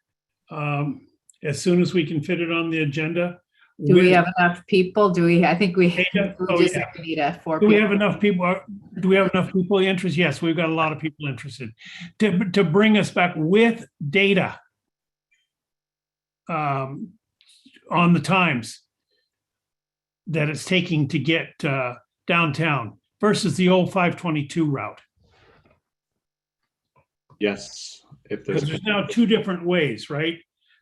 as soon as we can fit it on the agenda. Do we have enough people? I think we Oh, just yeah. need a 4 Do we people. have enough people? Do we have enough people interested? Yes, we've got a lot of people interested to bring us back with data on the times that it's taking to get downtown versus the old 522 route. Yes. If Because there's now 2 different ways, right?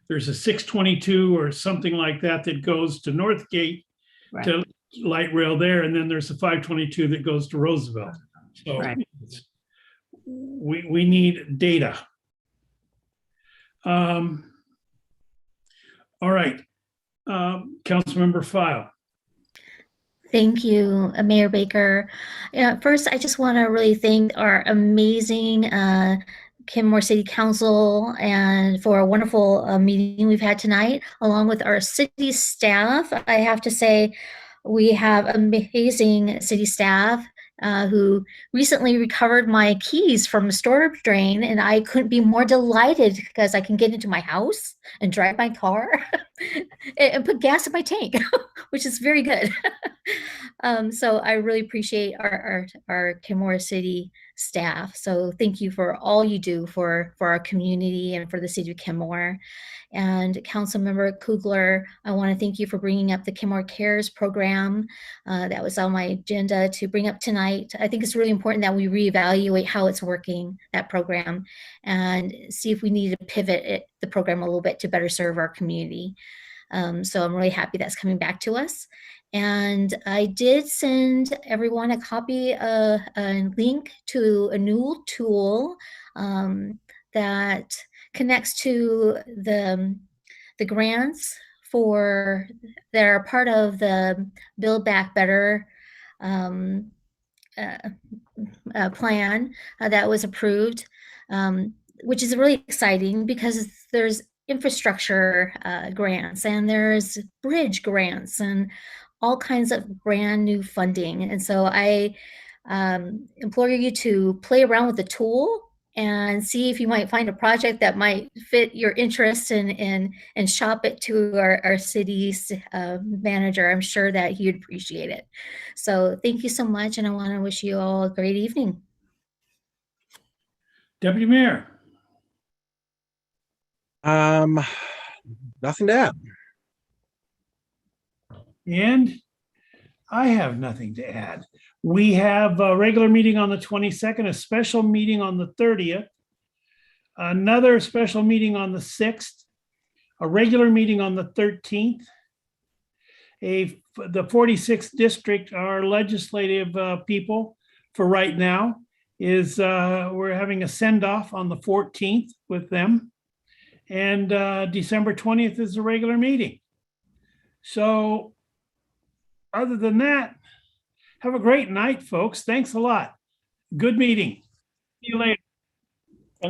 There's a 622 or something like that that goes to Northgate Right. to light rail there, and then there's a 522 that goes to Roosevelt. So Right. we need data. All right, Councilmember File. Thank you, Mayor Baker. First, I just want to really thank our amazing Kenmore City Council and for a wonderful meeting we've had tonight, along with our city staff. I have to say, we have amazing city staff who recently recovered my keys from a storage drain, and I couldn't be more delighted because I can get into my house and drive my car and put gas in my tank, which is very good. So I really appreciate our Kenmore City staff. So thank you for all you do for our community and for the city of Kenmore. And Councilmember Kugler, I want to thank you for bringing up the Kenmore Cares program. That was on my agenda to bring up tonight. I think it's really important that we reevaluate how it's working, that program, and see if we need to pivot the program a little bit to better serve our community. So I'm really happy that's coming back to us. And I did send everyone a copy, a link to a new tool that connects to the grants that are part of the Build Back Better plan that was approved, which is really exciting because there's infrastructure grants and there's bridge grants and all kinds of brand new funding. And so I implore you to play around with the tool and see if you might find a project that might fit your interest and shop it to our city's manager. I'm sure that he'd appreciate it. So thank you so much, and I want to wish you all a great evening. Deputy Mayor. Nothing to add. And I have nothing to add. We have a regular meeting on the 22nd, a special meeting on the 30th, another special meeting on the 6th, a regular meeting on the 13th. The 46th district, our legislative people for right now is we're having a send-off on the 14th with them. And December 20th is a regular meeting. So other than that, have a great night, folks. Thanks a lot. Good meeting. See you later.